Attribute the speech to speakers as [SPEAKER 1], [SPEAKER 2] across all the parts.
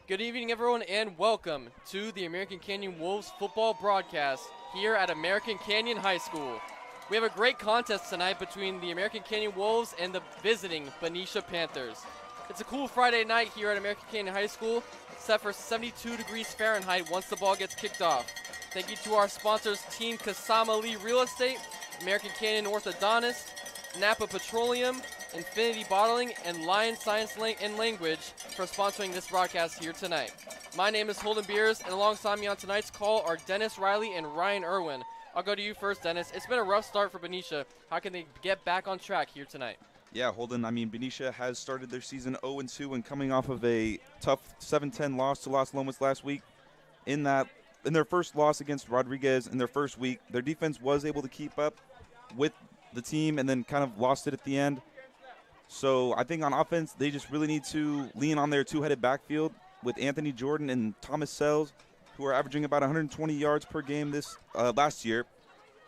[SPEAKER 1] Good evening, everyone, and welcome to the American Canyon Wolves football broadcast here at American Canyon High School. We have a great contest tonight between the American Canyon Wolves and the visiting Benicia Panthers. It's a cool Friday night here at American Canyon High School, set for 72 degrees Fahrenheit once the ball gets kicked off. Thank you to our sponsors, Team Kasama Lee Real Estate, American Canyon Orthodontist, Napa Petroleum, Infinity Bottling, and Lion Science and Language for sponsoring this broadcast here tonight. My name is Holden Beers, and alongside me on tonight's call are Dennis Riley and Ryan Irwin. I'll go to you first, Dennis. It's been a rough start for Benicia. How can they get back on track here tonight?
[SPEAKER 2] Yeah, Holden, Benicia has started their season 0-2 and coming off of a tough 7-10 loss to Los Lomas last week. In their first loss against Rodriguez in their first week, their defense was able to keep up with the team and then kind of lost it at the end. So I think on offense, they just really need to lean on their two-headed backfield with Anthony Jordan and Thomas Sells, who are averaging about 120 yards per game this last year.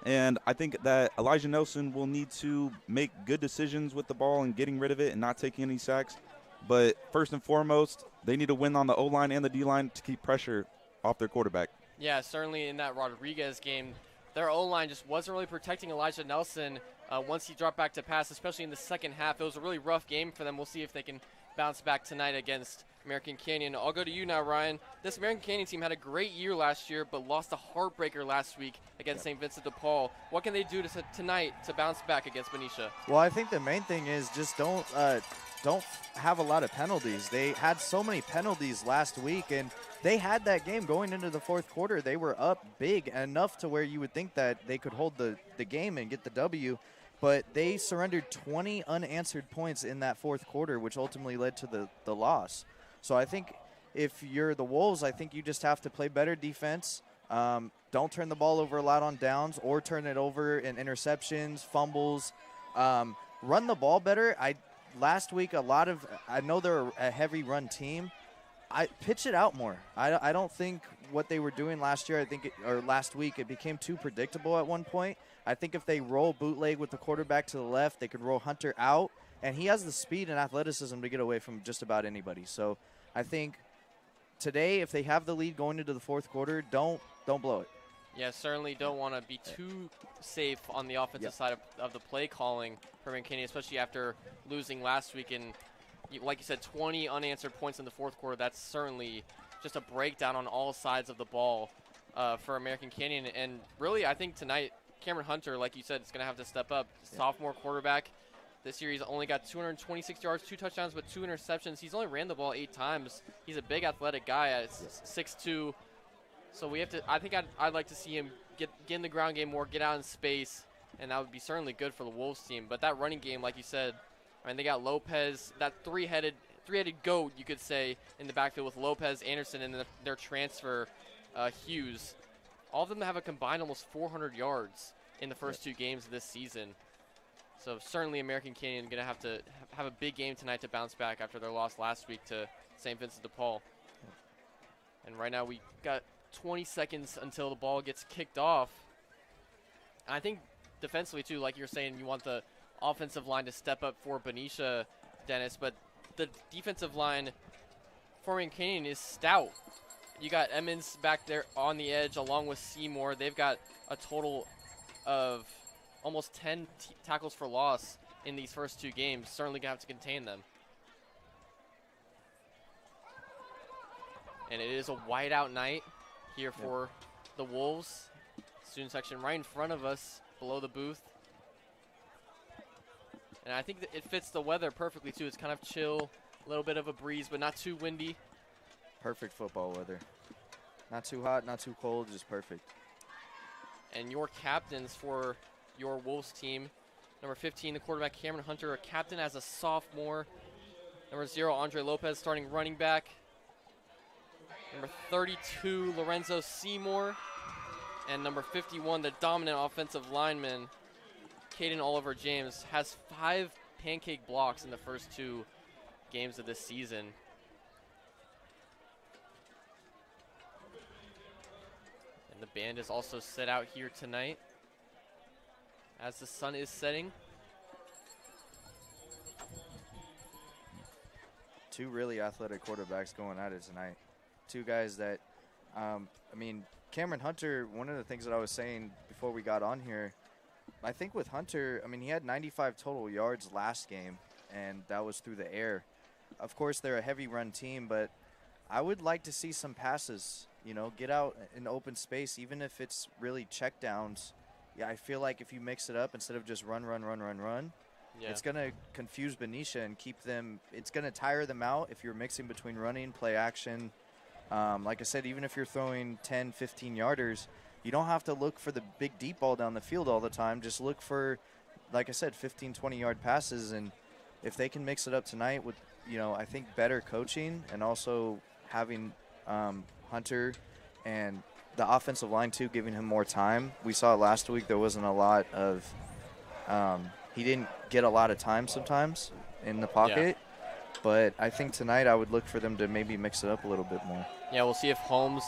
[SPEAKER 2] And I think that Elijah Nelson will need to make good decisions with the ball and getting rid of it and not taking any sacks. But first and foremost, they need to win on the O-line and the D-line to keep pressure off their quarterback.
[SPEAKER 1] Yeah, certainly in that Rodriguez game, their O-line just wasn't really protecting Elijah Nelson once he dropped back to pass, especially in the second half. It was a really rough game for them. We'll see if they can bounce back tonight against American Canyon. I'll go to you now, Ryan. This American Canyon team had a great year last year, but lost a heartbreaker last week against St. Vincent de Paul. What can they do tonight to bounce back against Benicia?
[SPEAKER 3] Well, I think the main thing is just don't have a lot of penalties. They had so many penalties last week, and they had that game going into the fourth quarter. They were up big enough to where you would think that they could hold the game and get the W, but they surrendered 20 unanswered points in that fourth quarter, which ultimately led to the loss. So I think if you're the Wolves, I think you just have to play better defense. Don't turn the ball over a lot on downs or turn it over in interceptions, fumbles. Run the ball better. Last week, I know they're a heavy run team. I pitch it out more. I don't think what they were doing last year, last week, it became too predictable at one point. I think if they roll bootleg with the quarterback to the left, they could roll Hunter out, and he has the speed and athleticism to get away from just about anybody. So I think today, if they have the lead going into the fourth quarter, don't blow it.
[SPEAKER 1] Yeah, certainly don't want to be too safe on the offensive side of the play calling for American Canyon, especially after losing last week. And like you said, 20 unanswered points in the fourth quarter. That's certainly just a breakdown on all sides of the ball for American Canyon. And really, I think tonight, Cameron Hunter, like you said, is going to have to step up. Sophomore quarterback. This year he's only got 226 yards, 2 touchdowns, but 2 interceptions. He's only ran the ball 8 times. He's a big athletic guy at 6'2". So we have to. I think I'd like to see him get in the ground game more, get out in space, and that would be certainly good for the Wolves team. But that running game, like you said, they got Lopez, that three-headed goat, you could say, in the backfield with Lopez, Anderson, and their transfer, Hughes. All of them have a combined almost 400 yards in the first 2 games of this season. So certainly American Canyon going to have a big game tonight to bounce back after their loss last week to St. Vincent de Paul. And right now we got 20 seconds until the ball gets kicked off. And I think defensively, too, like you're saying, you want the offensive line to step up for Benicia, Dennis, but the defensive line for American Canyon is stout. You got Emmons back there on the edge along with Seymour. They've got a total of almost 10 tackles for loss in these first 2 games. Certainly going to have to contain them. And it is a whiteout night here for the Wolves. Student section right in front of us, below the booth. And I think that it fits the weather perfectly, too. It's kind of chill, a little bit of a breeze, but not too windy.
[SPEAKER 3] Perfect football weather. Not too hot, not too cold, just perfect.
[SPEAKER 1] And your captains for your Wolves team, number 15, the quarterback Cameron Hunter, a captain as a sophomore. Number 0, Andre Lopez, starting running back. Number 32, Lorenzo Seymour. And number 51, the dominant offensive lineman, Caden Oliver James, has 5 pancake blocks in the first 2 games of this season. And the band is also set out here tonight as the sun is setting.
[SPEAKER 3] 2 really athletic quarterbacks going at it tonight. two guys that, I mean, Cameron Hunter, one of the things that I was saying before we got on here, I think with Hunter, I mean, he had 95 total yards last game, and that was through the air. Of course, they're a heavy run team, but I would like to see some passes, you know, get out in open space, even if it's really check downs. Yeah, I feel like if you mix it up instead of just run, it's going to confuse Benicia and keep them – it's going to tire them out if you're mixing between running, play action. Like I said, even if you're throwing 10, 15-yarders, you don't have to look for the big deep ball down the field all the time. Just look for, like I said, 15, 20-yard passes. And if they can mix it up tonight with, you know, I think better coaching and also having Hunter and the offensive line, too, giving him more time. We saw last week there wasn't a lot of he didn't get a lot of time sometimes in the pocket. Yeah. But I think tonight I would look for them to maybe mix it up a little bit more.
[SPEAKER 1] Yeah, we'll see if Holmes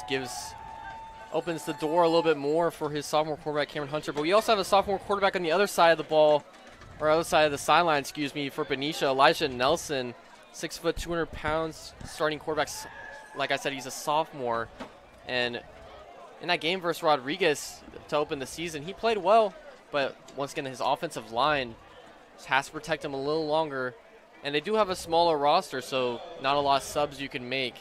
[SPEAKER 1] opens the door a little bit more for his sophomore quarterback, Cameron Hunter. But we also have a sophomore quarterback on the other side of the ball, or other side of the sideline, for Benicia, Elijah Nelson, 6 foot, 200 pounds, starting quarterback. Like I said, he's a sophomore. And in that game versus Rodriguez to open the season, he played well. But once again, his offensive line has to protect him a little longer. And they do have a smaller roster, so not a lot of subs you can make.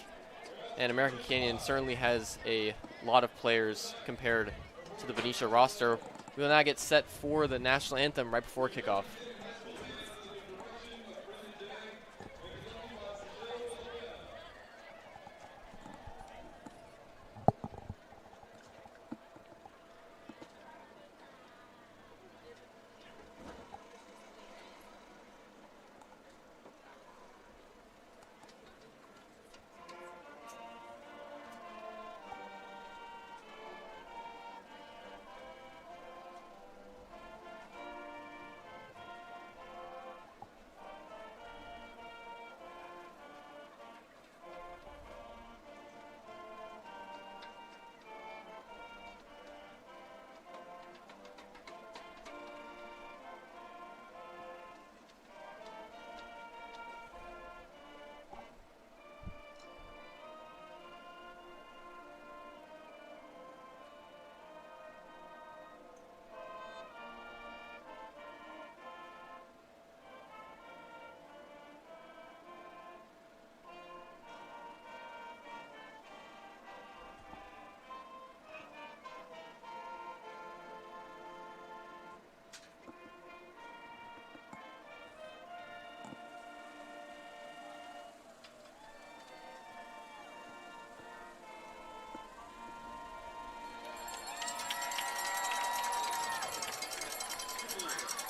[SPEAKER 1] And American Canyon certainly has a lot of players compared to the Benicia roster. We will now get set for the national anthem right before kickoff.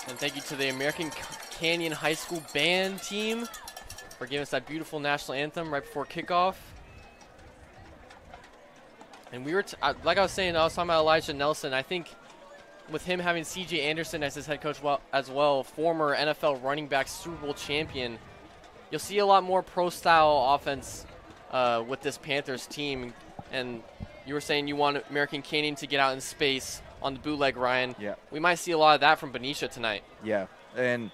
[SPEAKER 1] And thank you to the American Canyon High School band team for giving us that beautiful national anthem right before kickoff. And we were, like I was saying, I was talking about Elijah Nelson. I think with him having C.J. Anderson as his head coach as well, former NFL running back Super Bowl champion, you'll see a lot more pro-style offense with this Panthers team. And you were saying you want American Canyon to get out in space on the bootleg, Ryan.
[SPEAKER 3] Yeah.
[SPEAKER 1] We might see a lot of that from Benicia tonight.
[SPEAKER 3] Yeah. And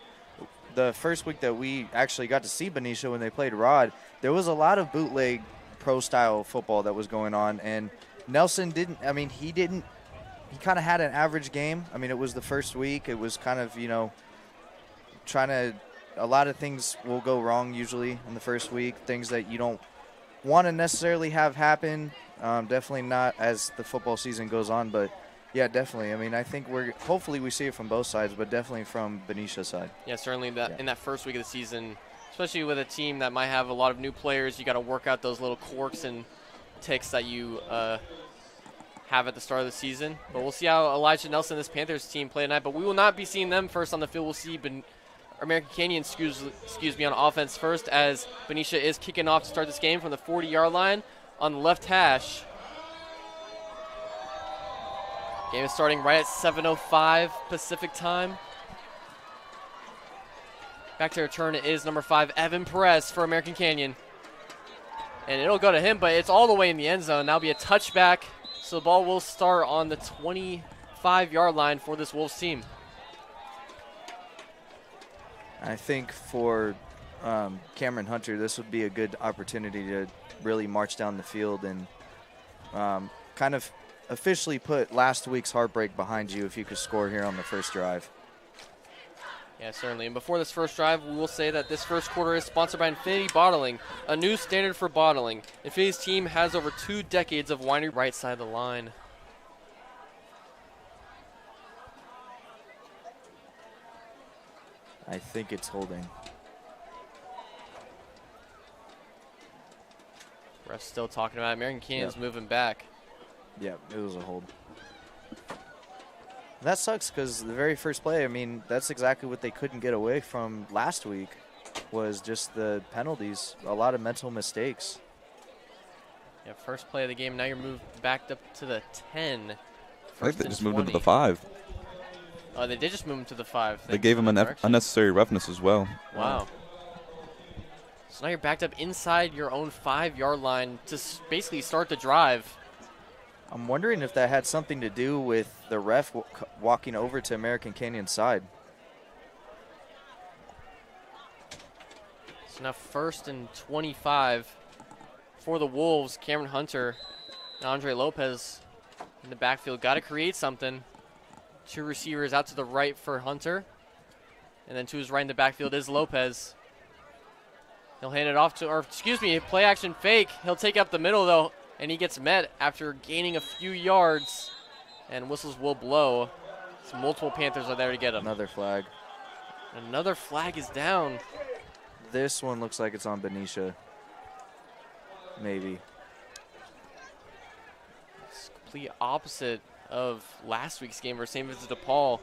[SPEAKER 3] the first week that we actually got to see Benicia when they played Rod, there was a lot of bootleg pro-style football that was going on. And Nelson didn't – I mean, he kind of had an average game. I mean, it was the first week. It was kind of, you know, trying to – a lot of things will go wrong usually in the first week, things that you don't want to necessarily have happen. Definitely not as the football season goes on, but – yeah, definitely. I mean, I think hopefully we see it from both sides, but definitely from Benicia's side.
[SPEAKER 1] Yeah, certainly in that first week of the season, especially with a team that might have a lot of new players, you got to work out those little quirks and ticks that you have at the start of the season. But we'll see how Elijah Nelson and this Panthers team play tonight. But we will not be seeing them first on the field. We'll see American Canyon, excuse me, on offense first, as Benicia is kicking off to start this game from the 40-yard line on the left hash. Game is starting right at 7:05 Pacific time. Back to return is number 5, Evan Perez for American Canyon. And it'll go to him, but it's all the way in the end zone. That'll be a touchback, so the ball will start on the 25-yard line for this Wolves team.
[SPEAKER 3] I think for Cameron Hunter, this would be a good opportunity to really march down the field and kind of officially put last week's heartbreak behind you if you could score here on the first drive.
[SPEAKER 1] Yeah, certainly. And before this first drive, we will say that this first quarter is sponsored by Infinity Bottling, a new standard for bottling. Infinity's team has over 2 decades of winery. Right side of the line.
[SPEAKER 3] I think it's holding.
[SPEAKER 1] Ref's still talking about it. American Canyon's moving back.
[SPEAKER 3] Yeah, it was a hold. That sucks because the very first play, I mean, that's exactly what they couldn't get away from last week was just the penalties, a lot of mental mistakes.
[SPEAKER 1] Yeah, first play of the game. Now you're moved back up to the 10.
[SPEAKER 2] I think they just moved him to the 5.
[SPEAKER 1] Oh, they did just move him to the 5.
[SPEAKER 2] They gave him an unnecessary roughness as well.
[SPEAKER 1] Wow. So now you're backed up inside your own 5-yard line to basically start the drive.
[SPEAKER 3] I'm wondering if that had something to do with the ref walking over to American Canyon's side.
[SPEAKER 1] So now 1st and 25 for the Wolves. Cameron Hunter and Andre Lopez in the backfield. Got to create something. 2 receivers out to the right for Hunter. And then to his right in the backfield is Lopez. He'll hand it off to, or excuse me, play action fake. He'll take up the middle though. And he gets met after gaining a few yards, and whistles will blow. So multiple Panthers are there to get him.
[SPEAKER 3] Another flag.
[SPEAKER 1] Another flag is down.
[SPEAKER 3] This one looks like it's on Benicia. Maybe.
[SPEAKER 1] It's complete opposite of last week's game where St. Vincent de Paul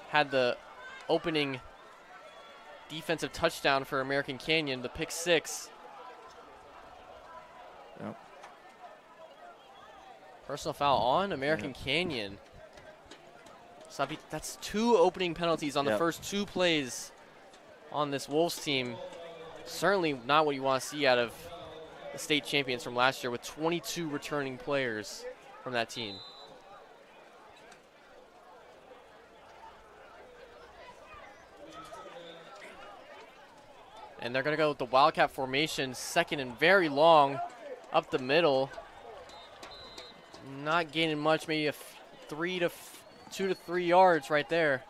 [SPEAKER 1] had the opening defensive touchdown for American Canyon, the pick 6.
[SPEAKER 3] Yep.
[SPEAKER 1] Personal foul on American Canyon. So that's 2 opening penalties on the first 2 plays on this Wolves team. Certainly not what you want to see out of the state champions from last year with 22 returning players from that team. And they're going to go with the Wildcat formation, 2nd and very long, up the middle. Not gaining much, maybe 2 to 3 yards right there.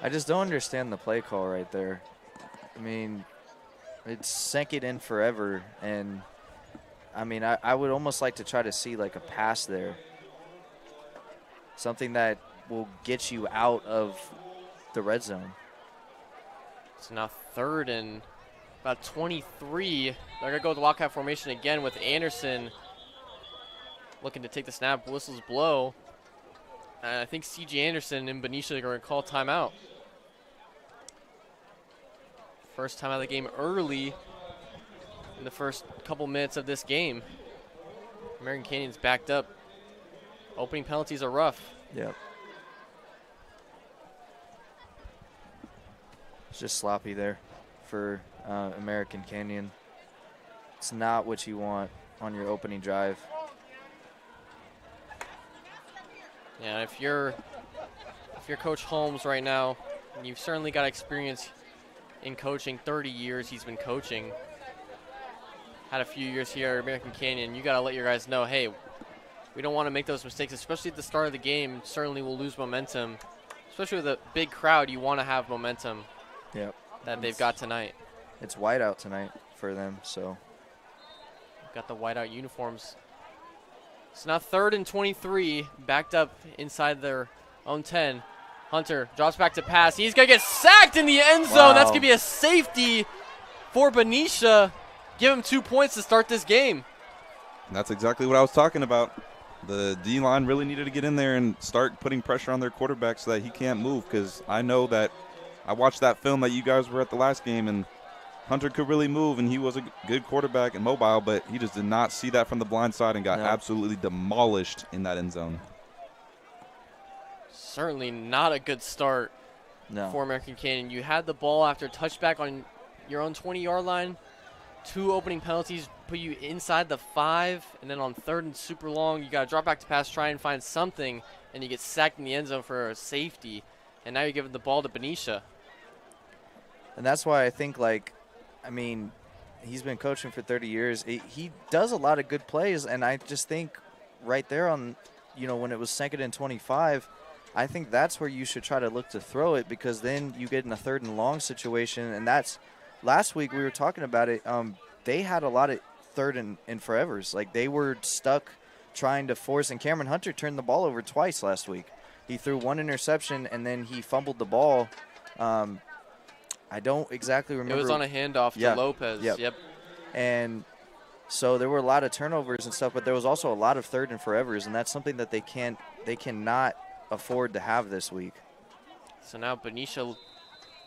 [SPEAKER 3] I just don't understand the play call right there. I mean, it's sank it in forever, and I mean, I would almost like to try to see like a pass there. Something that will get you out of the red zone.
[SPEAKER 1] So now 3rd and about 23. They're going to go with the Wildcat formation again with Anderson looking to take the snap. Whistles blow. And I think C.J. Anderson and Benicia are going to call timeout. First time out of the game early in the first couple minutes of this game. American Canyon's backed up. Opening penalties are rough.
[SPEAKER 3] Yep. It's just sloppy there for American Canyon. It's not what you want on your opening drive.
[SPEAKER 1] Yeah, if you're Coach Holmes right now, and you've certainly got experience in coaching, 30 years he's been coaching, had a few years here at American Canyon, you got to let your guys know, hey, we don't want to make those mistakes, especially at the start of the game. Certainly we'll lose momentum. Especially with a big crowd, you want to have momentum that they've got tonight.
[SPEAKER 3] It's whiteout tonight for them, so.
[SPEAKER 1] Got the whiteout uniforms. So now 3rd and 23, backed up inside their own 10. Hunter drops back to pass. He's going to get sacked in the end zone.
[SPEAKER 3] Wow.
[SPEAKER 1] That's going to be a safety for Benicia. Give him 2 points to start this game.
[SPEAKER 2] And that's exactly what I was talking about. The D-line really needed to get in there and start putting pressure on their quarterback so that he can't move, because I know that I watched that film that you guys were at the last game, and Hunter could really move, and he was a good quarterback and mobile, but he just did not see that from the blind side and got absolutely demolished in that end zone.
[SPEAKER 1] Certainly not a good start for American Canyon. You had the ball after touchback on your own 20-yard line. 2 opening penalties put you inside the 5, and then on 3rd and super long, you got to drop back to pass, try and find something, and you get sacked in the end zone for a safety, and now you're giving the ball to Benicia.
[SPEAKER 3] And that's why I think, like, I mean, he's been coaching for 30 years. He does a lot of good plays, and I just think right there on, when it was 2nd and 25, I think that's where you should try to look to throw it, because then you get in a 3rd and long situation, and that's last week we were talking about it. They had a lot of 3rd and forevers. Like, they were stuck trying to force, and Cameron Hunter turned the ball over twice last week. He threw 1 interception, and then he fumbled the ball. I don't exactly remember.
[SPEAKER 1] It was on a handoff to Lopez. Yep.
[SPEAKER 3] And so there were a lot of turnovers and stuff, but there was also a lot of 3rd and forevers, and that's something that they cannot afford to have this week.
[SPEAKER 1] So now Benicia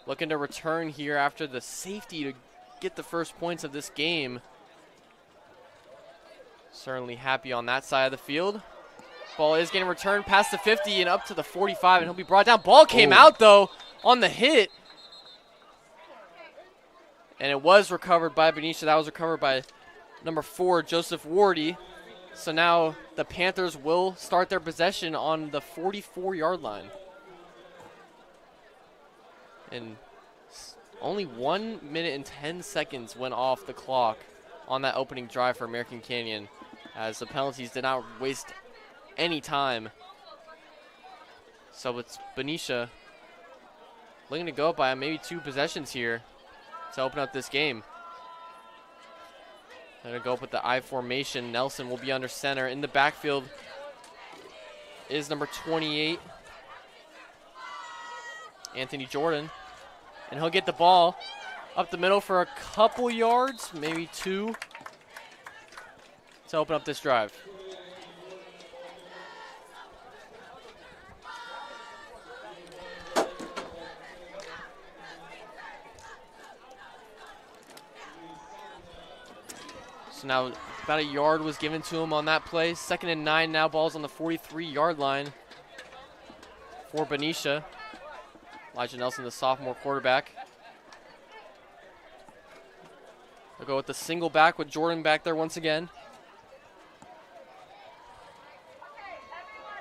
[SPEAKER 1] looking to return here after the safety to get the first points of this game. Certainly happy on that side of the field. Ball is getting returned past the 50 and up to the 45, and he'll be brought down. Ball came out, though, on the hit. And it was recovered by Benicia. That was recovered by number 4, Joseph Wardy. So now the Panthers will start their possession on the 44-yard line. And only 1 minute and 10 seconds went off the clock on that opening drive for American Canyon, as the penalties did not waste any time. So it's Benicia looking to go up by maybe 2 possessions here to open up this game. They're going to go up with the I formation. Nelson will be under center. In the backfield is number 28, Anthony Jordan. And he'll get the ball up the middle for a couple yards, maybe 2, to open up this drive. So now about a yard was given to him on that play. 2nd and 9 now. Ball's on the 43-yard line for Benicia. Elijah Nelson, the sophomore quarterback. They'll go with the single back with Jordan back there once again.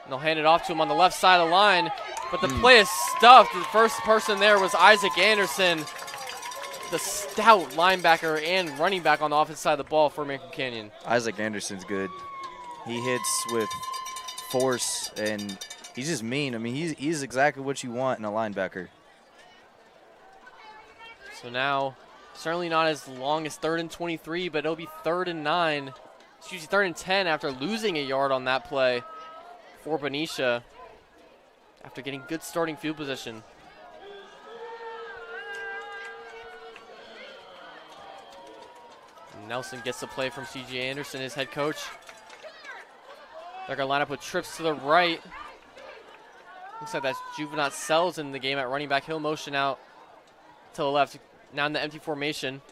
[SPEAKER 1] And they'll hand it off to him on the left side of the line. But the play is stuffed. The first person there was Isaac Anderson, the stout linebacker and running back on the offensive side of the ball for American Canyon.
[SPEAKER 3] Isaac Anderson's good. He hits with force, and he's just mean. I mean, he's exactly what you want in a linebacker.
[SPEAKER 1] So now, certainly not as long as 3rd and 23, but it'll be 3rd and 9. Excuse me, 3rd and 10 after losing a yard on that play for Benicia after getting good starting field position. Nelson gets the play from C.J. Anderson, his head coach. They're going to line up with trips to the right. Looks like that's Juvenile Sells in the game at running back. He'll motion out to the left. Now in the empty formation.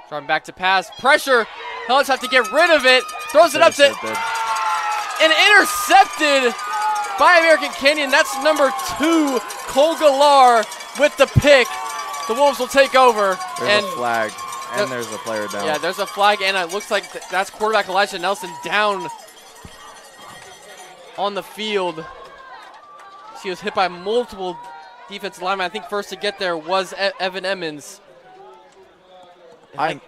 [SPEAKER 1] Driving back to pass. Pressure. Hellas have to get rid of it. Throws it up to and intercepted by American Canyon. That's number 2, Cole Galar with the pick. The Wolves will take over.
[SPEAKER 3] There's a flag, and there's a player down.
[SPEAKER 1] Yeah, there's a flag, and it looks like that's quarterback Elijah Nelson down on the field. He was hit by multiple defensive linemen. I think first to get there was Evan Emmons.
[SPEAKER 3] I'm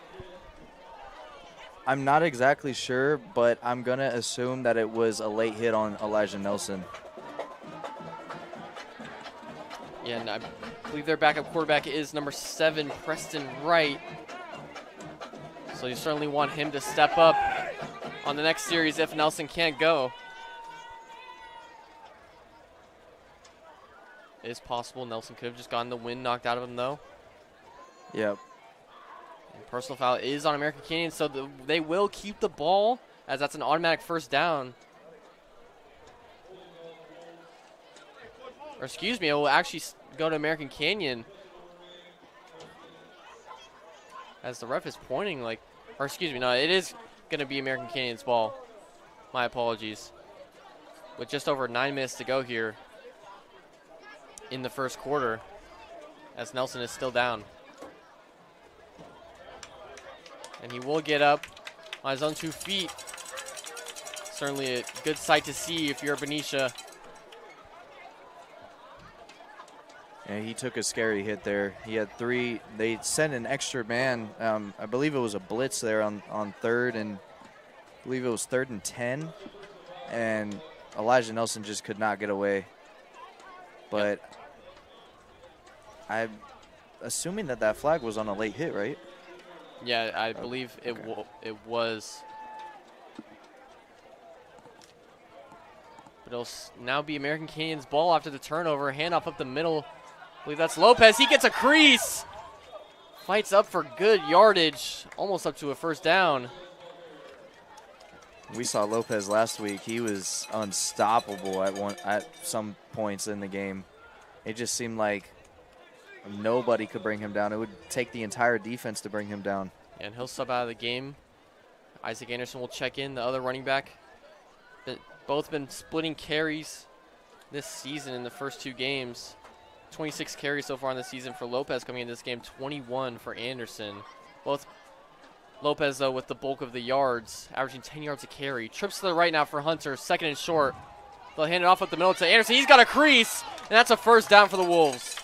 [SPEAKER 3] not exactly sure, but I'm going to assume that it was a late hit on Elijah Nelson.
[SPEAKER 1] Yeah, and I believe their backup quarterback is number 7, Preston Wright. So you certainly want him to step up on the next series if Nelson can't go. It is possible Nelson could have just gotten the wind knocked out of him, though.
[SPEAKER 3] Yep.
[SPEAKER 1] And personal foul is on American Canyon, so they will keep the ball, as that's an automatic first down. Or excuse me, it will actually go to American Canyon. As the ref is pointing like, or excuse me, no, it is going to be American Canyon's ball. My apologies. With just over 9 minutes to go here in the first quarter, as Nelson is still down. And he will get up on his own 2 feet. Certainly a good sight to see if you're Benicia.
[SPEAKER 3] And he took a scary hit there. He had 3. They sent an extra man. I believe it was a blitz there on third, and I believe it was 3rd and 10. And Elijah Nelson just could not get away. But I'm assuming that flag was on a late hit, right?
[SPEAKER 1] Yeah, I believe it was. But it'll now be American Canyon's ball after the turnover. Handoff up the middle. I believe that's Lopez. He gets a crease. Fights up for good yardage. Almost up to a first down.
[SPEAKER 3] We saw Lopez last week. He was unstoppable at some points in the game. It just seemed like nobody could bring him down. It would take the entire defense to bring him down.
[SPEAKER 1] And he'll sub out of the game. Isaac Anderson will check in, the other running back. Both been splitting carries this season in the first 2 games. 26 carries so far in the season for Lopez coming in this game, 21 for Anderson. Both Lopez, though, with the bulk of the yards, averaging 10 yards a carry. Trips to the right now for Hunter, 2nd and short. They'll hand it off up the middle to Anderson. He's got a crease, and that's a first down for the Wolves.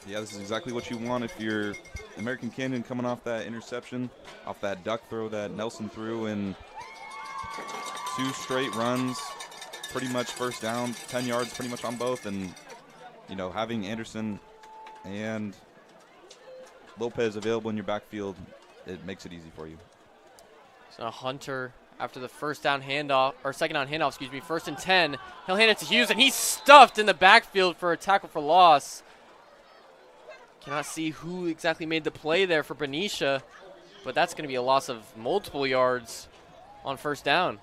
[SPEAKER 2] Yeah, this is exactly what you want if you're American Canyon coming off that interception, off that duck throw that Nelson threw, and 2 straight runs, pretty much first down, 10 yards pretty much on both. And, you know, having Anderson and Lopez available in your backfield, it makes it easy for you.
[SPEAKER 1] So Hunter, after the first down handoff, or second down handoff, 1st and 10, he'll hand it to Hughes, and he's stuffed in the backfield for a tackle for loss. Cannot see who exactly made the play there for Benicia, but that's going to be a loss of multiple yards on first down.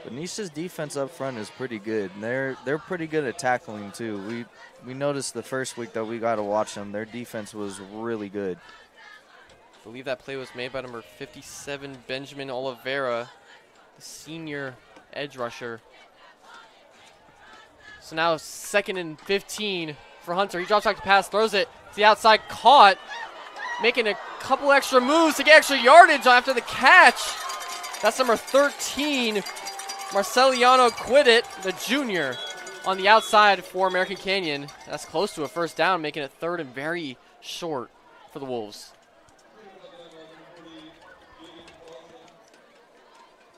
[SPEAKER 3] Benicia's defense up front is pretty good. They're pretty good at tackling too. We noticed the first week that we got to watch them. Their defense was really good.
[SPEAKER 1] I believe that play was made by number 57, Benjamin Oliveira, the senior edge rusher. So now 2nd and 15 for Hunter. He drops back to pass, throws it to the outside, caught, making a couple extra moves to get extra yardage after the catch. That's number 13, Marceliano Quiddit, the junior, on the outside for American Canyon. That's close to a first down, making it 3rd and very short for the Wolves.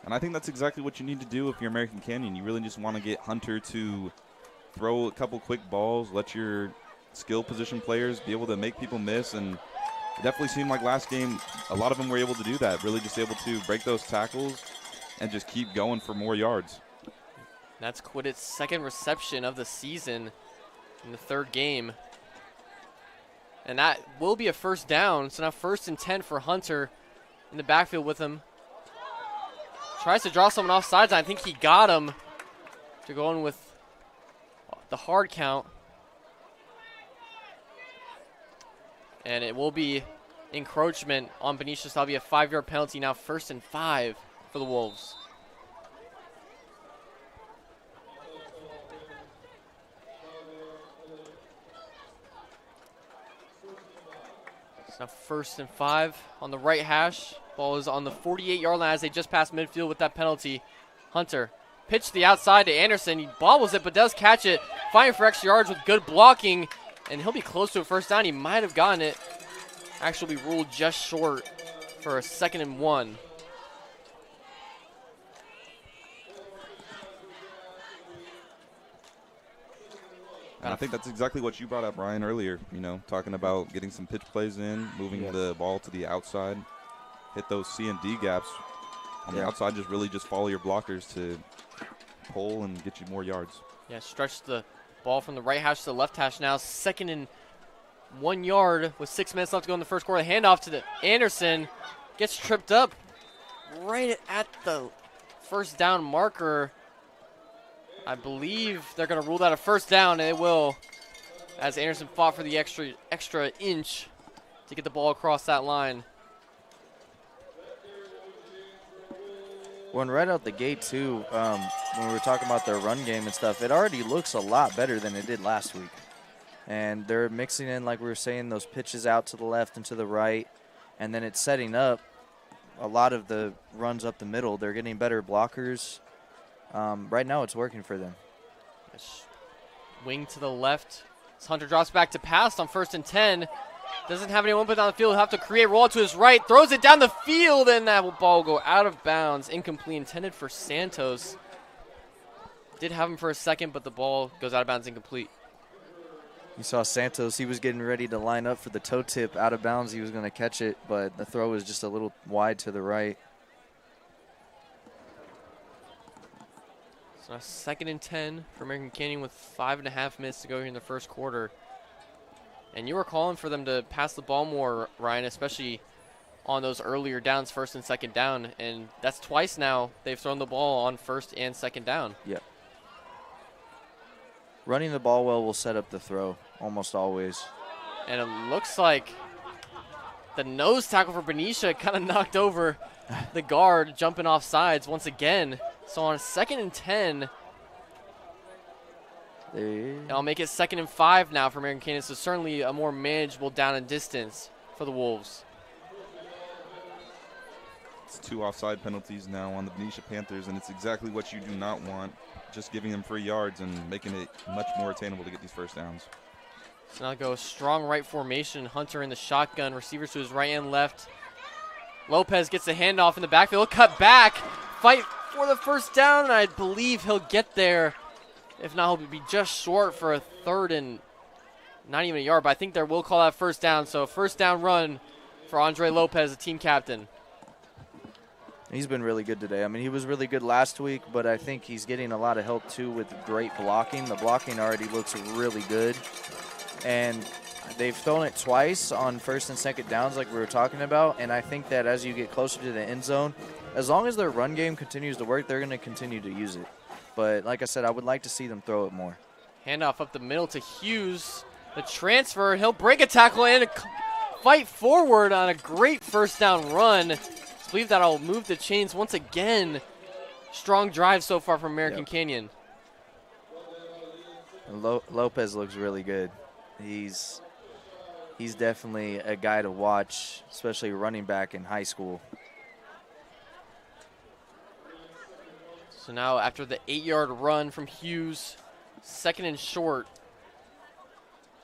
[SPEAKER 2] And I think that's exactly what you need to do if you're American Canyon. You really just want to get Hunter to throw a couple quick balls, let your skill position players be able to make people miss. And it definitely seemed like last game a lot of them were able to do that, really just able to break those tackles and just keep going for more yards.
[SPEAKER 1] That's Quiddit's 2nd reception of the season in the 3rd game. And that will be a first down. So now 1st and 10 for Hunter in the backfield with him. Tries to draw someone off sides. I think he got him to go in with the hard count. And it will be encroachment on Benicia. So that'll be a 5-yard penalty now, 1st and 5 for the Wolves. So now 1st and 5 on the right hash. Ball is on the 48-yard line as they just passed midfield with that penalty. Hunter pitch to the outside to Anderson. He bobbles it but does catch it. Fighting for extra yards with good blocking. And he'll be close to a first down. He might have gotten it. Actually ruled just short for a 2nd and 1.
[SPEAKER 2] And I think that's exactly what you brought up, Ryan, earlier, you know, talking about getting some pitch plays in, moving the ball to the outside, hit those C and D gaps on the outside, just follow your blockers to pull and get you more yards. Yeah,
[SPEAKER 1] stretch the ball from the right hash to the left hash now. 2nd and 1 yard with 6 minutes left to go in the first quarter. Handoff to the Anderson. Gets tripped up right at the first down marker. I believe they're going to rule that a first down, and they will, as Anderson fought for the extra inch to get the ball across that line.
[SPEAKER 3] When right out the gate, too, when we were talking about their run game and stuff, it already looks a lot better than it did last week. And they're mixing in, like we were saying, those pitches out to the left and to the right. and then it's setting up a lot of the runs up the middle. They're getting better blockers. Right now it's working for them.
[SPEAKER 1] Wing to the left. As Hunter drops back to pass on 1st and 10. Doesn't have anyone put down the field. He'll have to create, roll to his right. Throws it down the field, and that ball will go out of bounds. Incomplete, intended for Santos. Did have him for a second, but the ball goes out of bounds, incomplete.
[SPEAKER 3] You saw Santos. He was getting ready to line up for the toe tip out of bounds. He was going to catch it, but the throw was just a little wide to the right.
[SPEAKER 1] So now 2nd and 10 for American Canyon with 5.5 minutes to go here in the first quarter. And you were calling for them to pass the ball more, Ryan, especially on those earlier downs, 1st and 2nd down. And that's twice now they've thrown the ball on 1st and 2nd down.
[SPEAKER 3] Yeah. Running the ball well will set up the throw almost always.
[SPEAKER 1] And it looks like the nose tackle for Benicia kind of knocked over the guard, jumping off sides once again. So on 2nd and 10, I'll make it 2nd and 5 now for American Canyon. So certainly a more manageable down and distance for the Wolves.
[SPEAKER 2] It's 2 offside penalties now on the Benicia Panthers, and it's exactly what you do not want. Just giving them free yards and making it much more attainable to get these first downs.
[SPEAKER 1] So now go strong right formation. Hunter in the shotgun. Receivers to his right and left. Lopez gets the handoff in the backfield. Cut back. Fight for the first down, and I believe he'll get there. If not, he'll be just short for a 3rd and not even a yard. But I think they will call that first down. So a first down run for Andre Lopez, the team captain.
[SPEAKER 3] He's been really good today. I mean, he was really good last week, but I think he's getting a lot of help, too, with great blocking. The blocking already looks really good. And they've thrown it twice on 1st and 2nd downs like we were talking about, and I think that as you get closer to the end zone, as long as their run game continues to work, they're going to continue to use it. But like I said, I would like to see them throw it more.
[SPEAKER 1] Handoff up the middle to Hughes. The transfer, he'll break a tackle and fight forward on a great first down run. I believe that'll move the chains once again. Strong drive so far from American Canyon.
[SPEAKER 3] Lopez looks really good. He's definitely a guy to watch, especially running back in high school.
[SPEAKER 1] So now after the 8-yard run from Hughes, 2nd and short.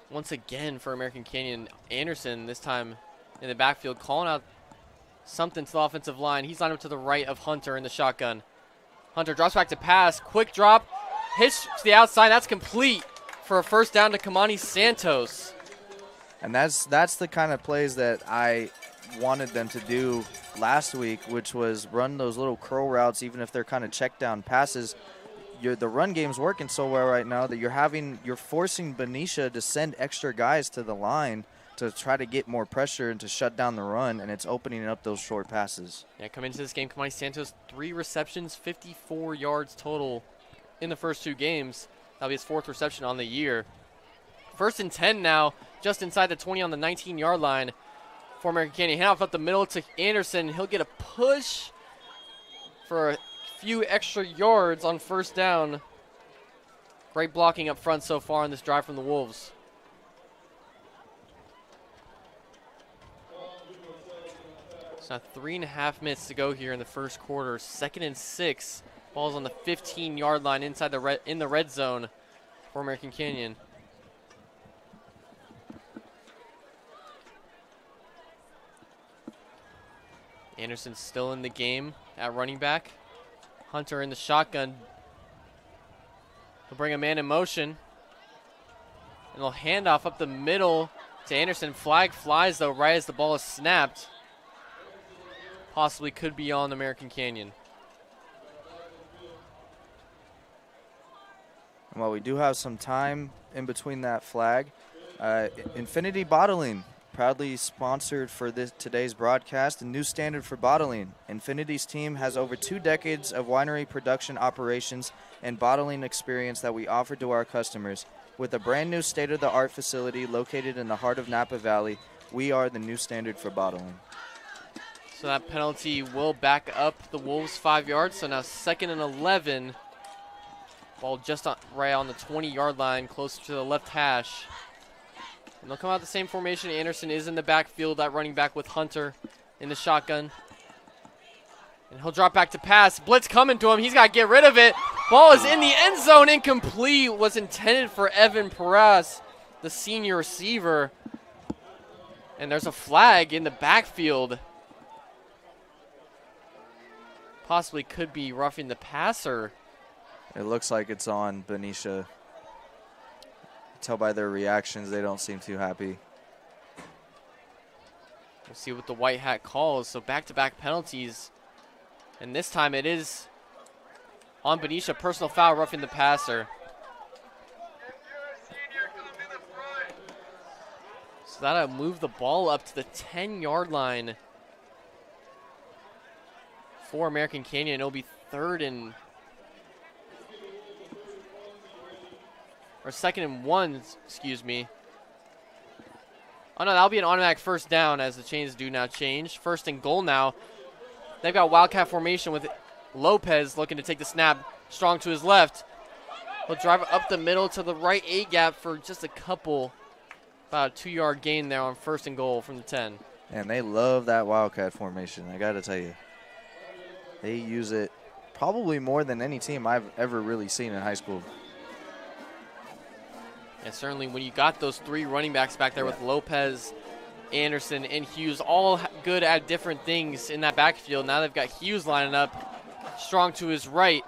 [SPEAKER 1] Once again for American Canyon, Anderson this time in the backfield calling out something to the offensive line. He's lined up to the right of Hunter in the shotgun. Hunter drops back to pass. Quick drop. Hits to the outside. That's complete for a first down to Kamani Santos.
[SPEAKER 3] And that's the kind of plays that I wanted them to do last week, which was run those little curl routes, even if they're kind of check down passes. The run game's working so well right now that you're forcing Benicia to send extra guys to the line to try to get more pressure and to shut down the run, and it's opening up those short passes.
[SPEAKER 1] Yeah, coming into this game, Kamani Santos, 3 receptions, 54 yards total in the first 2 games. That'll be his 4th reception on the year. 1st and 10 now, just inside the 20 on the 19-yard line for American Canyon. Handoff up the middle to Anderson. He'll get a push for a few extra yards on first down. Great blocking up front so far on this drive from the Wolves. So now 3.5 minutes to go here in the first quarter. 2nd and 6. Ball's on the 15-yard line inside in the red zone for American Canyon. Anderson's still in the game at running back. Hunter in the shotgun. He'll bring a man in motion. And they'll hand off up the middle to Anderson. Flag flies, though, right as the ball is snapped. Possibly could be on American Canyon.
[SPEAKER 3] Well, we do have some time in between that flag. Infinity Bottling, proudly sponsored for today's broadcast, a new standard for bottling. Infinity's team has over 2 decades of winery production operations and bottling experience that we offer to our customers. With a brand new state-of-the-art facility located in the heart of Napa Valley, we are the new standard for bottling.
[SPEAKER 1] So that penalty will back up the Wolves 5 yards. So now 2nd and 11. Ball just right on the 20-yard line, close to the left hash. And they'll come out the same formation. Anderson is in the backfield at running back with Hunter in the shotgun. And he'll drop back to pass. Blitz coming to him. He's got to get rid of it. Ball is in the end zone. Incomplete. Was intended for Evan Perez, the senior receiver. And there's a flag in the backfield. Possibly could be roughing the passer.
[SPEAKER 3] It looks like it's on Benicia. Tell by their reactions they don't seem too happy.
[SPEAKER 1] We'll see what the white hat calls. So back-to-back penalties. And this time it is on Benicia. Personal foul, roughing the passer. So that'll move the ball up to the 10-yard line for American Canyon. It'll be second and one, excuse me. Oh no, that'll be an automatic first down as the chains do now change. First and goal now. They've got Wildcat formation with Lopez looking to take the snap. Strong to his left. He'll drive up the middle to the right A-gap for just a couple. About a 2-yard gain there on first and goal from the 10.
[SPEAKER 3] And they love that Wildcat formation, I got to tell you. They use it probably more than any team I've ever really seen in high school.
[SPEAKER 1] And certainly when you got those three running backs back there with Lopez, Anderson, and Hughes, all good at different things in that backfield. Now they've got Hughes lining up, strong to his right.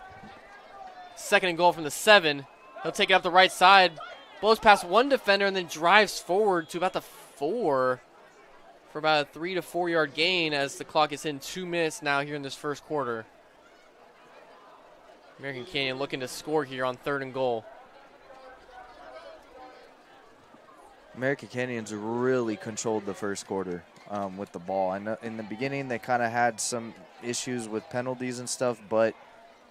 [SPEAKER 1] Second and goal from the 7. He'll take it up the right side, blows past one defender, and then drives forward to about the 4 for about a 3 to 4 yard gain as the clock is in 2 minutes now here in this first quarter. American Canyon looking to score here on third and goal.
[SPEAKER 3] American Canyon's really controlled the first quarter with the ball. And in the beginning, they kind of had some issues with penalties and stuff, but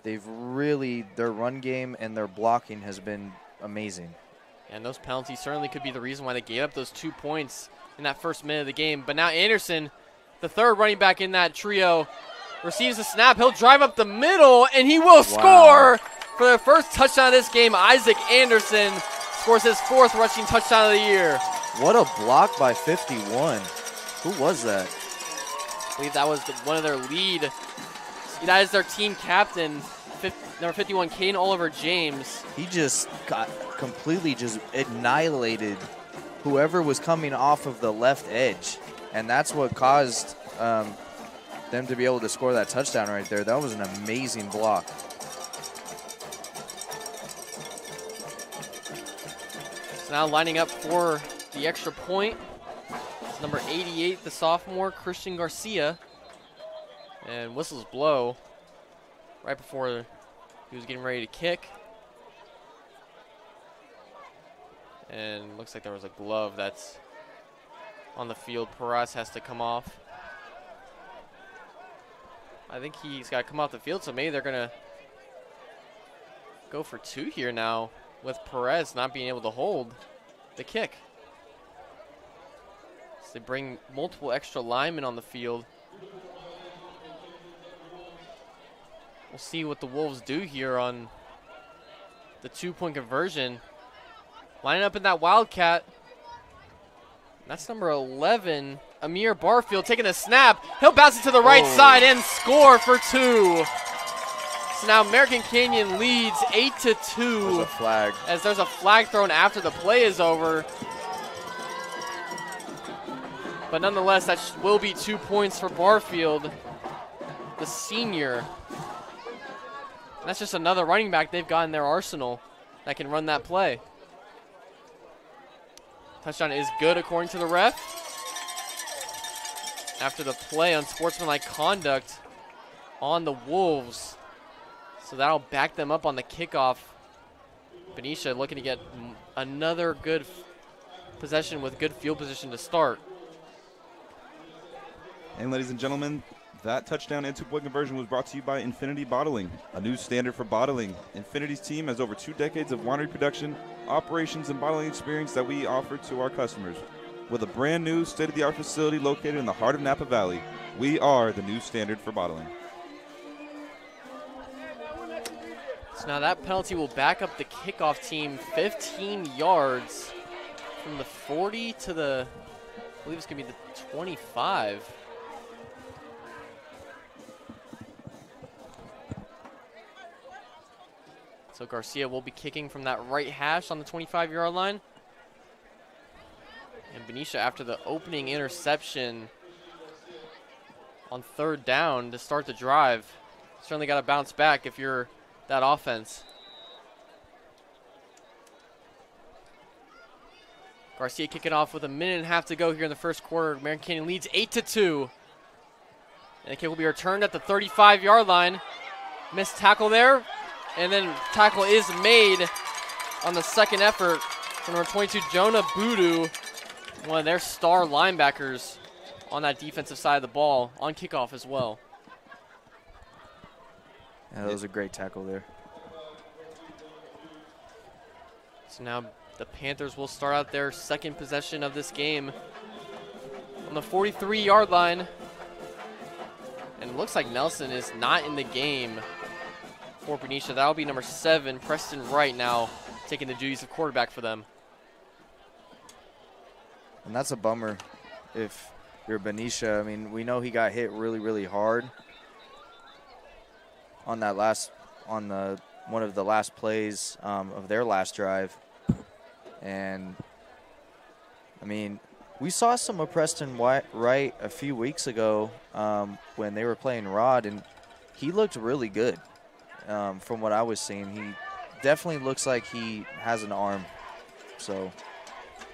[SPEAKER 3] they've really, their run game and their blocking has been amazing.
[SPEAKER 1] And those penalties certainly could be the reason why they gave up those 2 points in that first minute of the game. But now Anderson, the third running back in that trio, receives the snap. He'll drive up the middle, and he will score for the first touchdown of this game. Isaac Anderson scores his 4th rushing touchdown of the year.
[SPEAKER 3] What a block by 51. Who was that?
[SPEAKER 1] I believe that was one of their lead. That is their team captain, number 51, Caden Oliver James.
[SPEAKER 3] He just got completely just annihilated whoever was coming off of the left edge. And that's what caused them to be able to score that touchdown right there. That was an amazing block.
[SPEAKER 1] So now lining up for the extra point. It's number 88, the sophomore, Christian Garcia. And whistles blow right before he was getting ready to kick. And looks like there was a glove that's on the field. Perez has to come off. I think he's got to come off the field, so maybe they're going to go for 2 here now with Perez not being able to hold the kick. So they bring multiple extra linemen on the field. We'll see what the Wolves do here on the 2-point conversion. Lining up in that Wildcat. That's number 11, Amir Barfield, taking a snap. He'll bounce it to the right side and score for 2. So now American Canyon leads 8-2.
[SPEAKER 3] There's a flag.
[SPEAKER 1] As there's a flag thrown after the play is over. But nonetheless, that will be 2 points for Barfield, the senior. And that's just another running back they've got in their arsenal that can run that play. Touchdown is good according to the ref. After the play, unsportsmanlike conduct on the Wolves. So that'll back them up on the kickoff. Benicia looking to get another good possession with good field position to start.
[SPEAKER 2] And ladies and gentlemen, that touchdown and 2-point conversion was brought to you by Infinity Bottling, a new standard for bottling. Infinity's team has over 2 decades of winery production, operations, and bottling experience that we offer to our customers. With a brand new state-of-the-art facility located in the heart of Napa Valley, we are the new standard for bottling.
[SPEAKER 1] So now that penalty will back up the kickoff team 15 yards from the 40 to the, I believe it's going to be the 25. So Garcia will be kicking from that right hash on the 25-yard line. And Benicia, after the opening interception on third down to start the drive, certainly got to bounce back if you're that offense. Garcia kicking off with 1.5 minutes to go here in the first quarter. American Canyon leads 8-2. And the kick will be returned at the 35-yard line. Missed tackle there. And then tackle is made on the second effort from number 22, Jonah Boodoo, one of their star linebackers on that defensive side of the ball, on kickoff as well.
[SPEAKER 3] Yeah, that was a great tackle there.
[SPEAKER 1] So now the Panthers will start out their second possession of this game on the 43-yard line. And it looks like Nelson is not in the game for Benicia. That'll be number 7, Preston Wright, now taking the duties of quarterback for them.
[SPEAKER 3] And that's a bummer if you're Benicia. I mean, we know he got hit really, really hard on that one of the last plays of their last drive. And, I mean, we saw some of Preston Wright a few weeks ago when they were playing Rod, and he looked really good from what I was seeing. He definitely looks like he has an arm. So,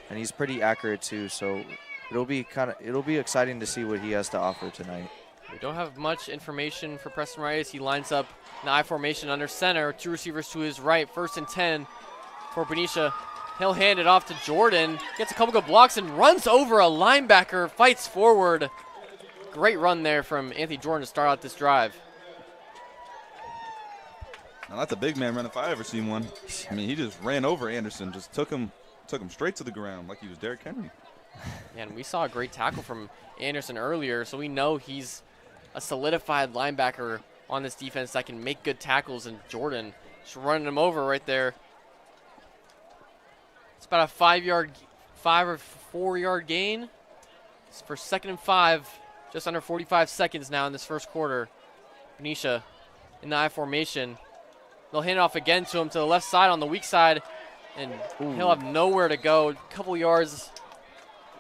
[SPEAKER 3] and he's pretty accurate too. So it'll be exciting to see what he has to offer tonight.
[SPEAKER 1] We don't have much information for Preston Wright as he lines up in I formation under center. 2 receivers to his right. 1st and 10 for Benicia. He'll hand it off to Jordan. Gets a couple good blocks and runs over a linebacker. Fights forward. Great run there from Anthony Jordan to start out this drive.
[SPEAKER 2] Now that's a big man run if I ever seen one. I mean, he just ran over Anderson, just took him straight to the ground like he was Derrick Henry.
[SPEAKER 1] Yeah, and we saw a great tackle from Anderson earlier, so we know he's a solidified linebacker on this defense that can make good tackles, and Jordan just running him over right there. It's about a 5 or 4 yard gain. It's for 2nd and 5, just under 45 seconds now in this first quarter. Benicia in the I formation. They'll hand it off again to him to the left side on the weak side, and he'll have nowhere to go. A couple yards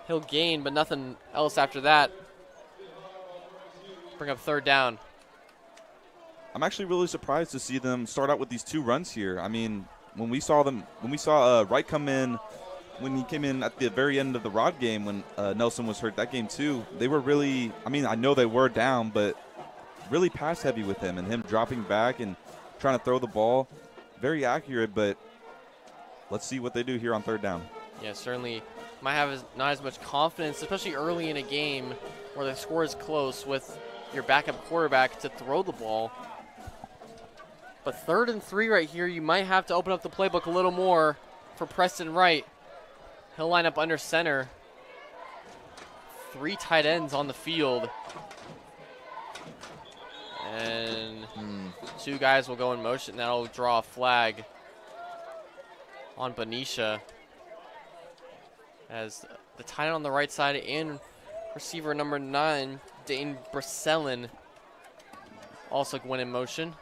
[SPEAKER 1] he'll gain, but nothing else after that. Bring up 3rd down.
[SPEAKER 2] I'm actually really surprised to see them start out with these 2 runs here. I mean, when we saw Wright come in, when he came in at the very end of the Rod game when Nelson was hurt that game too, they were really, I mean, I know they were down, but really pass heavy with him and him dropping back and trying to throw the ball. Very accurate, but let's see what they do here on 3rd down.
[SPEAKER 1] Yeah, certainly might have not as much confidence, especially early in a game where the score is close with your backup quarterback to throw the ball. But 3rd and 3 right here, you might have to open up the playbook a little more for Preston Wright. He'll line up under center. 3 tight ends on the field. And 2 guys will go in motion. That'll draw a flag on Benicia, as the tight end on the right side and receiver number 9, Dane Brusselin, also went in motion.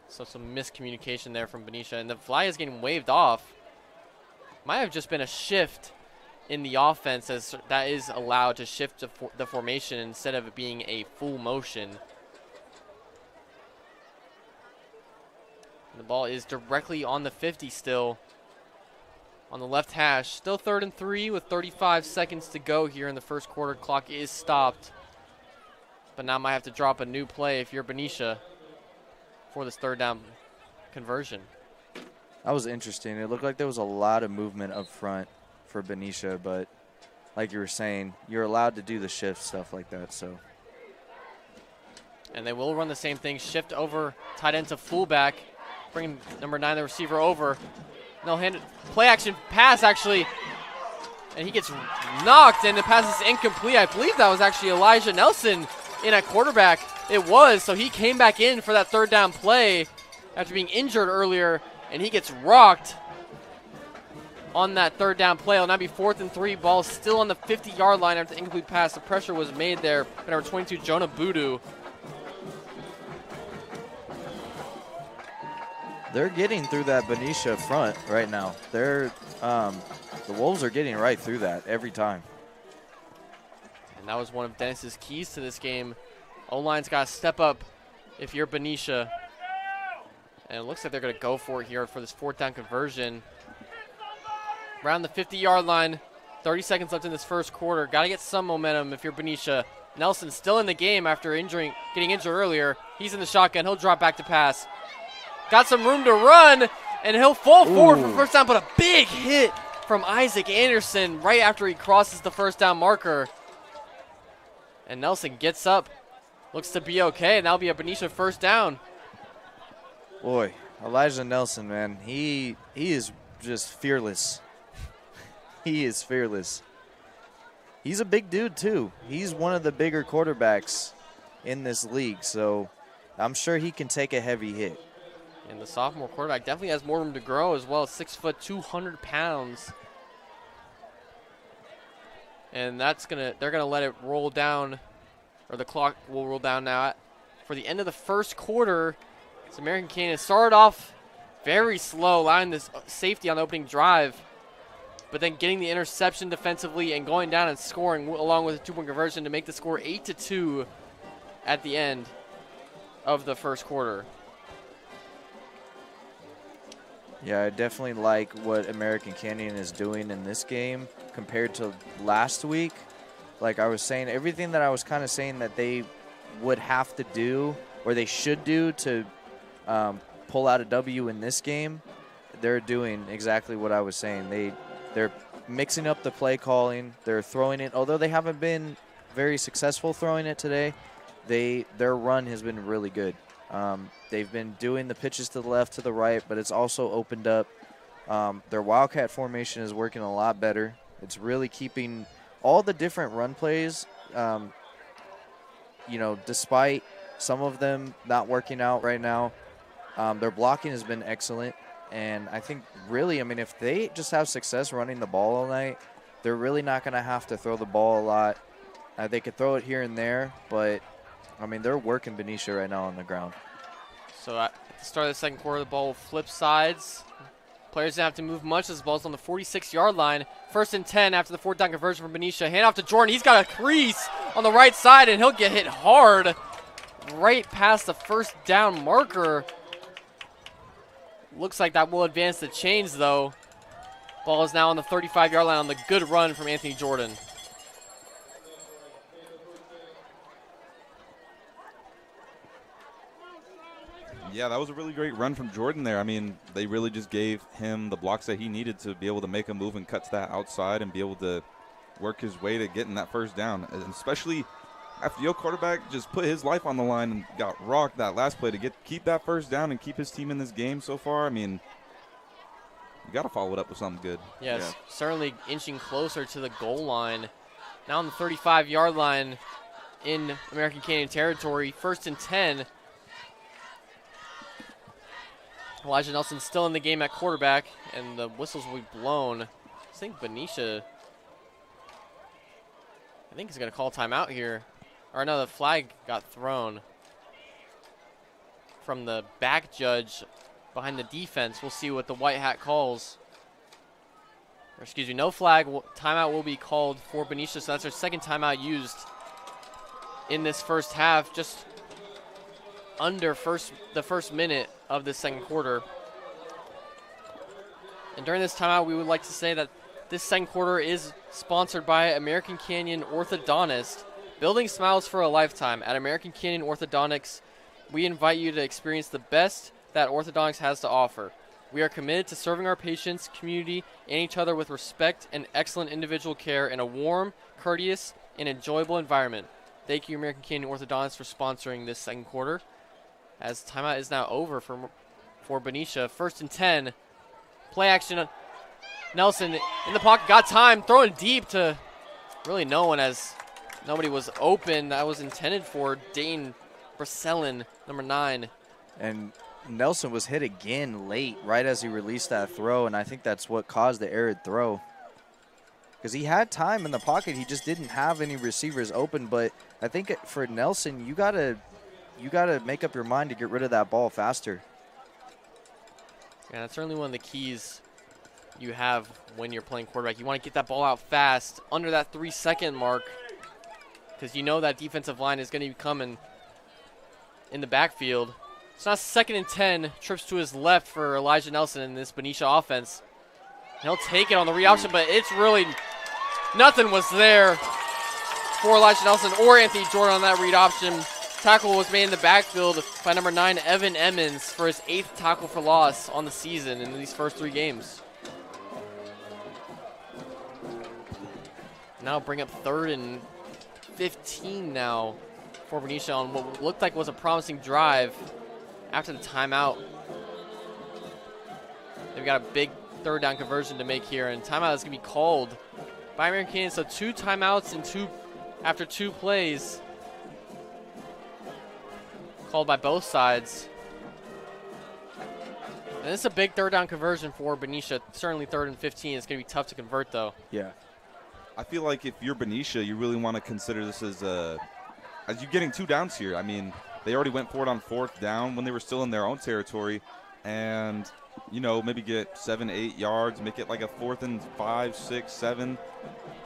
[SPEAKER 1] So some miscommunication there from Benicia, and the flag is getting waved off. Might have just been a shift in the offense, as that is allowed to shift the formation instead of it being a full motion. The ball is directly on the 50 still, on the left hash. Still 3rd and 3 with 35 seconds to go here in the first quarter. Clock is stopped, but now might have to drop a new play if you're Benicia for this 3rd down conversion.
[SPEAKER 3] That was interesting. It looked like there was a lot of movement up front for Benicia, but like you were saying, you're allowed to do the shift stuff like that. So,
[SPEAKER 1] and they will run the same thing, shift over tight end to fullback, bring number 9, the receiver, over. And they'll hand it, play action pass actually, and he gets knocked, and the pass is incomplete. I believe that was actually Elijah Nelson in at quarterback. It was, so he came back in for that 3rd down play after being injured earlier, and he gets rocked. on that third down play. It'll now be 4th and 3. Ball still on the 50-yard line after the incomplete pass. The pressure was made there by number 22, Jonah Boodoo.
[SPEAKER 3] They're getting through that Benicia front right now. The Wolves are getting right through that every time.
[SPEAKER 1] And that was one of Dennis's keys to this game. O-line's got to step up if you're Benicia. And it looks like they're going to go for it here for this 4th down conversion. Around the 50-yard line, 30 seconds left in this first quarter. Got to get some momentum if you're Benicia. Nelson still in the game after getting injured earlier. He's in the shotgun. He'll drop back to pass. Got some room to run, and he'll fall forward for first down, but a big hit from Isaac Anderson right after he crosses the first down marker. And Nelson gets up. Looks to be okay, and that'll be a Benicia first down.
[SPEAKER 3] Boy, Elijah Nelson, man, he is just fearless. He is fearless. He's a big dude, too. He's one of the bigger quarterbacks in this league, so I'm sure he can take a heavy hit.
[SPEAKER 1] And the sophomore quarterback definitely has more room to grow as well. 6 foot, 200 pounds. And they're gonna let it roll down, or the clock will roll down now for the end of the first quarter. It's American Canyon started off very slow, allowing this safety on the opening drive, but then getting the interception defensively and going down and scoring along with a 2-point conversion to make the score 8-2 at the end of the first quarter.
[SPEAKER 3] Yeah, I definitely like what American Canyon is doing in this game compared to last week. Like I was saying, everything that I was kind of saying that they would have to do or they should do to pull out a W in this game, they're doing exactly what I was saying. They're mixing up the play calling. They're throwing it, although they haven't been very successful throwing it today. Their run has been really good. They've been doing the pitches to the left, to the right, but it's also opened up. Their Wildcat formation is working a lot better. It's really keeping all the different run plays, despite some of them not working out right now. Their blocking has been excellent. And I think really, if they just have success running the ball all night, they're really not going to have to throw the ball a lot. They could throw it here and there, but, they're working Benicia right now on the ground.
[SPEAKER 1] So at the start of the second quarter, the ball will flip sides. Players don't have to move much as the ball's on the 46-yard line. 1st and 10 after the 4th down conversion from Benicia. Hand off to Jordan. He's got a crease on the right side, and he'll get hit hard right past the first down marker. Looks like that will advance the chains, though. Ball is now on the 35-yard line on the good run from Anthony Jordan.
[SPEAKER 2] Yeah, that was a really great run from Jordan there. They really just gave him the blocks that he needed to be able to make a move and cut to that outside and be able to work his way to getting that first down. And especially after your quarterback just put his life on the line and got rocked that last play to keep that first down and keep his team in this game so far. You got to follow it up with something good.
[SPEAKER 1] Yes, yeah. Certainly inching closer to the goal line. Now on the 35-yard line in American Canyon territory. 1st and 10. Elijah Nelson still in the game at quarterback, and the whistles will be blown. I think Benicia, he's going to call timeout here. Or no, the flag got thrown from the back judge behind the defense. We'll see what the white hat calls. Or excuse me, no flag. Timeout will be called for Benicia, so that's our second timeout used in this first half, just under the first minute of the second quarter. And during this timeout, we would like to say that this second quarter is sponsored by American Canyon Orthodontist. Building smiles for a lifetime. At American Canyon Orthodontics, we invite you to experience the best that orthodontics has to offer. We are committed to serving our patients, community, and each other with respect and excellent individual care in a warm, courteous, and enjoyable environment. Thank you, American Canyon Orthodontics, for sponsoring this second quarter. As timeout is now over for Benicia. 1st and 10. Play action. Nelson in the pocket, got time, throwing deep to really no one as nobody was open. That was intended for Dane Bracellin, number 9.
[SPEAKER 3] And Nelson was hit again late, right as he released that throw, and I think that's what caused the errant throw. Because he had time in the pocket, he just didn't have any receivers open. But I think for Nelson, you gotta make up your mind to get rid of that ball faster.
[SPEAKER 1] Yeah, that's certainly one of the keys you have when you're playing quarterback. You want to get that ball out fast, under that 3-second mark, because you know that defensive line is going to be coming in the backfield. It's not 2nd and 10. Trips to his left for Elijah Nelson in this Benicia offense. He'll take it on the read option, but it's really nothing was there for Elijah Nelson or Anthony Jordan on that read option. Tackle was made in the backfield by number 9, Evan Emmons, for his 8th tackle for loss on the season in these first 3 games. Now bring up 3rd and 15 now for Benicia on what looked like was a promising drive after the timeout. They've got a big 3rd down conversion to make here, and timeout is going to be called by American Canyon. So 2 timeouts and after 2 plays called by both sides. And this is a big 3rd down conversion for Benicia. Certainly 3rd and 15. It's going to be tough to convert, though.
[SPEAKER 2] Yeah. I feel like if you're Benicia, you really want to consider this as you getting 2 downs here. I mean, they already went for it on 4th down when they were still in their own territory, and maybe get 7-8 yards, make it like a 4th and 5, 6, 7.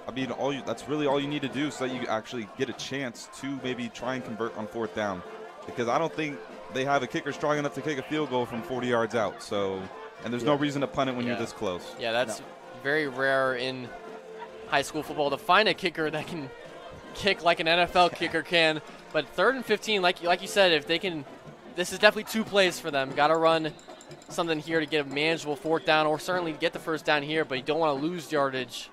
[SPEAKER 2] I mean, that's really all you need to do so that you actually get a chance to maybe try and convert on 4th down, because I don't think they have a kicker strong enough to kick a field goal from 40 yards out. So, and there's no reason to punt it when you're this close. Yeah, that's
[SPEAKER 1] very rare in high school football to find a kicker that can kick like an NFL kicker can. But 3rd and 15, like you said, if they can, this is definitely 2 plays for them. Got to run something here to get a manageable 4th down, or certainly get the 1st down here, but you don't want to lose yardage.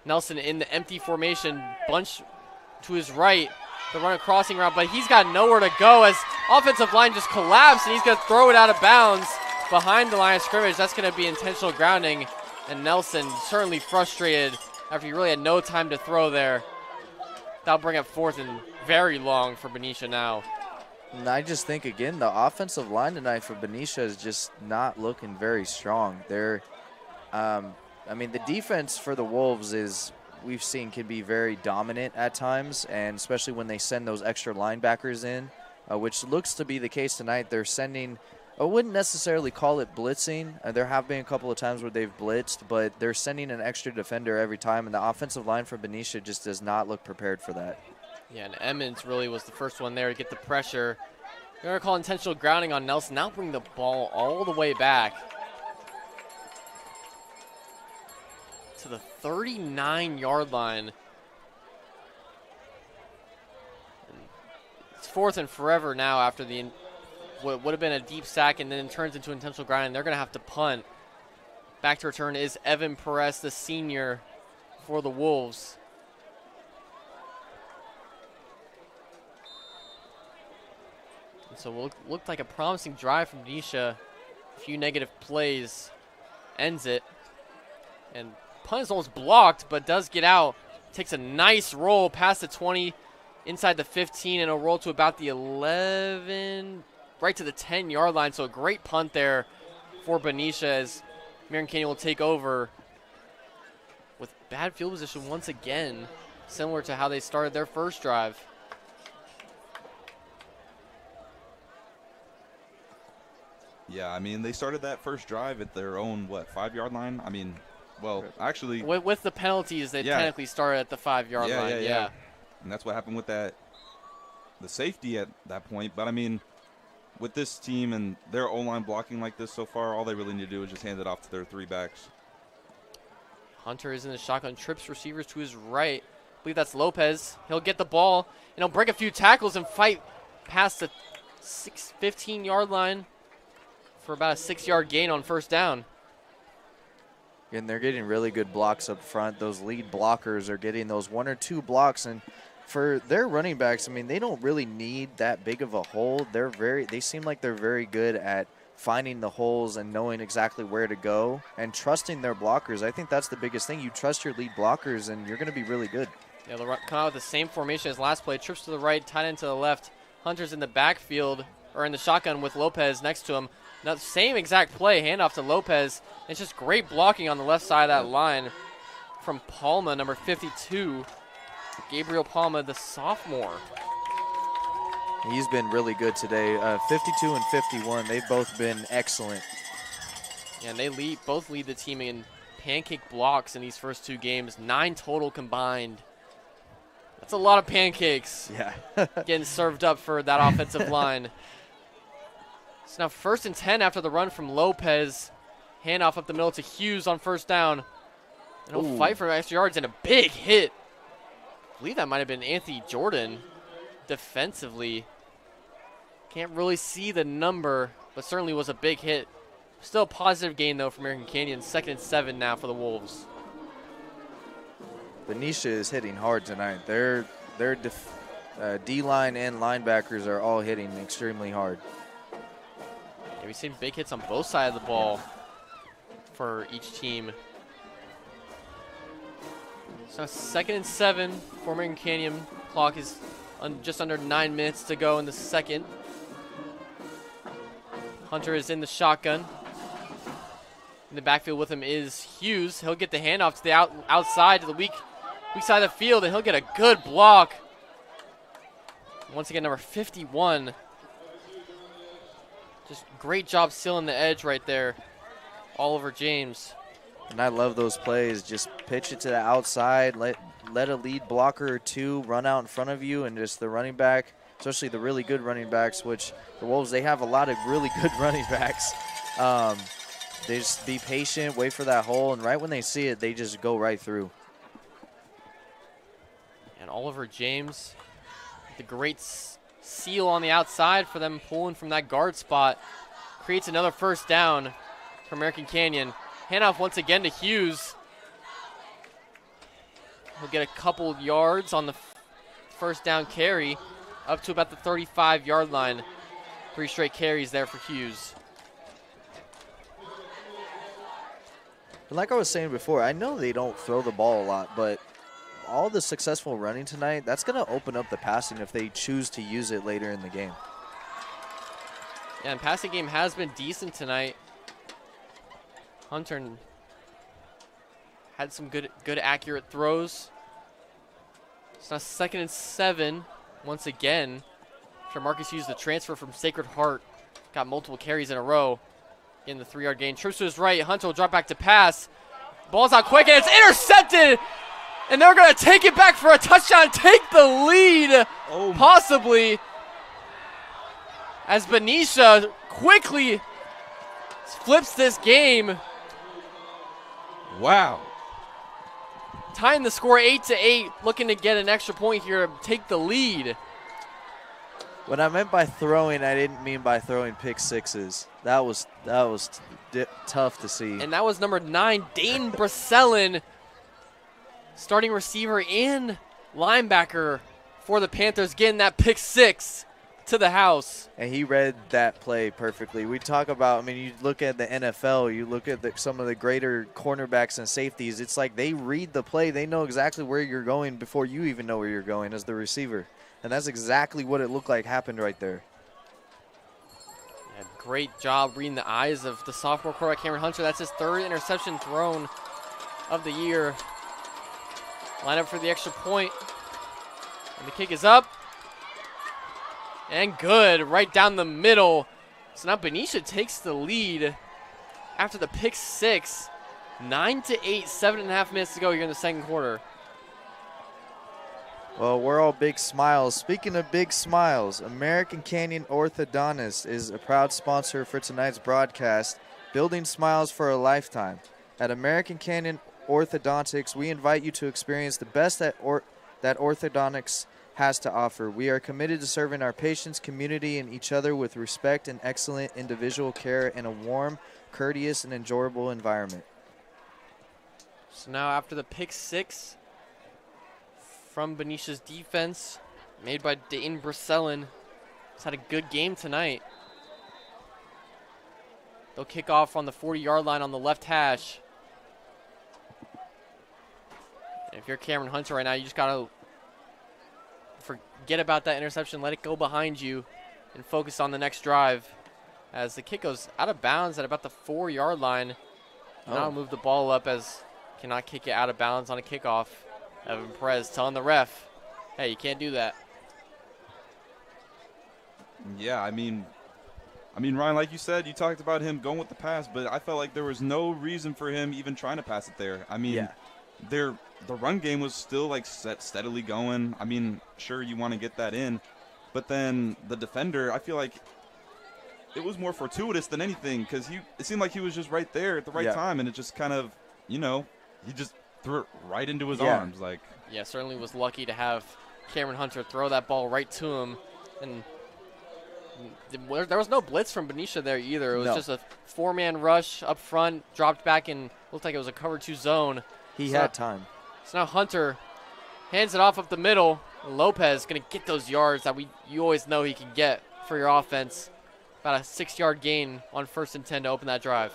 [SPEAKER 1] Nelson in the empty formation, bunch to his right, the run a crossing route, but he's got nowhere to go as offensive line just collapsed, and he's going to throw it out of bounds behind the line of scrimmage. That's going to be intentional grounding, and Nelson certainly frustrated after he really had no time to throw there. That'll bring up 4th and very long for Benicia now.
[SPEAKER 3] And I just think, again, the offensive line tonight for Benicia is just not looking very strong. They're, I mean, the defense for the Wolves we've seen can be very dominant at times, and especially when they send those extra linebackers in, which looks to be the case tonight. They're sending, I wouldn't necessarily call it blitzing. There have been a couple of times where they've blitzed, but they're sending an extra defender every time, and the offensive line for Benicia just does not look prepared for that.
[SPEAKER 1] Yeah, and Emmons really was the first one there to get the pressure. They're going to call intentional grounding on Nelson. Now bring the ball all the way back to the 39-yard line. It's 4th and forever now after what would have been a deep sack, and then turns into intentional grounding. They're going to have to punt. Back to return is Evan Perez, the senior for the Wolves. And so what looked like a promising drive from Benicia. A few negative plays ends it. And punt is almost blocked, but does get out. Takes a nice roll past the 20, inside the 15, and a roll to about the 11, right to the 10-yard line. So a great punt there for Benicia as American Canyon will take over with bad field position once again, similar to how they started their first drive.
[SPEAKER 2] Yeah, I mean, they started that first drive at their own, 5-yard line? I mean, well, actually.
[SPEAKER 1] With the penalties, they technically started at the 5-yard line. Yeah.
[SPEAKER 2] And that's what happened with the safety at that point. But, I mean, with this team and their O-line blocking like this so far, all they really need to do is just hand it off to their 3 backs.
[SPEAKER 1] Hunter is in the shotgun, trips receivers to his right. I believe that's Lopez. He'll get the ball, and he'll break a few tackles and fight past the 15-yard line for about a 6-yard gain on 1st down.
[SPEAKER 3] And they're getting really good blocks up front. Those lead blockers are getting those 1 or 2 blocks, and for their running backs, I mean, they don't really need that big of a hole. They seem like they're very good at finding the holes and knowing exactly where to go and trusting their blockers. I think that's the biggest thing. You trust your lead blockers, and you're going to be really good.
[SPEAKER 1] Yeah, they'll come out with the same formation as last play. Trips to the right, tight end to the left. Hunter's in the backfield, or in the shotgun with Lopez next to him. Now, same exact play, handoff to Lopez. It's just great blocking on the left side of that line from Palma, number 52. Gabriel Palma, the sophomore.
[SPEAKER 3] He's been really good today. 52 and 51, they've both been excellent.
[SPEAKER 1] Yeah, and they both lead the team in pancake blocks in these first 2 games. 9 total combined. That's a lot of pancakes.
[SPEAKER 3] Yeah.
[SPEAKER 1] Getting served up for that offensive line. So now 1st and 10 after the run from Lopez. Handoff up the middle to Hughes on 1st down. And he'll fight for extra yards and a big hit. I believe that might have been Anthony Jordan defensively. Can't really see the number, but certainly was a big hit. Still a positive gain, though, for American Canyon. 2nd and 7 now for the Wolves.
[SPEAKER 3] Benicia is hitting hard tonight. Their D-line and linebackers are all hitting extremely hard.
[SPEAKER 1] Yeah, we've seen big hits on both sides of the ball for each team. So 2nd and 7 for American Canyon. Clock is just under 9 minutes to go in the second. Hunter is in the shotgun. In the backfield with him is Hughes. He'll get the handoff to the outside to the weak side of the field, and he'll get a good block. Once again, number 51. Just great job sealing the edge right there. Oliver James.
[SPEAKER 3] And I love those plays. Just pitch it to the outside, let a lead blocker or 2 run out in front of you, and just the running back, especially the really good running backs, which the Wolves, they have a lot of really good running backs. They just be patient, wait for that hole, and right when they see it, they just go right through.
[SPEAKER 1] And Oliver James, the great seal on the outside for them pulling from that guard spot, creates another 1st down for American Canyon. Handoff once again to Hughes. He'll get a couple yards on the 1st down carry, up to about the 35-yard line. 3 straight carries there for Hughes.
[SPEAKER 3] Like I was saying before, I know they don't throw the ball a lot, but all the successful running tonight, that's going to open up the passing if they choose to use it later in the game.
[SPEAKER 1] Yeah, and passing game has been decent tonight. Hunter had some good accurate throws. It's now 2nd and 7 once again. After Marcus Hughes, the transfer from Sacred Heart, got multiple carries in a row in the 3-yard gain. Trips to his right. Hunter will drop back to pass. Ball's out quick, and it's intercepted. And they're going to take it back for a touchdown, take the lead, possibly, as Benicia quickly flips this game.
[SPEAKER 2] Wow.
[SPEAKER 1] Tying the score 8-8, looking to get an extra point here to take the lead.
[SPEAKER 3] What I meant by throwing, I didn't mean by throwing pick sixes. That was tough to see.
[SPEAKER 1] And that was number 9, Dane Bracellin, starting receiver and linebacker for the Panthers, getting that pick 6 to the house.
[SPEAKER 3] And he read that play perfectly. We talk about, I mean, you look at the NFL, you look at some of the greater cornerbacks and safeties, it's like they read the play. They know exactly where you're going before you even know where you're going as the receiver. And that's exactly what it looked like happened right there.
[SPEAKER 1] Yeah, great job reading the eyes of the sophomore quarterback, Cameron Hunter. That's his 3rd interception thrown of the year. Line up for the extra point. And the kick is up. And good, right down the middle. So now Benicia takes the lead after the pick 6. 9-8, 7.5 minutes to go here in the second quarter.
[SPEAKER 3] Well, we're all big smiles. Speaking of big smiles, American Canyon Orthodontist is a proud sponsor for tonight's broadcast, building smiles for a lifetime. At American Canyon Orthodontics, we invite you to experience the best that orthodontics has to offer. We are committed to serving our patients, community, and each other with respect and excellent individual care in a warm, courteous, and enjoyable environment.
[SPEAKER 1] So now after the pick 6 from Benicia's defense, made by Dayton Bracellin, he's had a good game tonight. They'll kick off on the 40-yard line on the left hash. And if you're Cameron Hunter right now, you just got to forget about that interception. Let it go behind you. and focus on the next drive as the kick goes out of bounds at about the 4-yard line. Now move the ball up as cannot kick it out of bounds on a kickoff. Evan Perez telling the ref, hey, you can't do that.
[SPEAKER 2] Yeah, I mean, Ryan, like you said, you talked about him going with the pass, but I felt like there was no reason for him even trying to pass it there. I mean, the run game was still like steadily going. I mean, sure, you want to get that in, but then the defender, I feel like it was more fortuitous than anything because it seemed like he was just right there at the right time, and it just kind of, he just threw it right into his arms. Like,
[SPEAKER 1] yeah, certainly was lucky to have Cameron Hunter throw that ball right to him, and there was no blitz from Benicia there either. It was just a 4-man rush up front, dropped back, and looked like it was a cover 2 zone.
[SPEAKER 3] He had time.
[SPEAKER 1] So now Hunter hands it off up the middle. Lopez going to get those yards that you always know he can get for your offense. About a 6-yard gain on 1st and 10 to open that drive.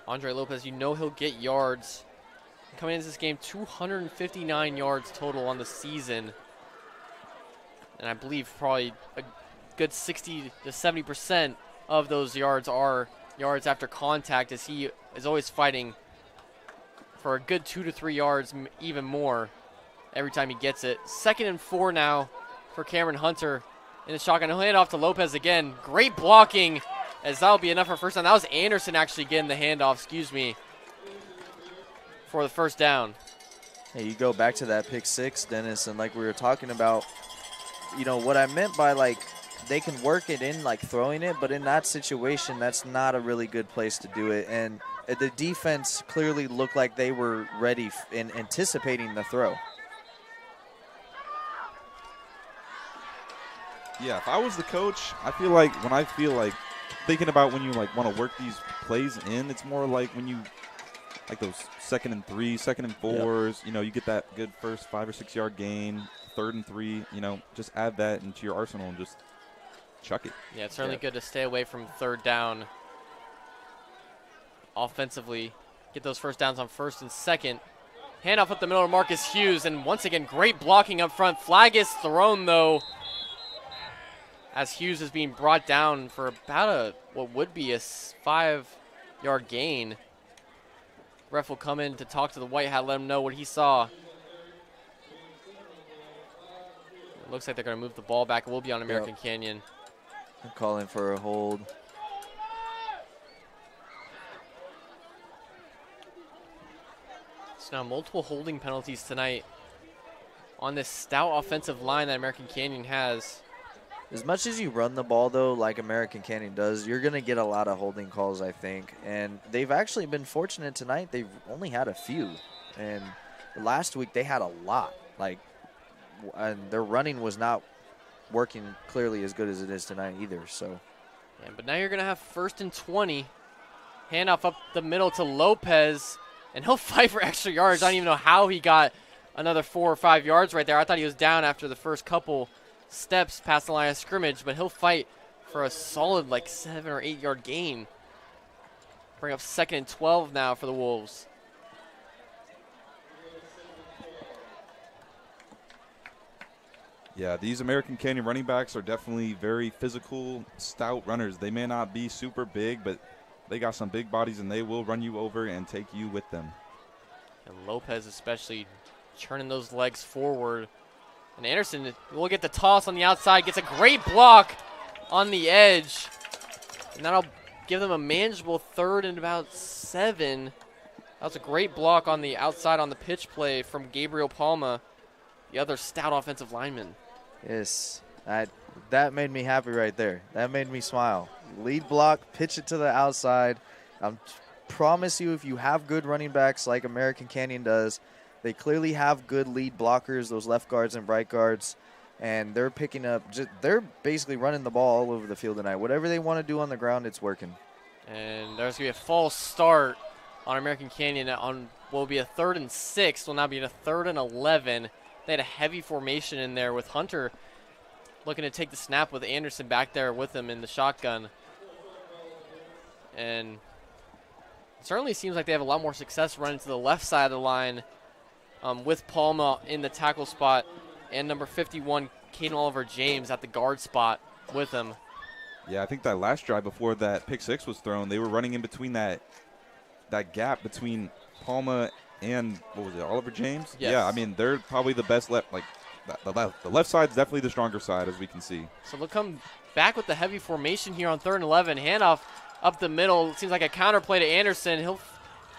[SPEAKER 1] Andre Lopez, he'll get yards. Coming into this game, 259 yards total on the season. And I believe probably a good 60 to 70% of those yards are yards after contact, as he is always fighting for a good 2 to 3 yards, even more, every time he gets it. 2nd and 4 now for Cameron Hunter in the shotgun. He'll hand off to Lopez again. Great blocking, as that'll be enough for first down. That was Anderson actually getting the handoff, for the first down.
[SPEAKER 3] Hey, you go back to that pick 6, Dennis, and like we were talking about, what I meant by like they can work it in like throwing it, but in that situation, that's not a really good place to do it. And the defense clearly looked like they were ready in anticipating the throw.
[SPEAKER 2] Yeah, if I was the coach, I feel like thinking about when you like want to work these plays in, it's more like when you like those 2nd and 3, 2nd and 4s, you get that good first 5 or 6 yard gain, 3rd and 3, just add that into your arsenal and just chuck it.
[SPEAKER 1] Yeah, it's certainly good to stay away from 3rd down offensively. Get those first downs on 1st and 2nd. Handoff up the middle to Marcus Hughes, and once again, great blocking up front. Flag is thrown, though, as Hughes is being brought down for about what would be a 5-yard gain. Ref will come in to talk to the white hat, let him know what he saw. It looks like they're going to move the ball back. It will be on American Canyon.
[SPEAKER 3] I'm calling for a hold.
[SPEAKER 1] So now multiple holding penalties tonight on this stout offensive line that American Canyon has.
[SPEAKER 3] As much as you run the ball, though, like American Canyon does, you're going to get a lot of holding calls, I think. And they've actually been fortunate tonight. They've only had a few. And last week they had a lot. And their running was not working clearly as good as it is tonight either. So,
[SPEAKER 1] yeah, but now you're going to have 1st and 20. Handoff up the middle to Lopez. And he'll fight for extra yards. I don't even know how he got another 4 or 5 yards right there. I thought he was down after the first couple steps past the line of scrimmage, but he'll fight for a solid 7 or 8 yard gain. Bring up 2nd and 12 now for the Wolves.
[SPEAKER 2] Yeah, these American Canyon running backs are definitely very physical, stout runners. They may not be super big, but they got some big bodies, and they will run you over and take you with them.
[SPEAKER 1] And Lopez especially churning those legs forward. And Anderson will get the toss on the outside, gets a great block on the edge. And that'll give them a manageable 3rd and about 7. That was a great block on the outside on the pitch play from Gabriel Palma, the other stout offensive lineman.
[SPEAKER 3] Yes, that made me happy right there. That made me smile. Lead block, pitch it to the outside. I promise you, if you have good running backs like American Canyon does, they clearly have good lead blockers, those left guards and right guards, and they're picking up. They're basically running the ball all over the field tonight. Whatever they want to do on the ground, it's working.
[SPEAKER 1] And there's going to be a false start on American Canyon on what will be a 3rd and 6. Will now be a 3rd and 11. They had a heavy formation in there with Hunter looking to take the snap with Anderson back there with him in the shotgun. And it certainly seems like they have a lot more success running to the left side of the line with Palma in the tackle spot. and number 51, Caden Oliver James, at the guard spot with him.
[SPEAKER 2] Yeah, I think that last drive before that pick six was thrown, they were running in between that gap between Palma and, what was it, Oliver James?
[SPEAKER 1] Yes.
[SPEAKER 2] Yeah, I mean, they're probably the best left. Like, the left side's definitely the stronger side, as we can see.
[SPEAKER 1] So they'll come back with the heavy formation here on 3rd and 11. Handoff up the middle. Seems like a counterplay to Anderson. He'll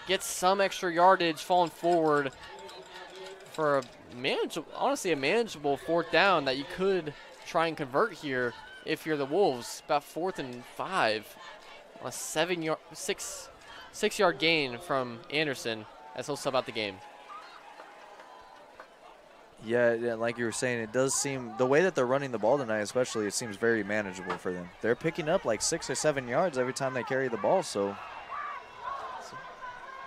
[SPEAKER 1] get some extra yardage falling forward for a honestly a manageable 4th down that you could try and convert here if you're the Wolves. About 4th and 5 on a 6-yard gain from Anderson as he'll sub out the game.
[SPEAKER 3] Yeah, like you were saying, it does seem, the way that they're running the ball tonight especially, it seems very manageable for them. They're picking up like 6 or 7 yards every time they carry the ball, so.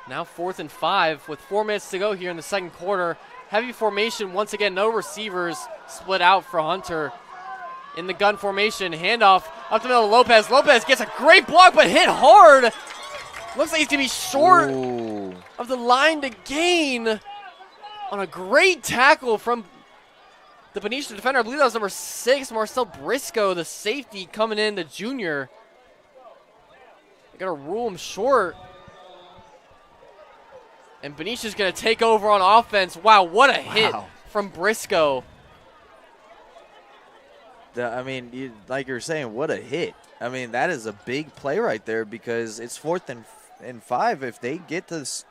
[SPEAKER 1] Now 4th and 5 with 4 minutes to go here in the second quarter. Heavy formation once again, no receivers split out for Hunter. In the gun formation, handoff up the middle of Lopez. Lopez gets a great block but hit hard. Looks like he's going to be short of the line to gain. On a great tackle from the Benicia defender. I believe that was number 6, Marcel Briscoe, the safety coming in, the junior. They're going to rule him short. And Benicia's going to take over on offense. Wow, what a hit from Briscoe.
[SPEAKER 3] I mean, like you were saying, what a hit. I mean, that is a big play right there because it's 4th and 5. If they get this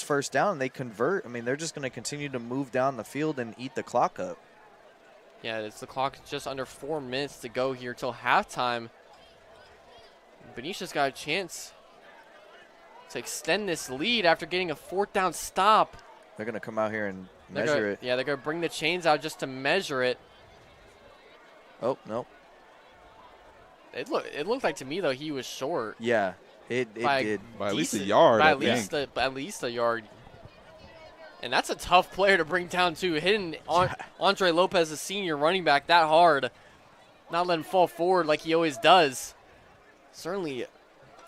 [SPEAKER 3] first down and they convert, I mean, they're just going to continue to move down the field and eat the clock up.
[SPEAKER 1] Yeah, it's the clock just under 4 minutes to go here till halftime. Benicia's got a chance to extend this lead after getting a 4th down stop.
[SPEAKER 3] They're going to come out here and measure it.
[SPEAKER 1] Yeah, they're going to bring the chains out just to measure it.
[SPEAKER 3] Oh, no.
[SPEAKER 1] It looked like to me, though, he was short.
[SPEAKER 3] Yeah. It did.
[SPEAKER 2] By at least a yard.
[SPEAKER 1] By at least a yard. And that's a tough player to bring down, too. Hitting Andre Lopez, a senior running back, that hard. Not letting him fall forward like he always does. Certainly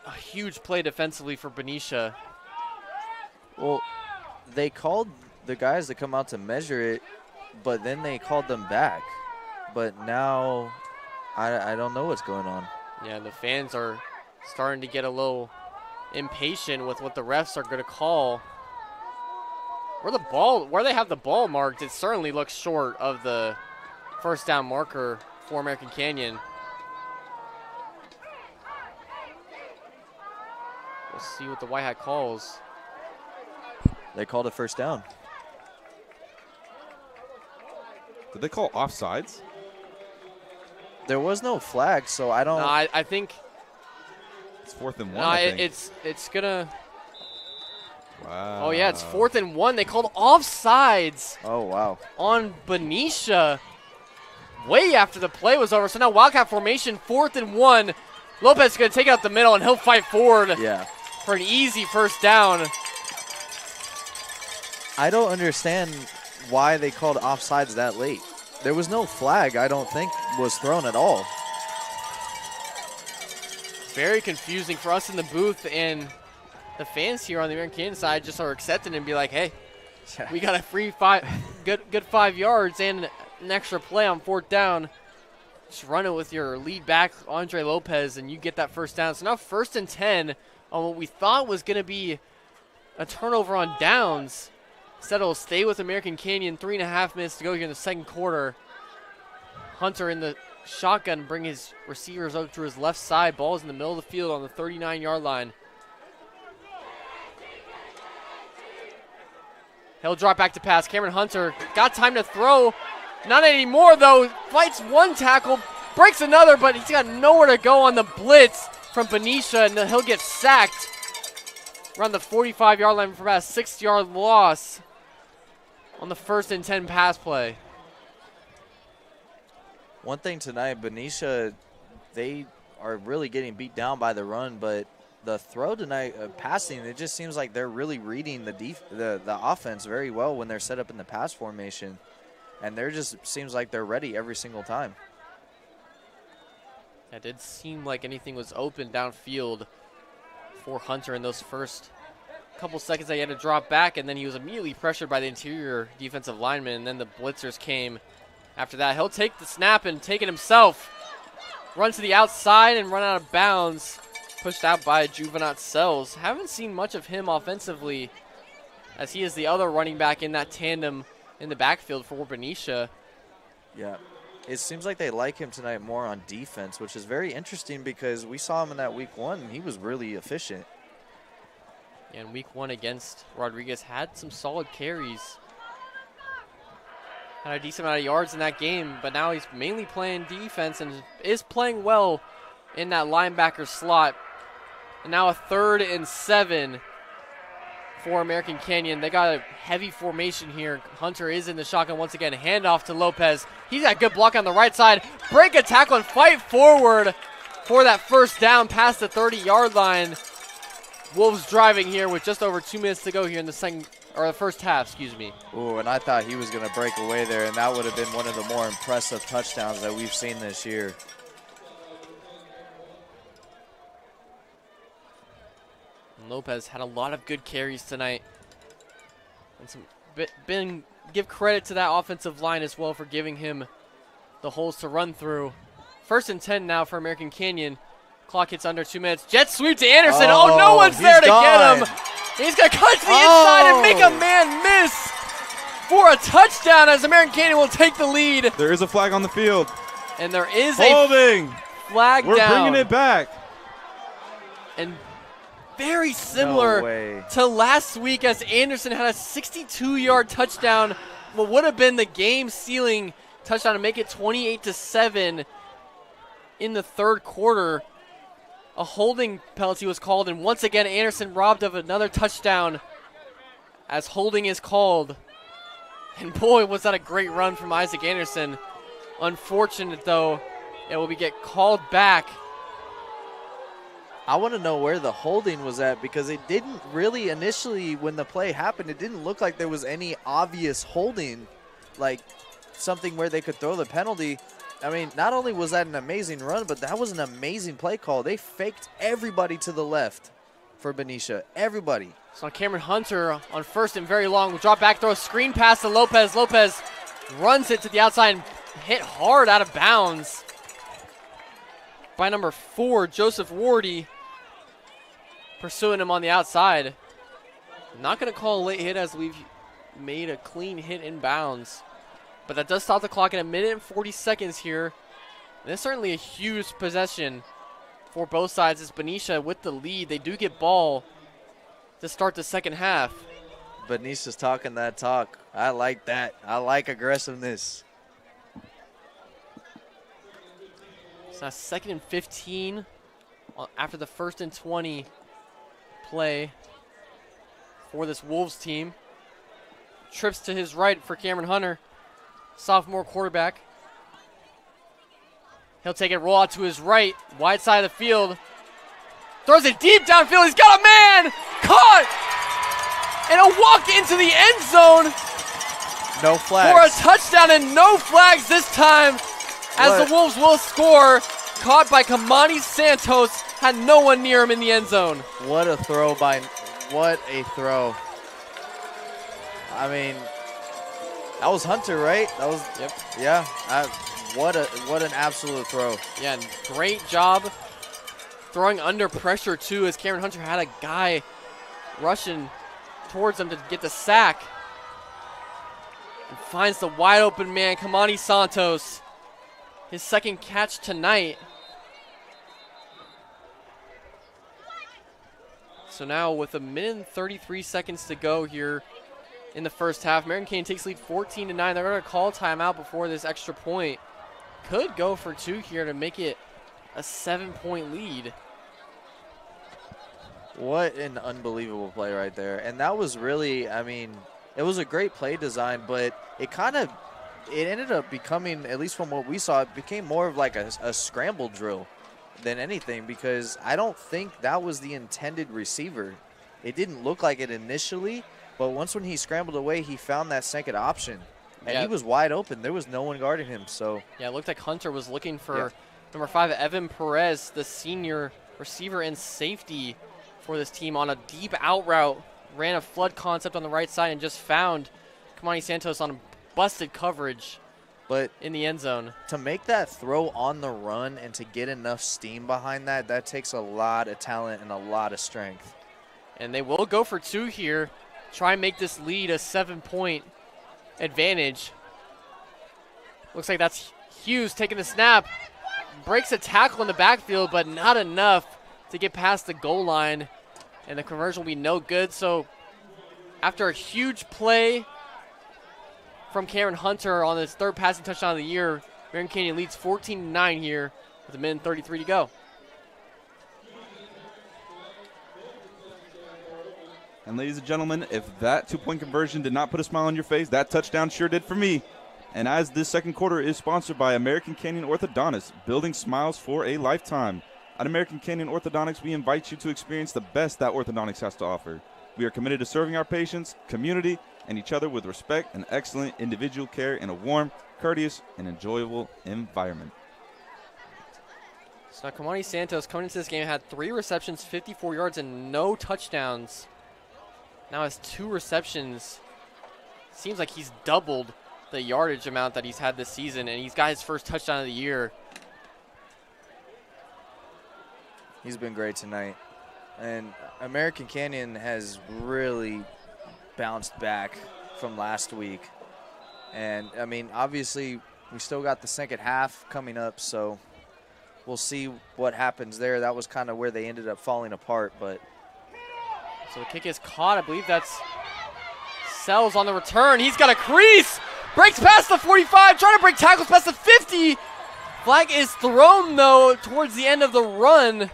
[SPEAKER 1] a huge play defensively for Benicia.
[SPEAKER 3] Well, they called the guys to come out to measure it, but then they called them back. But now I don't know what's going on.
[SPEAKER 1] Yeah, the fans are starting to get a little impatient with what the refs are going to call. Where they have the ball marked, it certainly looks short of the first down marker for American Canyon. We'll see what the White Hat calls.
[SPEAKER 3] They called a first down.
[SPEAKER 2] Did they call offsides?
[SPEAKER 3] There was no flag, so I don't.
[SPEAKER 1] No, I think
[SPEAKER 2] it's 4th and 1.
[SPEAKER 1] No,
[SPEAKER 2] I think.
[SPEAKER 1] it's gonna.
[SPEAKER 2] Wow.
[SPEAKER 1] Oh yeah, it's 4th and 1. They called offsides.
[SPEAKER 3] Oh wow.
[SPEAKER 1] On Benicia, way after the play was over. So now Wildcat formation, 4th and 1. Lopez is gonna take out the middle and he'll fight forward.
[SPEAKER 3] Yeah.
[SPEAKER 1] For an easy first down.
[SPEAKER 3] I don't understand why they called offsides that late. There was no flag, I don't think, was thrown at all.
[SPEAKER 1] Very confusing for us in the booth, and the fans here on the American Canyon side just are accepting and be like, hey, we got a free good 5 yards and an extra play on 4th down. Just run it with your lead back, Andre Lopez, and you get that first down. So now 1st and 10 on what we thought was going to be a turnover on downs. Instead, it'll stay with American Canyon. 3.5 minutes to go here in the second quarter. Hunter in the shotgun, bring his receivers up to his left side. Ball's in the middle of the field on the 39-yard line. He'll drop back to pass. Cameron Hunter got time to throw. Not anymore, though. Fights one tackle, breaks another, but he's got nowhere to go on the blitz from Benicia, and he'll get sacked around the 45-yard line for about a 6-yard loss on the 1st and 10 pass play.
[SPEAKER 3] One thing tonight, Benicia, they are really getting beat down by the run, but the throw tonight, passing, it just seems like they're really reading the offense very well when they're set up in the pass formation. And they're just seems like they're ready every single time.
[SPEAKER 1] It did seem like anything was open downfield for Hunter in those first couple seconds that he had to drop back, and then he was immediately pressured by the interior defensive lineman, and then the blitzers came After that, he'll take the snap and take it himself. Run to the outside and run out of bounds. Pushed out by Juvenat Sells. Haven't seen much of him offensively, as he is the other running back in that tandem in the backfield for Benicia.
[SPEAKER 3] Yeah. It seems like they like him tonight more on defense, which is very interesting because we saw him in that week 1 and he was really efficient.
[SPEAKER 1] And week 1 against Rodriguez had some solid carries. Had a decent amount of yards in that game, but now he's mainly playing defense and is playing well in that linebacker slot. And now a 3rd and 7 for American Canyon. They got a heavy formation here. Hunter is in the shotgun once again. Handoff to Lopez. He's got a good block on the right side. Break a tackle and fight forward for that first down past the 30-yard line. Wolves driving here with just over 2 minutes to go here in the first half, excuse me.
[SPEAKER 3] Ooh, and I thought he was going to break away there, and that would have been one of the more impressive touchdowns that we've seen this year.
[SPEAKER 1] Lopez had a lot of good carries tonight. And give credit to that offensive line as well for giving him the holes to run through. 1st and 10 now for American Canyon. Clock hits under 2 minutes. Jet sweep to Anderson. Oh, no one's there to get him. He's going to cut to the inside and make a man miss for a touchdown as American Canyon will take the lead.
[SPEAKER 2] There is a flag on the field.
[SPEAKER 1] And there is
[SPEAKER 2] holding.
[SPEAKER 1] A flag
[SPEAKER 2] We're
[SPEAKER 1] down.
[SPEAKER 2] bringing it back.
[SPEAKER 1] And very similar to last week as Anderson had a 62-yard touchdown, what would have been the game-sealing touchdown to make it 28-7 in the 3rd quarter. A holding penalty was called, and once again Anderson robbed of another touchdown as holding is called. And boy, was that a great run from Isaac Anderson. Unfortunate, though, it will get called back.
[SPEAKER 3] I want to know where the holding was at because it didn't really initially, when the play happened, it didn't look like there was any obvious holding, like something where they could throw the penalty. I mean, not only was that an amazing run, but that was an amazing play call. They faked everybody to the left for Benicia. Everybody.
[SPEAKER 1] So Cameron Hunter on 1st and very long. Drop back throw, screen pass to Lopez. Lopez runs it to the outside and hit hard out of bounds by number 4, Joseph Wardy. Pursuing him on the outside. Not going to call a late hit as we've made a clean hit in bounds. But that does stop the clock at 1 minute and 40 seconds here. And it's certainly a huge possession for both sides. As Benicia with the lead, they do get ball to start the second half.
[SPEAKER 3] Benicia's talking that talk. I like that. I like aggressiveness.
[SPEAKER 1] So now 2nd and 15 after the 1st and 20 play for this Wolves team. Trips to his right for Cameron Hunter, sophomore quarterback. He'll take it, roll out to his right, wide side of the field. Throws it deep downfield. He's got a man caught, and a walk into the end zone.
[SPEAKER 3] No flags.
[SPEAKER 1] For a touchdown and no flags this time, as the Wolves will score. Caught by Kamani Santos. Had no one near him in the end zone.
[SPEAKER 3] What a throw what a throw. I mean, that was Hunter, right? That was,
[SPEAKER 1] yep.
[SPEAKER 3] Yeah, what an absolute throw.
[SPEAKER 1] Yeah, and great job throwing under pressure too, as Cameron Hunter had a guy rushing towards him to get the sack. And finds the wide open man, Kamani Santos. His 2nd catch tonight. So now with 1 minute and 33 seconds to go here in the first half, American Canyon takes lead 14-9. They're going to call timeout before this extra point. Could go for 2 here to make it a 7-point lead.
[SPEAKER 3] What an unbelievable play right there. And that was really, I mean, it was a great play design, but it ended up becoming, at least from what we saw, it became more of like a scramble drill than anything, because I don't think that was the intended receiver. It didn't look like it initially, but once when he scrambled away, he found that second option. And he was wide open. There was no one guarding him. So
[SPEAKER 1] yeah, it looked like Hunter was looking for number 5, Evan Perez, the senior receiver and safety for this team, on a deep out route. Ran a flood concept on the right side and just found Kamani Santos on busted coverage
[SPEAKER 3] But
[SPEAKER 1] in the end zone.
[SPEAKER 3] To make that throw on the run and to get enough steam behind that takes a lot of talent and a lot of strength.
[SPEAKER 1] And they will go for 2 here. Try and make this lead a 7-point advantage. Looks like that's Hughes taking the snap. Breaks a tackle in the backfield, but not enough to get past the goal line. And the conversion will be no good. So after a huge play from Cameron Hunter on his 3rd passing touchdown of the year, American Canyon leads 14-9 here with 1:33 to go.
[SPEAKER 2] And ladies and gentlemen, if that 2-point conversion did not put a smile on your face, that touchdown sure did for me. And as this second quarter is sponsored by American Canyon Orthodontics, building smiles for a lifetime. At American Canyon Orthodontics, we invite you to experience the best that orthodontics has to offer. We are committed to serving our patients, community, and each other with respect and excellent individual care in a warm, courteous, and enjoyable environment.
[SPEAKER 1] So now Kamani Santos coming into this game had 3 receptions, 54 yards, and no touchdowns. Now has 2 receptions. Seems like he's doubled the yardage amount that he's had this season, and he's got his first touchdown of the year.
[SPEAKER 3] He's been great tonight. And American Canyon has really bounced back from last week. And, I mean, obviously, we still got the second half coming up, so we'll see what happens there. That was kind of where they ended up falling apart. But
[SPEAKER 1] so the kick is caught. I believe that's Sells on the return. He's got a crease. Breaks past the 45, trying to break tackles past the 50. Flag is thrown, though, towards the end of the run.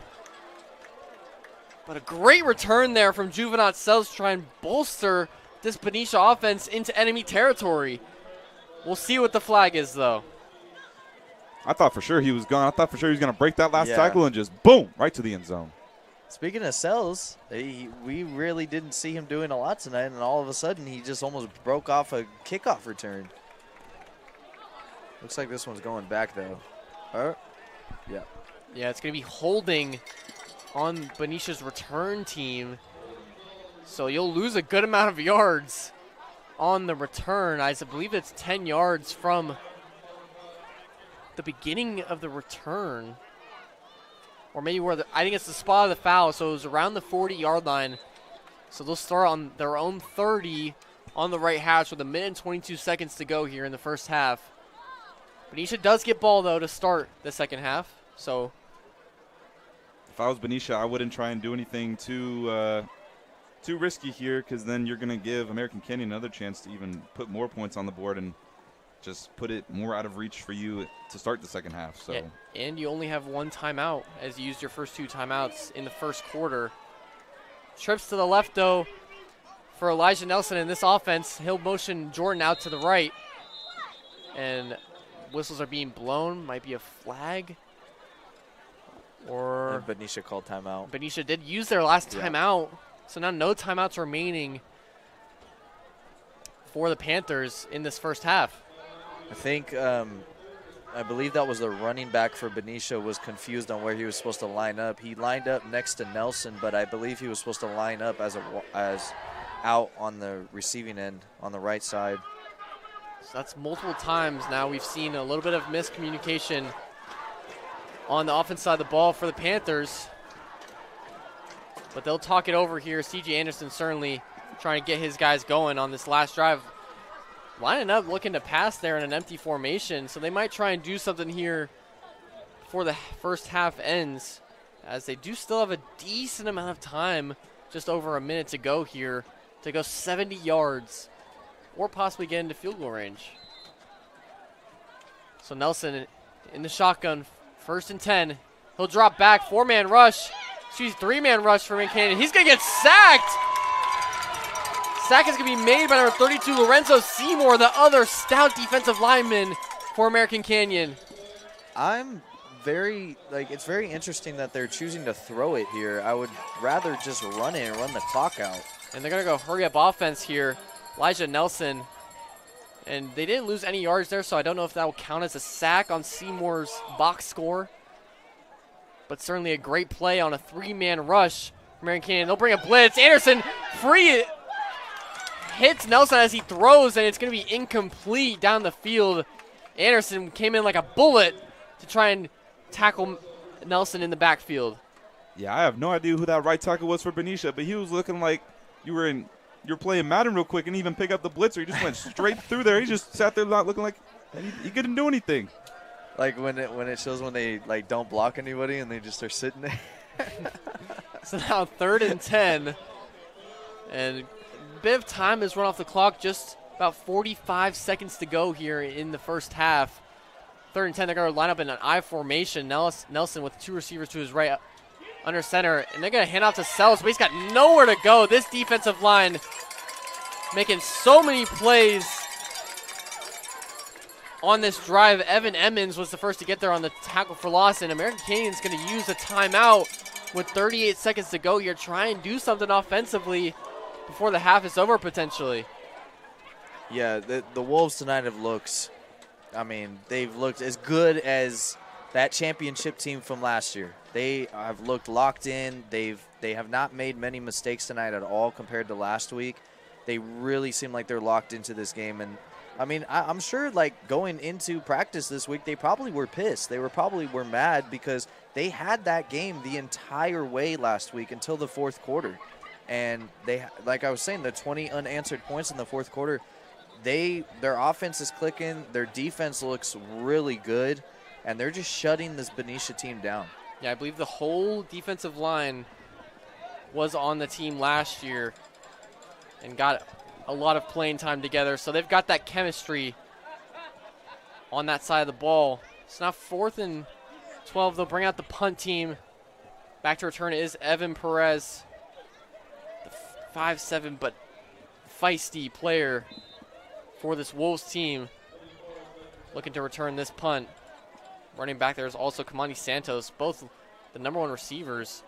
[SPEAKER 1] But a great return there from Juvenile Sells to try and bolster this Benicia offense into enemy territory. We'll see what the flag is, though.
[SPEAKER 2] I thought for sure he was gone. I thought for sure he was going to break that last tackle and just boom, right to the end zone.
[SPEAKER 3] Speaking of Sells, we really didn't see him doing a lot tonight, and all of a sudden he just almost broke off a kickoff return. Looks like this one's going back, though. Yeah.
[SPEAKER 1] Yeah, it's going to be holding on Benicia's return team. So you'll lose a good amount of yards on the return. I believe it's 10 yards from the beginning of the return. Or maybe I think it's the spot of the foul, so it was around the 40-yard line. So they'll start on their own 30 on the right hash with 1:22 to go here in the first half. Benicia does get ball, though, to start the second half. So
[SPEAKER 2] if I was Benicia, I wouldn't try and do anything too risky here, because then you're going to give American Canyon another chance to even put more points on the board and just put it more out of reach for you to start the second half. So.
[SPEAKER 1] Yeah, and you only have 1 timeout, as you used your first 2 timeouts in the first quarter. Trips to the left, though, for Elijah Nelson in this offense. He'll motion Jordan out to the right. And whistles are being blown. Might be a flag. Or
[SPEAKER 3] and Benicia called timeout.
[SPEAKER 1] Benicia did use their last timeout. So now no timeouts remaining for the Panthers in this first half.
[SPEAKER 3] I think, I believe that was the running back for Benicia was confused on where he was supposed to line up. He lined up next to Nelson, but I believe he was supposed to line up as out on the receiving end on the right side.
[SPEAKER 1] So that's multiple times now we've seen a little bit of miscommunication on the offense side of the ball for the Panthers. But they'll talk it over here. C.J. Anderson certainly trying to get his guys going on this last drive. Lining up, looking to pass there in an empty formation. So they might try and do something here before the first half ends, as they do still have a decent amount of time, just over a minute to go here, to go 70 yards or possibly get into field goal range. So Nelson in the shotgun, 1st and 10. He'll drop back, 4-man rush. 3-man rush for McCannon. He's going to get sacked. Sack is going to be made by number 32, Lorenzo Seymour, the other stout defensive lineman for American Canyon.
[SPEAKER 3] It's very interesting that they're choosing to throw it here. I would rather just run it and run the clock out.
[SPEAKER 1] And they're going to go hurry-up offense here. Elijah Nelson. And they didn't lose any yards there, so I don't know if that will count as a sack on Seymour's box score. But certainly a great play on a 3-man rush from American Canyon. They'll bring a blitz. Anderson free hits Nelson as he throws, and it's going to be incomplete down the field. Anderson came in like a bullet to try and tackle Nelson in the backfield.
[SPEAKER 2] Yeah, I have no idea who that right tackle was for Benicia, but he was looking like you're playing Madden real quick and even pick up the blitzer. He just went straight through there. He just sat there not looking like he couldn't do anything.
[SPEAKER 3] Like when it shows when they like don't block anybody and they just are sitting there.
[SPEAKER 1] So now 3rd and 10. And a bit of time has run off the clock. Just about 45 seconds to go here in the first half. 3rd and 10, they're going to line up in an I formation. Nelson with 2 receivers to his right under center. And they're going to hand off to Sells, but he's got nowhere to go. This defensive line making so many plays on this drive. Evan Emmons was the first to get there on the tackle for loss. And American Canyon's going to use a timeout with 38 seconds to go here. Try and do something offensively before the half is over potentially.
[SPEAKER 3] Yeah, the Wolves tonight have looked, they've looked as good as that championship team from last year. They have looked locked in. They have not made many mistakes tonight at all compared to last week. They really seem like they're locked into this game. And, I'm sure, like, going into practice this week, they probably were pissed. They were mad because they had that game the entire way last week until the fourth quarter. And they, like I was saying, the 20 unanswered points in the fourth quarter, their offense is clicking. Their defense looks really good, and they're just shutting this Benicia team down.
[SPEAKER 1] Yeah, I believe the whole defensive line was on the team last year and got a lot of playing time together. So they've got that chemistry on that side of the ball. It's now 4th and 12. They'll bring out the punt team. Back to return is Evan Perez, the 5'7" but feisty player for this Wolves team, looking to return this punt. Running back there is also Kamani Santos, both the #1 receivers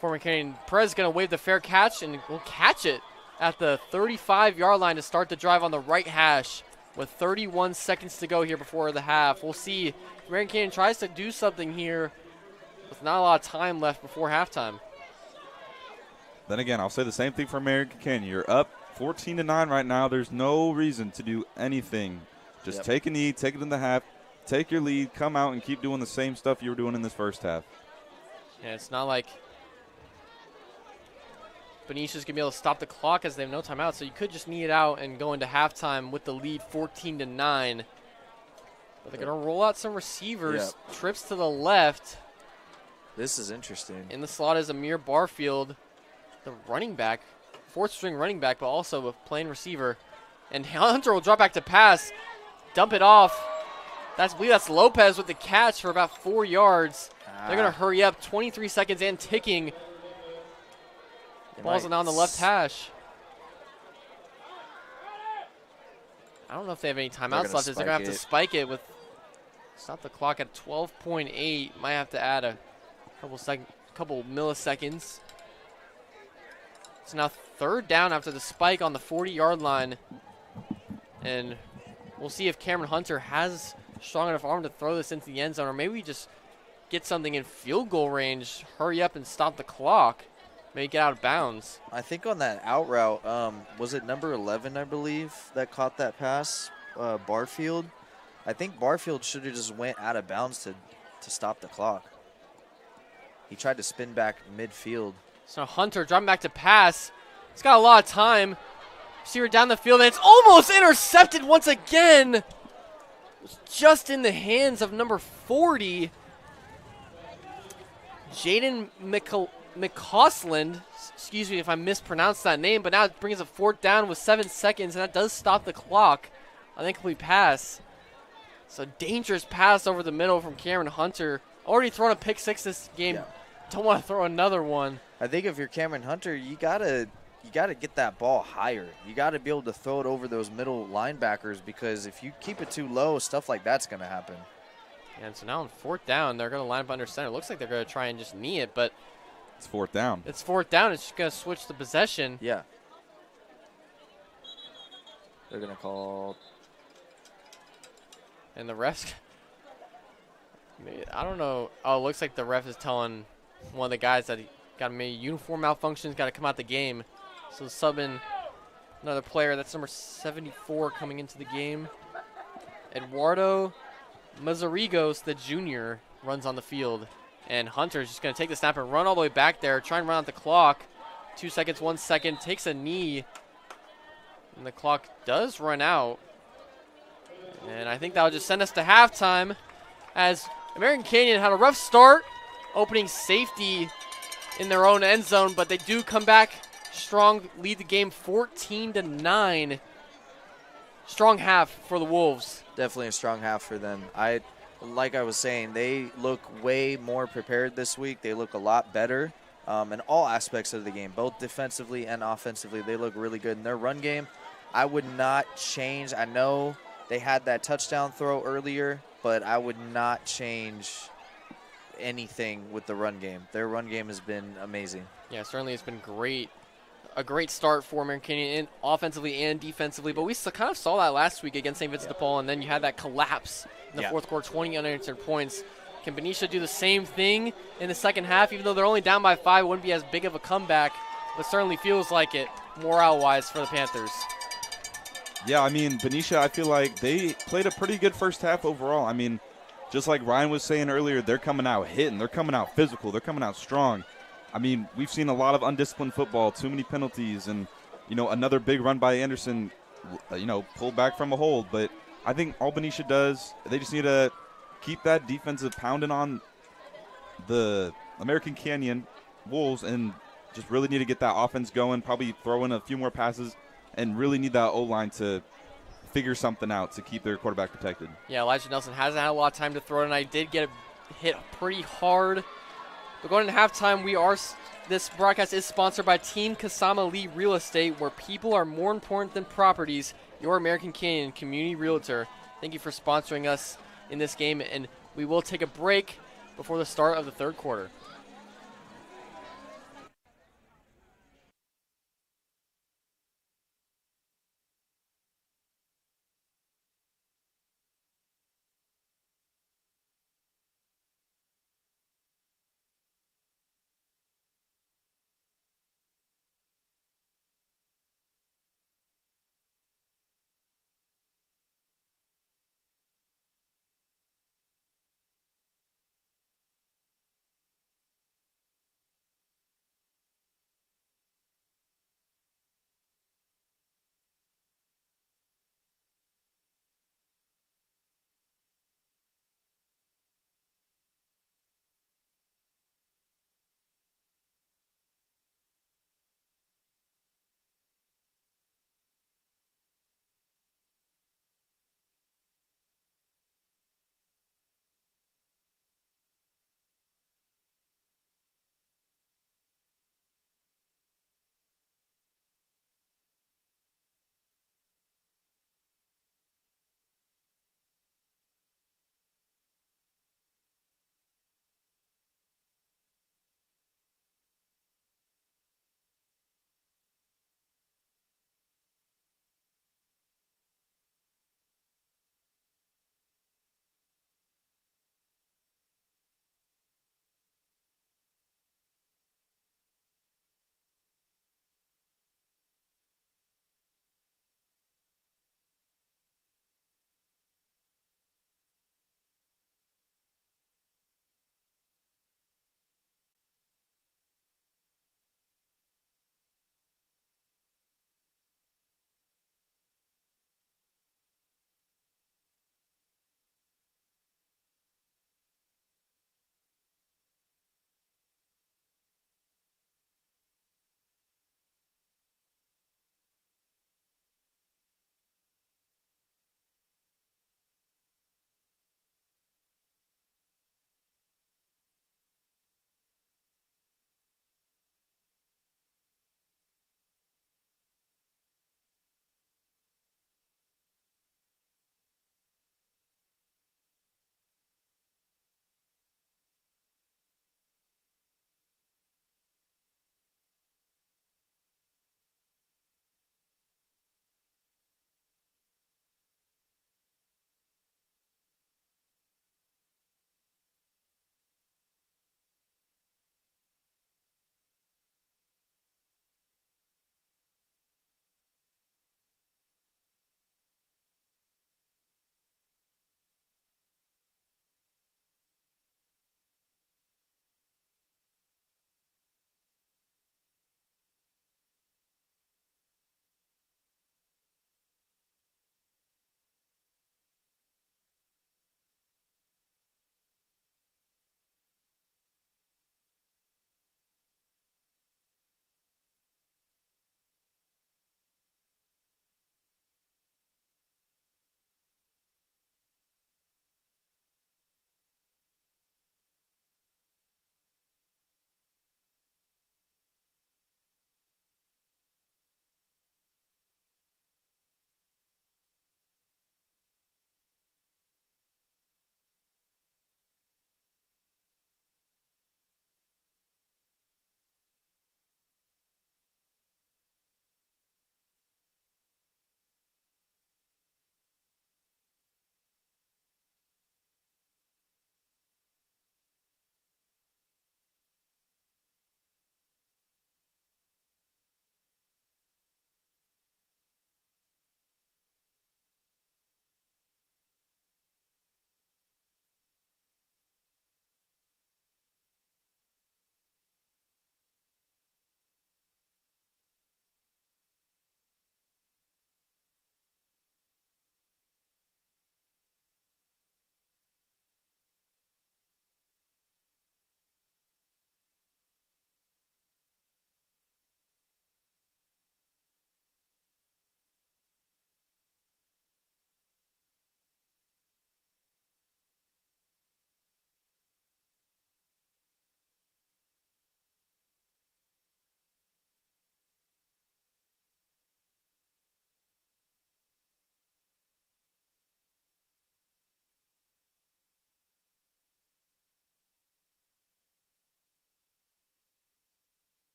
[SPEAKER 1] for McCain. Perez is going to wave the fair catch and will catch it at the 35-yard line to start the drive on the right hash with 31 seconds to go here before the half. We'll see if American Canyon tries to do something here with not a lot of time left before halftime.
[SPEAKER 2] Then again, I'll say the same thing for American Canyon. You're up 14-9 right now. There's no reason to do anything. Just take a knee, take it in the half, take your lead, come out and keep doing the same stuff you were doing in this first half.
[SPEAKER 1] Yeah, it's not like Benicia's going to be able to stop the clock as they have no timeout, so you could just knee it out and go into halftime with the lead 14-9. But they're going to roll out some receivers. Trips to the left.
[SPEAKER 3] This is interesting.
[SPEAKER 1] In the slot is Amir Barfield, the running back, 4th-string running back, but also a playing receiver. And Hunter will drop back to pass, dump it off. I believe that's Lopez with the catch for about 4 yards. They're going to hurry up, 23 seconds and ticking. Ball's on the left hash. I don't know if they have any timeouts left. They're going to have to spike it with stop the clock at 12.8. Might have to add a couple milliseconds. It's now 3rd down after the spike on the 40-yard line. And we'll see if Cameron Hunter has strong enough arm to throw this into the end zone, or maybe just get something in field goal range, hurry up and stop the clock, maybe get out of bounds.
[SPEAKER 3] I think on that out route, was it number 11, I believe, that caught that pass, Barfield? I think Barfield should have just went out of bounds to stop the clock. He tried to spin back midfield.
[SPEAKER 1] So Hunter dropping back to pass. He's got a lot of time. Receiver down the field, and it's almost intercepted once again. It's just in the hands of number 40. Jaden McCausland. Excuse me if I mispronounced that name, but now it brings a 4th down with 7 seconds, and that does stop the clock. I think we pass. So dangerous pass over the middle from Cameron Hunter. Already thrown a pick 6 this game. Don't want to throw another one.
[SPEAKER 3] I think if you're Cameron Hunter, you gotta get that ball higher. You gotta be able to throw it over those middle linebackers, because if you keep it too low, stuff like that's gonna happen.
[SPEAKER 1] And so now on 4th down, they're gonna line up under center. Looks like they're gonna try and just knee it, but
[SPEAKER 2] it's 4th down.
[SPEAKER 1] It's 4th down. It's just gonna switch the possession.
[SPEAKER 3] Yeah. They're gonna call.
[SPEAKER 1] And the refs, I don't know. Oh, it looks like the ref is telling one of the guys that he got maybe uniform malfunctions, got to come out the game. So subbing another player. That's number 74 coming into the game. Eduardo Mazarigos, the junior, runs on the field. And Hunter's just going to take the snap and run all the way back there, try and run out the clock. 2 seconds, 1 second, takes a knee. And the clock does run out. And I think that'll just send us to halftime as American Canyon had a rough start, opening safety in their own end zone, but they do come back strong, lead the game 14-9. Strong half for the Wolves.
[SPEAKER 3] Definitely a strong half for them. Like I was saying, they look way more prepared this week. They look a lot better in all aspects of the game, both defensively and offensively. They look really good in their run game. I would not change. I know they had that touchdown throw earlier, but I would not change anything with the run game. Their run game has been amazing.
[SPEAKER 1] Yeah, certainly it's been great. A great start for American Canyon offensively and defensively, but we kind of saw that last week against St. Vincent de Paul, and then you had that collapse in the fourth quarter, 20 unanswered points. Can Benicia do the same thing in the second half? Even though they're only down by 5, it wouldn't be as big of a comeback, but certainly feels like it morale-wise for the Panthers.
[SPEAKER 2] Yeah, I mean, Benicia, I feel like they played a pretty good first half overall. I mean, just like Ryan was saying earlier, they're coming out hitting. They're coming out physical. They're coming out strong. I mean, we've seen a lot of undisciplined football, too many penalties, and, another big run by Anderson, pulled back from a hold. But I think all Benicia does, they just need to keep that defensive pounding on the American Canyon Wolves and just really need to get that offense going, probably throw in a few more passes, and really need that O-line to figure something out to keep their quarterback protected.
[SPEAKER 1] Yeah, Elijah Nelson hasn't had a lot of time to throw it, and I did get hit pretty hard. But going into halftime, this broadcast is sponsored by Team Kasama Lee Real Estate, where people are more important than properties. Your American Canyon Community Realtor. Thank you for sponsoring us in this game, and we will take a break before the start of the third quarter.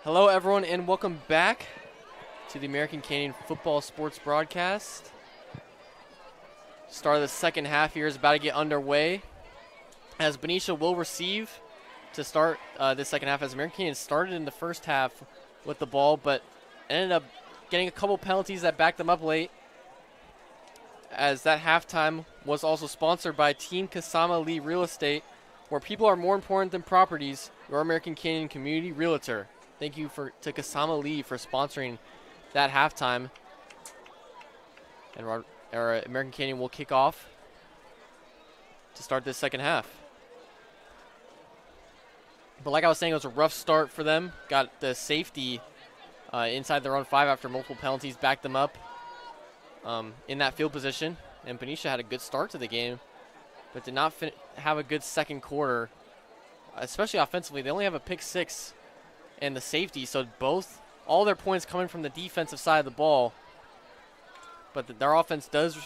[SPEAKER 1] Hello, everyone, and welcome back to the American Canadian Football Sports Broadcast. Start of the second half here is about to get underway, as Benicia will receive to start this second half, as American Canadian started in the first half with the ball, but ended up getting a couple penalties that backed them up late, as that halftime was also sponsored by Team Kasama Lee Real Estate, where people are more important than properties, your American Canadian community realtor. Thank you to Kasama Lee for sponsoring that halftime. And our American Canadian will kick off to start this second half. But like I was saying, it was a rough start for them. Got the safety inside their own 5 after multiple penalties backed them up in that field position. And Benicia had a good start to the game, but did not have a good second quarter, especially offensively. They only have a pick 6 and the safety, so all their points coming from the defensive side of the ball. But their offense does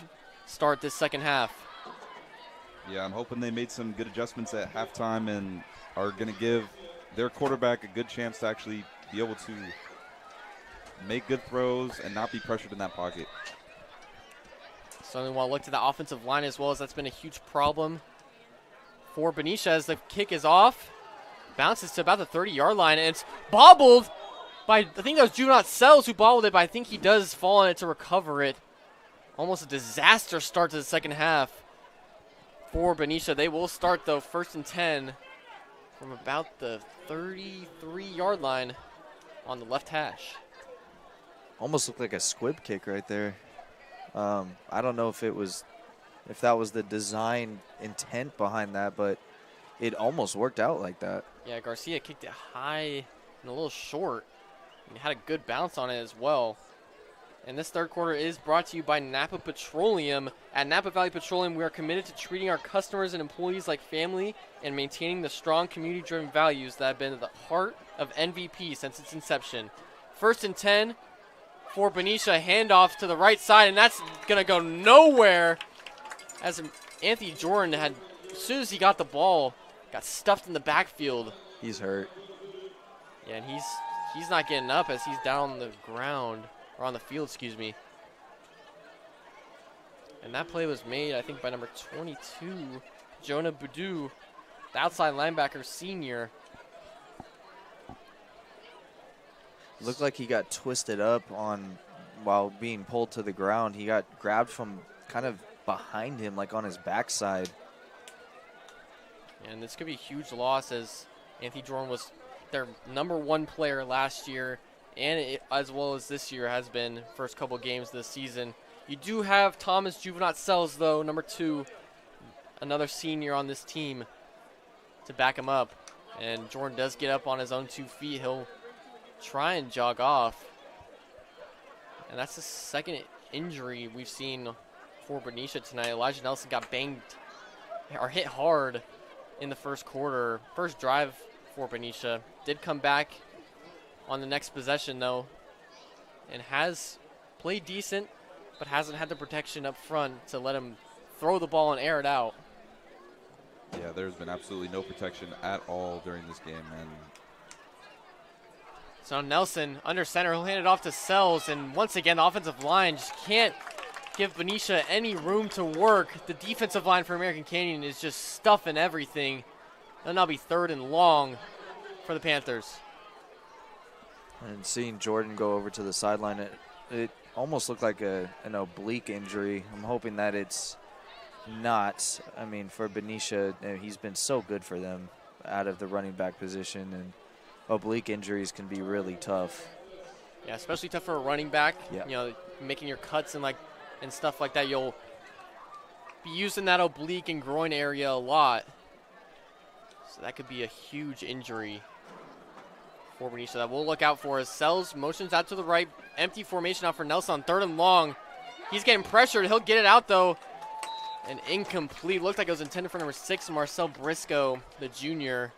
[SPEAKER 1] start this second half.
[SPEAKER 2] Yeah, I'm hoping they made some good adjustments at halftime and are going to give their quarterback a good chance to actually be able to make good throws and not be pressured in that pocket.
[SPEAKER 1] Certainly want to look to the offensive line as well, as that's been a huge problem for Benicia, as the kick is off. Bounces to about the 30-yard line, and it's bobbled by, I think that was Juvenile Sells who bobbled it, but I think he does fall on it to recover it. Almost a disaster start to the second half for Benicia. They will start, though, 1st and 10 from about the 33-yard line on the left hash.
[SPEAKER 3] Almost looked like a squib kick right there. I don't know if that was the design intent behind that, but it almost worked out like that.
[SPEAKER 1] Yeah, Garcia kicked it high and a little short. And had a good bounce on it as well. And this third quarter is brought to you by Napa Petroleum. At Napa Valley Petroleum, we are committed to treating our customers and employees like family and maintaining the strong community-driven values that have been at the heart of NVP since its inception. 1st and 10 for Benicia. Handoff to the right side, and that's going to go nowhere, as Anthony Jordan had, as soon as he got the ball, got stuffed in the backfield.
[SPEAKER 3] He's hurt.
[SPEAKER 1] Yeah, and he's not getting up, as he's down on the ground, or on the field, excuse me. And that play was made, I think, by number 22, Jonah Boudou, the outside linebacker senior.
[SPEAKER 3] Looked like he got twisted up while being pulled to the ground. He got grabbed from kind of behind him, like on his backside.
[SPEAKER 1] And this could be a huge loss, as Anthony Jordan was their #1 player last year, and as well as this year has been first couple games this season. You do have Thomas Juvenot Sells, though, number 2, another senior on this team, to back him up. And Jordan does get up on his own 2 feet. He'll try and jog off. And that's the second injury we've seen for Benicia tonight. Elijah Nelson got banged or hit hard in the first quarter. First drive for Benicia. Did come back on the next possession, though, and has played decent, but hasn't had the protection up front to let him throw the ball and air it out.
[SPEAKER 2] Yeah, there's been absolutely no protection at all during this game, and
[SPEAKER 1] so Nelson under center, he'll hand it off to Sells, and once again the offensive line just can't give Benicia any room to work. The defensive line for American Canadian is just stuffing everything. It'll now be 3rd and long for the Panthers.
[SPEAKER 3] And seeing Jordan go over to the sideline, it almost looked like an oblique injury. I'm hoping that it's not. I mean, for Benicia, he's been so good for them out of the running back position, and oblique injuries can be really tough.
[SPEAKER 1] Yeah, especially tough for a running back.
[SPEAKER 3] Yeah.
[SPEAKER 1] You know, making your cuts and stuff like that. You'll be using that oblique and groin area a lot. So that could be a huge injury for Benicia that we'll look out for, as Sells motions out to the right. Empty formation out for Nelson on 3rd and long. He's getting pressured. He'll get it out, though. And incomplete. Looked like it was intended for number 6, Marcel Briscoe, the junior.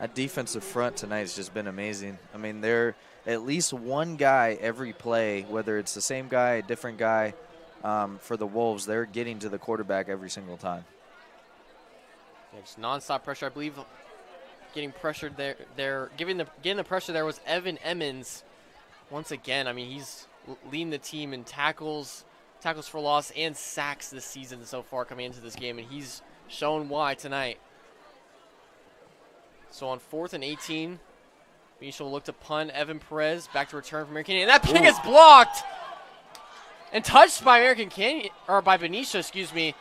[SPEAKER 3] That defensive front tonight has just been amazing. I mean, they're at least one guy every play, whether it's the same guy, a different guy, for the Wolves, they're getting to the quarterback every single time.
[SPEAKER 1] Yeah, just nonstop pressure. I believe getting pressured there. Getting the pressure there was Evan Emmons. Once again, I mean, he's leading the team in tackles for loss, and sacks this season so far coming into this game, and he's shown why tonight. So on 4th and 18, Benicia will look to punt. Evan Perez back to return from American Canyon, and that kick is blocked and touched by by Benicia, excuse me.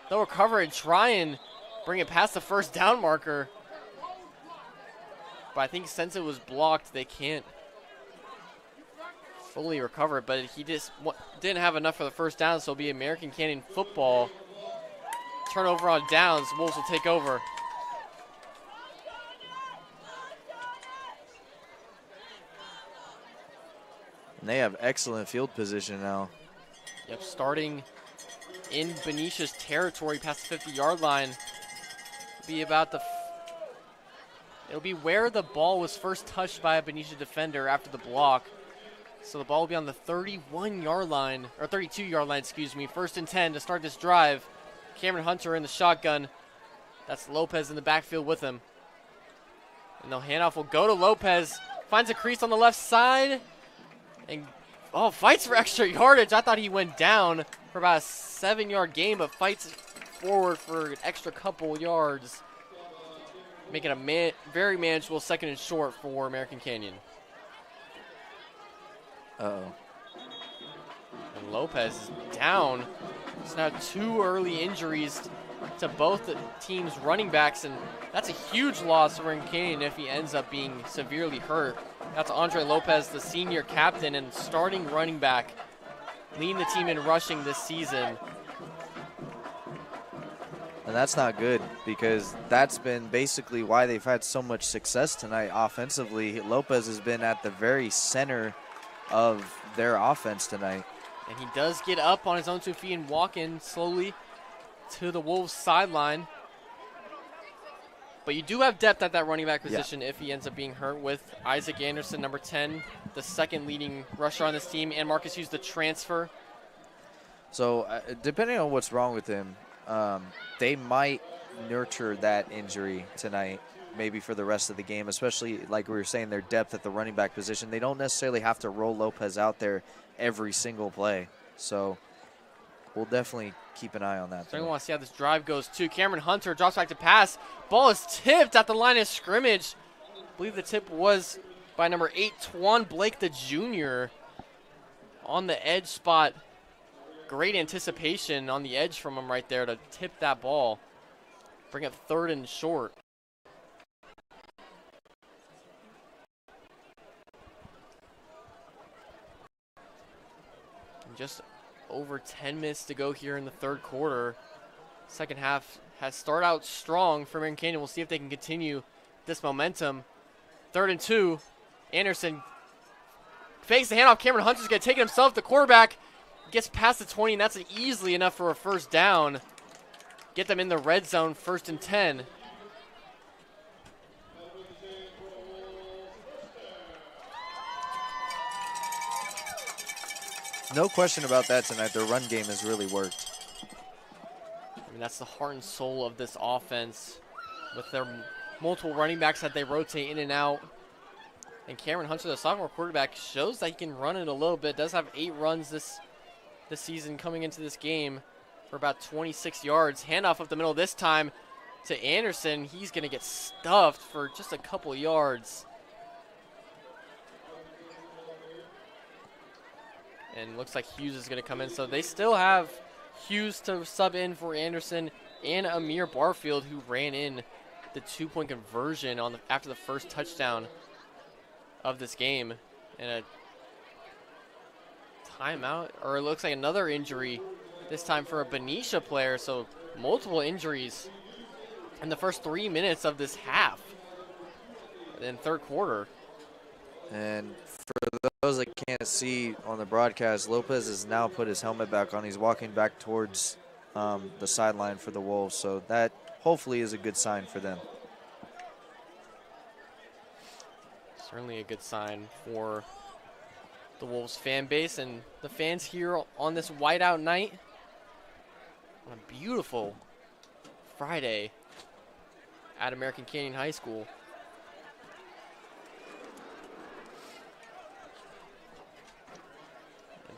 [SPEAKER 1] They'll recover and try and bring it past the first down marker. But I think since it was blocked, they can't fully recover it. But he just didn't have enough for the first down, so it'll be American Canyon football. Turnover on downs. Wolves will take over.
[SPEAKER 3] And they have excellent field position now.
[SPEAKER 1] Yep, starting in Benicia's territory past the 50-yard line. It'll be where the ball was first touched by a Benicia defender after the block. So the ball will be on the 31-yard line, or 32-yard line, excuse me. 1st and 10 to start this drive. Cameron Hunter in the shotgun. That's Lopez in the backfield with him. And the handoff will go to Lopez. Finds a crease on the left side. And, fights for extra yardage. I thought he went down for about a 7-yard gain, but fights forward for an extra couple yards. Making a very manageable 2nd and short for American Canyon.
[SPEAKER 3] Uh-oh.
[SPEAKER 1] And Lopez is down. It's now 2 early injuries to both the team's running backs, and that's a huge loss for American Canyon if he ends up being severely hurt. That's Andre Lopez, the senior captain and starting running back, leading the team in rushing this season.
[SPEAKER 3] And that's not good, because that's been basically why they've had so much success tonight offensively. Lopez has been at the very center of their offense tonight.
[SPEAKER 1] And he does get up on his own 2 feet and walk in slowly to the Wolves sideline. But you do have depth at that running back position if he ends up being hurt, with Isaac Anderson, number 10, the 2nd leading rusher on this team, and Marcus Hughes, the transfer.
[SPEAKER 3] So depending on what's wrong with him, they might nurture that injury tonight, maybe for the rest of the game, especially like we were saying, their depth at the running back position. They don't necessarily have to roll Lopez out there every single play. So we'll definitely keep an eye on that.
[SPEAKER 1] So I want to see how this drive goes too. Cameron Hunter drops back to pass. Ball is tipped at the line of scrimmage. I believe the tip was by number 8, Twan Blake, the junior, on the edge spot. Great anticipation on the edge from him right there to tip that ball. Bring it 3rd and short. And just over 10 minutes to go here in the 3rd quarter. Second half has started out strong for American Canyon. We'll see if they can continue this momentum. 3rd and 2. Anderson fakes the handoff. Cameron Hunter's going to take it himself. The quarterback gets past the 20, and that's easily enough for a first down. Get them in the red zone, 1st and 10.
[SPEAKER 3] No question about that tonight. Their run game has really worked.
[SPEAKER 1] I mean, that's the heart and soul of this offense, with their multiple running backs that they rotate in and out. And Cameron Hunter, the sophomore quarterback, shows that he can run it a little bit. Does have 8 runs this season coming into this game for about 26 yards. Handoff up the middle this time to Anderson. He's going to get stuffed for just a couple yards. And looks like Hughes is going to come in. So they still have Hughes to sub in for Anderson, and Amir Barfield, who ran in the 2-point conversion after the first touchdown of this game. And a timeout, or it looks like another injury, this time for a Benicia player. So multiple injuries in the first 3 minutes of this half in 3rd quarter.
[SPEAKER 3] And for those that can't see on the broadcast, Lopez has now put his helmet back on. He's walking back towards the sideline for the Wolves, so that hopefully is a good sign for them.
[SPEAKER 1] Certainly a good sign for the Wolves fan base and the fans here on this whiteout night on a beautiful Friday at American Canyon High School.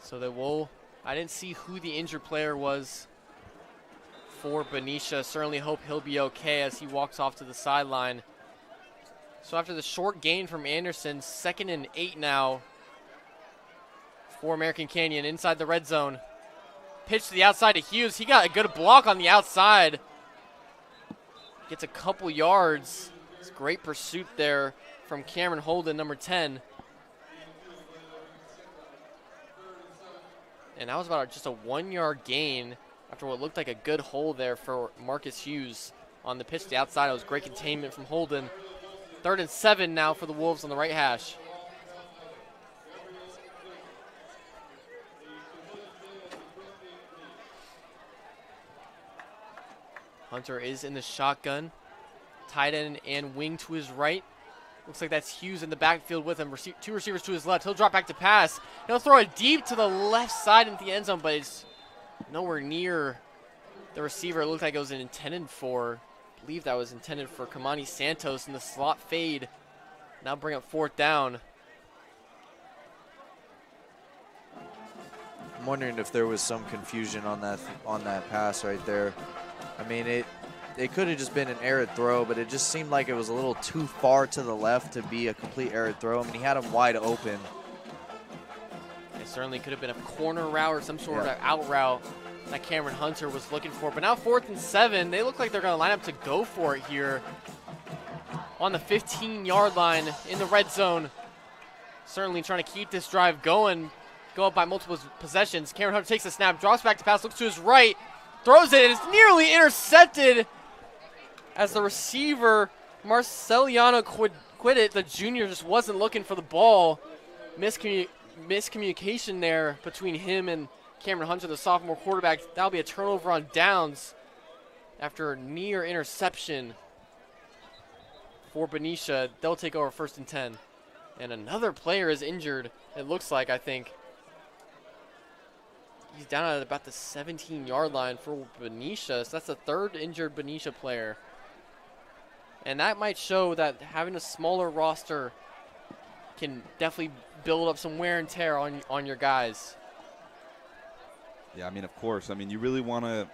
[SPEAKER 1] So I didn't see who the injured player was for Benicia. Certainly hope he'll be okay as he walks off to the sideline. So after the short gain from Anderson, 2nd and 8 now for American Canyon inside the red zone. Pitch to the outside to Hughes. He got a good block on the outside. Gets a couple yards. It's great pursuit there from Cameron Holden, number 10. And that was about just a 1-yard gain after what looked like a good hole there for Marcus Hughes on the pitch to the outside. It was great containment from Holden. 3rd and 7 now for the Wolves on the right hash. Hunter is in the shotgun. Tight end and wing to his right. Looks like that's Hughes in the backfield with him. Two receivers to his left. He'll drop back to pass. He'll throw it deep to the left side into the end zone, but it's nowhere near the receiver. It looked like it was intended for. I believe that was intended for Kamani Santos in the slot fade. Now bring up 4th down.
[SPEAKER 3] I'm wondering if there was some confusion on that pass right there. I mean, it could have just been an errant throw, but it just seemed like it was a little too far to the left to be a complete errant throw. I mean, he had him wide open.
[SPEAKER 1] It certainly could have been a corner route or some sort of out route that Cameron Hunter was looking for. But now 4th and 7. They look like they're going to line up to go for it here on the 15-yard line in the red zone. Certainly trying to keep this drive going. Go up by multiple possessions. Cameron Hunter takes the snap, drops back to pass, looks to his right, throws it, and it's nearly intercepted as the receiver, Marceliano quit it. The junior just wasn't looking for the ball. Miscommunication there between him and Cameron Hunter, the sophomore quarterback. That'll be a turnover on downs after a near interception for Benicia. They'll take over 1st and 10. And another player is injured, it looks like, I think. He's down at about the 17-yard line for Benicia. So that's the 3rd injured Benicia player. And that might show that having a smaller roster can definitely build up some wear and tear on your guys.
[SPEAKER 2] Yeah, I mean, of course. I mean, you really want to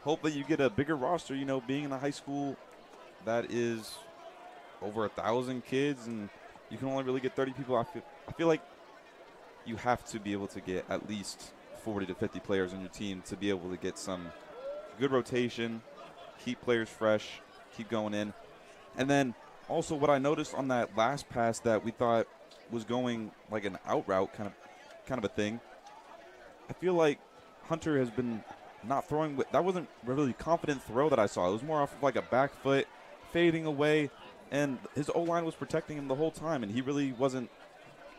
[SPEAKER 2] hope that you get a bigger roster, you know, being in a high school that is over 1,000 kids and you can only really get 30 people. I feel like you have to be able to get at least 40 to 50 players on your team to be able to get some good rotation, keep players fresh, keep going in. And then also what I noticed on that last pass that we thought was going like an out route kind of a thing, I feel like Hunter has been not throwing that wasn't a really confident throw that I saw. It was more off of like a back foot fading away, and his O-line was protecting him the whole time, and he really wasn't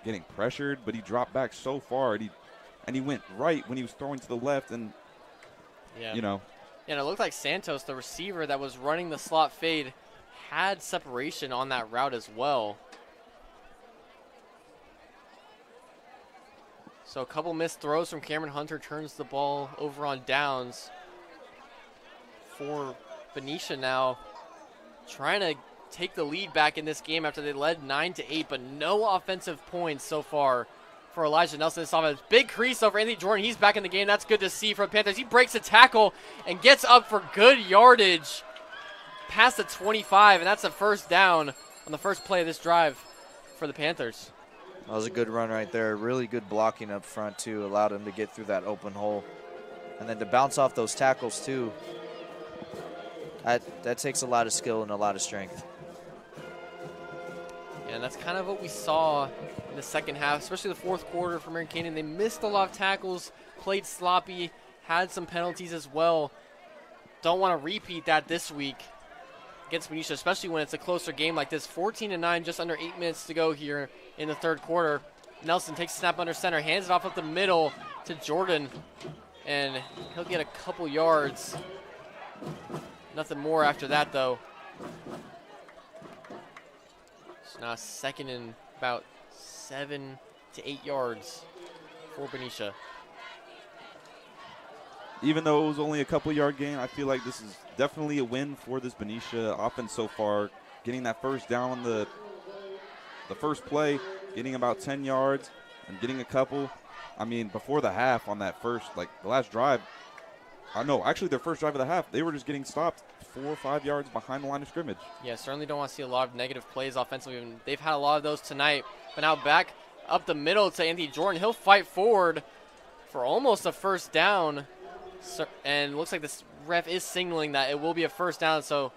[SPEAKER 2] getting pressured, but he dropped back so far, and he went right when he was throwing to the left, and you know.
[SPEAKER 1] And it looked like Santos, the receiver that was running the slot fade, had separation on that route as well. So a couple missed throws from Cameron Hunter turns the ball over on downs for Benicia now, trying to take the lead back in this game after they led 9-8, but no offensive points so far for Elijah Nelson. This offense, big crease over Anthony Jordan. He's back in the game. That's good to see for the Panthers. He breaks a tackle and gets up for good yardage past the 25, and that's a 1st down on the first play of this drive for the Panthers.
[SPEAKER 3] That was a good run right there. Really good blocking up front, too. Allowed him to get through that open hole. And then to bounce off those tackles, too. That takes a lot of skill and a lot of strength.
[SPEAKER 1] And that's kind of what we saw in the second half, especially the 4th quarter for American Canyon. They missed a lot of tackles, played sloppy, had some penalties as well. Don't want to repeat that this week against Benicia, especially when it's a closer game like this. 14-9, just under 8 minutes to go here in the 3rd quarter. Nelson takes a snap under center, hands it off up the middle to Jordan, and he'll get a couple yards. Nothing more after that, though. So now 2nd and about 7 to 8 yards for Benicia.
[SPEAKER 2] Even though it was only a couple-yard gain, I feel like this is definitely a win for this Benicia offense so far. Getting that 1st down on the first play, getting about 10 yards, and getting a couple. I mean, before the half on that first, like the last drive, no, actually their first drive of the half, they were just getting stopped 4 or 5 yards behind the line of scrimmage.
[SPEAKER 1] Yeah, certainly don't want to see a lot of negative plays offensively. And they've had a lot of those tonight. But now back up the middle to Anthony Jordan. He'll fight forward for almost a first down. And it looks like this ref is signaling that it will be a first down. So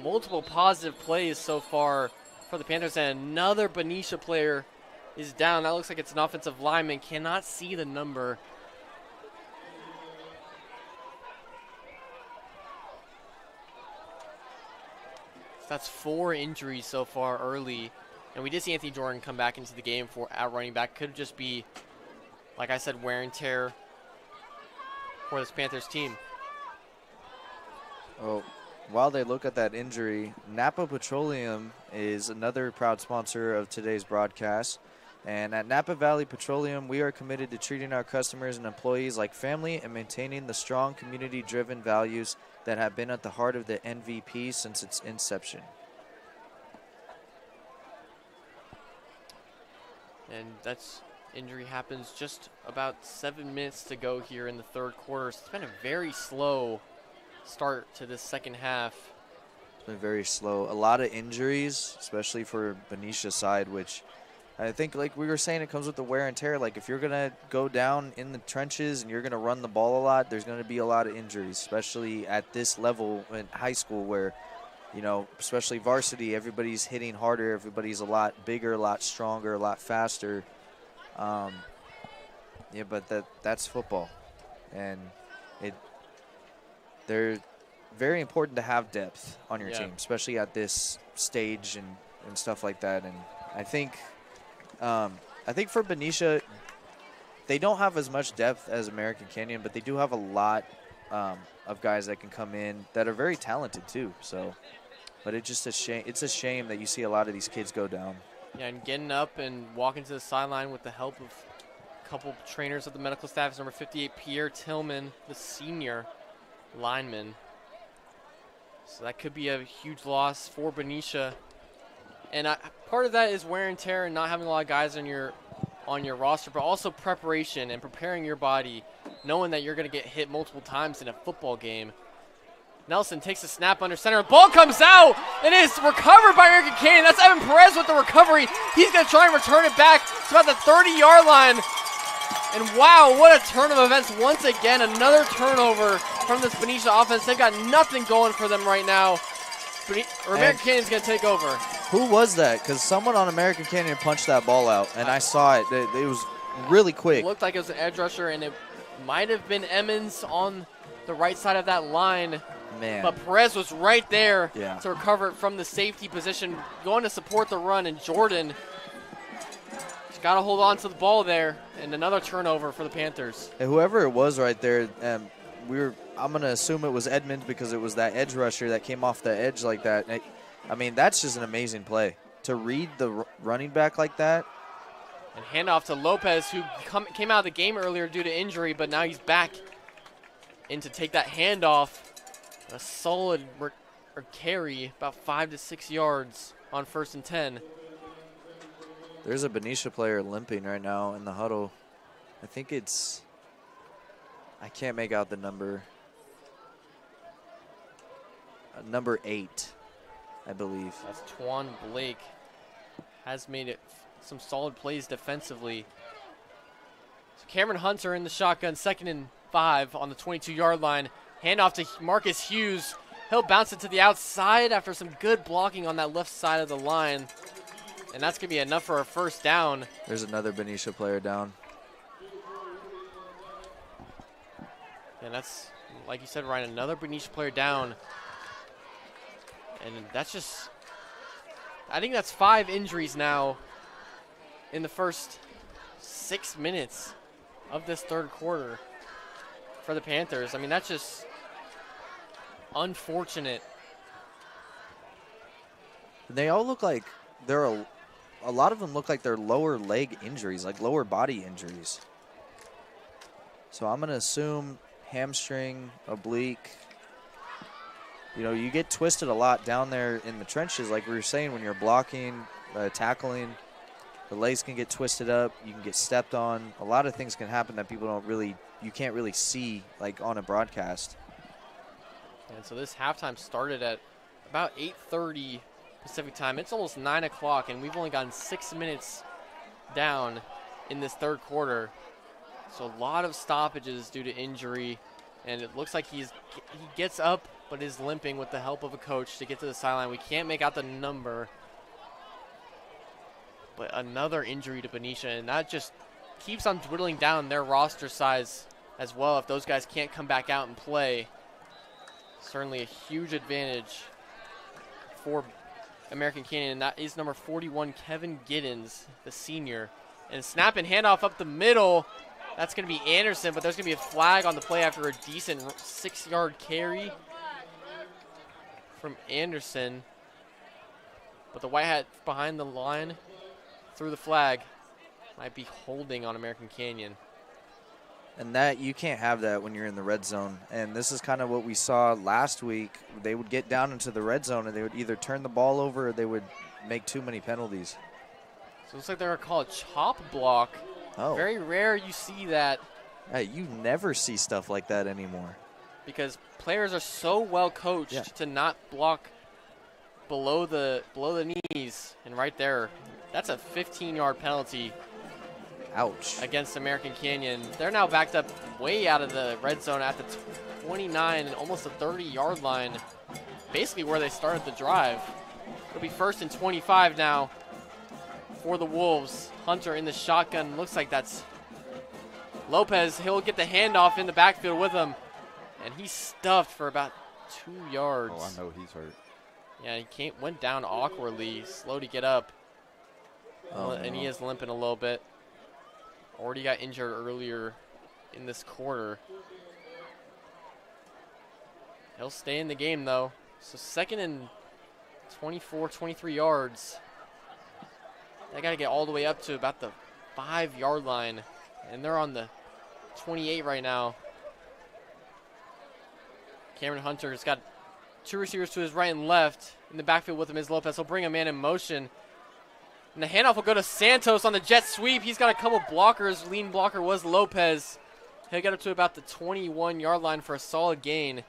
[SPEAKER 1] multiple positive plays so far for the Panthers. And another Benicia player is down. That looks like it's an offensive lineman. Cannot see the number. That's 4 injuries so far early. And we did see Anthony Jordan come back into the game for at running back. Could just be, like I said, wear and tear for this Panthers team.
[SPEAKER 3] Oh, while they look at that injury, Napa Petroleum is another proud sponsor of today's broadcast. And at Napa Valley Petroleum, we are committed to treating our customers and employees like family and maintaining the strong community-driven values that have been at the heart of the NVP since its inception.
[SPEAKER 1] And that's injury happens just about 7 minutes to go here in the third quarter. So it's been a very slow start to this second half.
[SPEAKER 3] It's been very slow. A lot of injuries, especially for Benicia's side, which I think, like we were saying, it comes with the wear and tear. Like, if you're going to go down in the trenches and you're going to run the ball a lot, there's going to be a lot of injuries, especially at this level in high school where, you know, especially varsity, everybody's hitting harder, everybody's a lot bigger, a lot stronger, a lot faster. Yeah, but that's football. And they're very important to have depth on your team, especially at this stage and stuff like that. And I think for Benicia, they don't have as much depth as American Canyon, but they do have a lot of guys that can come in that are very talented too. So, but it's just a shame. It's a shame that you see a lot of these kids go down.
[SPEAKER 1] Yeah, and getting up and walking to the sideline with the help of a couple trainers of the medical staff is number 58, Pierre Tillman, the senior lineman. So that could be a huge loss for Benicia. And part of that is wear and tear and not having a lot of guys on your roster, but also preparation and preparing your body, knowing that you're going to get hit multiple times in a football game. Nelson takes a snap under center. Ball comes out, and it is recovered by American Canyon. That's Evan Perez with the recovery. He's going to try and return it back to about the 30-yard line. And wow, what a turn of events. Once again, another turnover from this Benicia offense. They've got nothing going for them right now. American Canyon's going to take over.
[SPEAKER 3] Who was that? Because someone on American Canyon punched that ball out, and I saw it. It was really quick.
[SPEAKER 1] It looked like it was an edge rusher, and it might have been Emmons on the right side of that line.
[SPEAKER 3] Man.
[SPEAKER 1] But Perez was right there to recover it from the safety position, going to support the run, and Jordan just got to hold on to the ball there, and another turnover for the Panthers.
[SPEAKER 3] And whoever it was right there, I'm going to assume it was Edmond because it was that edge rusher that came off the edge like that. I mean, that's just an amazing play. To read the running back like that.
[SPEAKER 1] And handoff to Lopez, who came out of the game earlier due to injury, but now he's back in to take that handoff. A solid carry, about 5 to 6 yards on 1st and 10.
[SPEAKER 3] There's a Benicia player limping right now in the huddle. I think I can't make out the number. Number 8, I believe.
[SPEAKER 1] That's Twan Blake. Has made it some solid plays defensively. So Cameron Hunter in the shotgun, 2nd and 5 on the 22-yard line. Handoff to Marcus Hughes. He'll bounce it to the outside after some good blocking on that left side of the line. And that's going to be enough for a first down.
[SPEAKER 3] There's another Benicia player down.
[SPEAKER 1] And that's, like you said, Ryan, another Benicia player down. And that's just, I think that's 5 injuries now in the first 6 minutes of this third quarter for the Panthers. I mean, that's just unfortunate.
[SPEAKER 3] They all look like a lot of them look like they're lower leg injuries, like lower body injuries. So I'm going to assume hamstring, oblique. You know, you get twisted a lot down there in the trenches, like we were saying, when you're blocking, tackling. The legs can get twisted up. You can get stepped on. A lot of things can happen that you can't really see like on a broadcast.
[SPEAKER 1] And so this halftime started at about 8:30 Pacific time. It's almost 9 o'clock, and we've only gotten 6 minutes down in this third quarter. So a lot of stoppages due to injury, and it looks like he gets up but is limping with the help of a coach to get to the sideline. We can't make out the number. But another injury to Benicia, and that just keeps on dwindling down their roster size as well if those guys can't come back out and play. Certainly a huge advantage for American Canyon, and that is number 41, Kevin Giddens, the senior. And snap and handoff up the middle. That's going to be Anderson, but there's going to be a flag on the play after a decent 6-yard carry from Anderson. But the white hat behind the line through the flag might be holding on American Canyon.
[SPEAKER 3] And that you can't have that when you're in the red zone. And this is kind of what we saw last week. They would get down into the red zone and they would either turn the ball over or they would make too many penalties.
[SPEAKER 1] So it looks like they're going to call a chop block.
[SPEAKER 3] Oh.
[SPEAKER 1] Very rare you see that.
[SPEAKER 3] Hey, you never see stuff like that anymore.
[SPEAKER 1] Because players are so well coached to not block below the knees. And right there, that's a 15-yard penalty.
[SPEAKER 3] Ouch.
[SPEAKER 1] Against American Canyon. They're now backed up way out of the red zone at the 29 and almost the 30-yard line, basically where they started the drive. It'll be 1st and 25 now for the Wolves. Hunter in the shotgun. Looks like that's Lopez. He'll get the handoff in the backfield with him, and he's stuffed for about 2 yards.
[SPEAKER 2] Oh, I know he's hurt.
[SPEAKER 1] Yeah, he went down awkwardly, slow to get up, and he is limping a little bit. Already got injured earlier in this quarter. He'll stay in the game, though. So 2nd and 24, 23 yards. They got to get all the way up to about the 5-yard line. And they're on the 28 right now. Cameron Hunter's got 2 receivers to his right and left. In the backfield with him is Lopez. He'll bring a man in motion. And the handoff will go to Santos on the jet sweep. He's got a couple blockers. Lean blocker was Lopez. He'll get up to about the 21-yard line for a solid gain.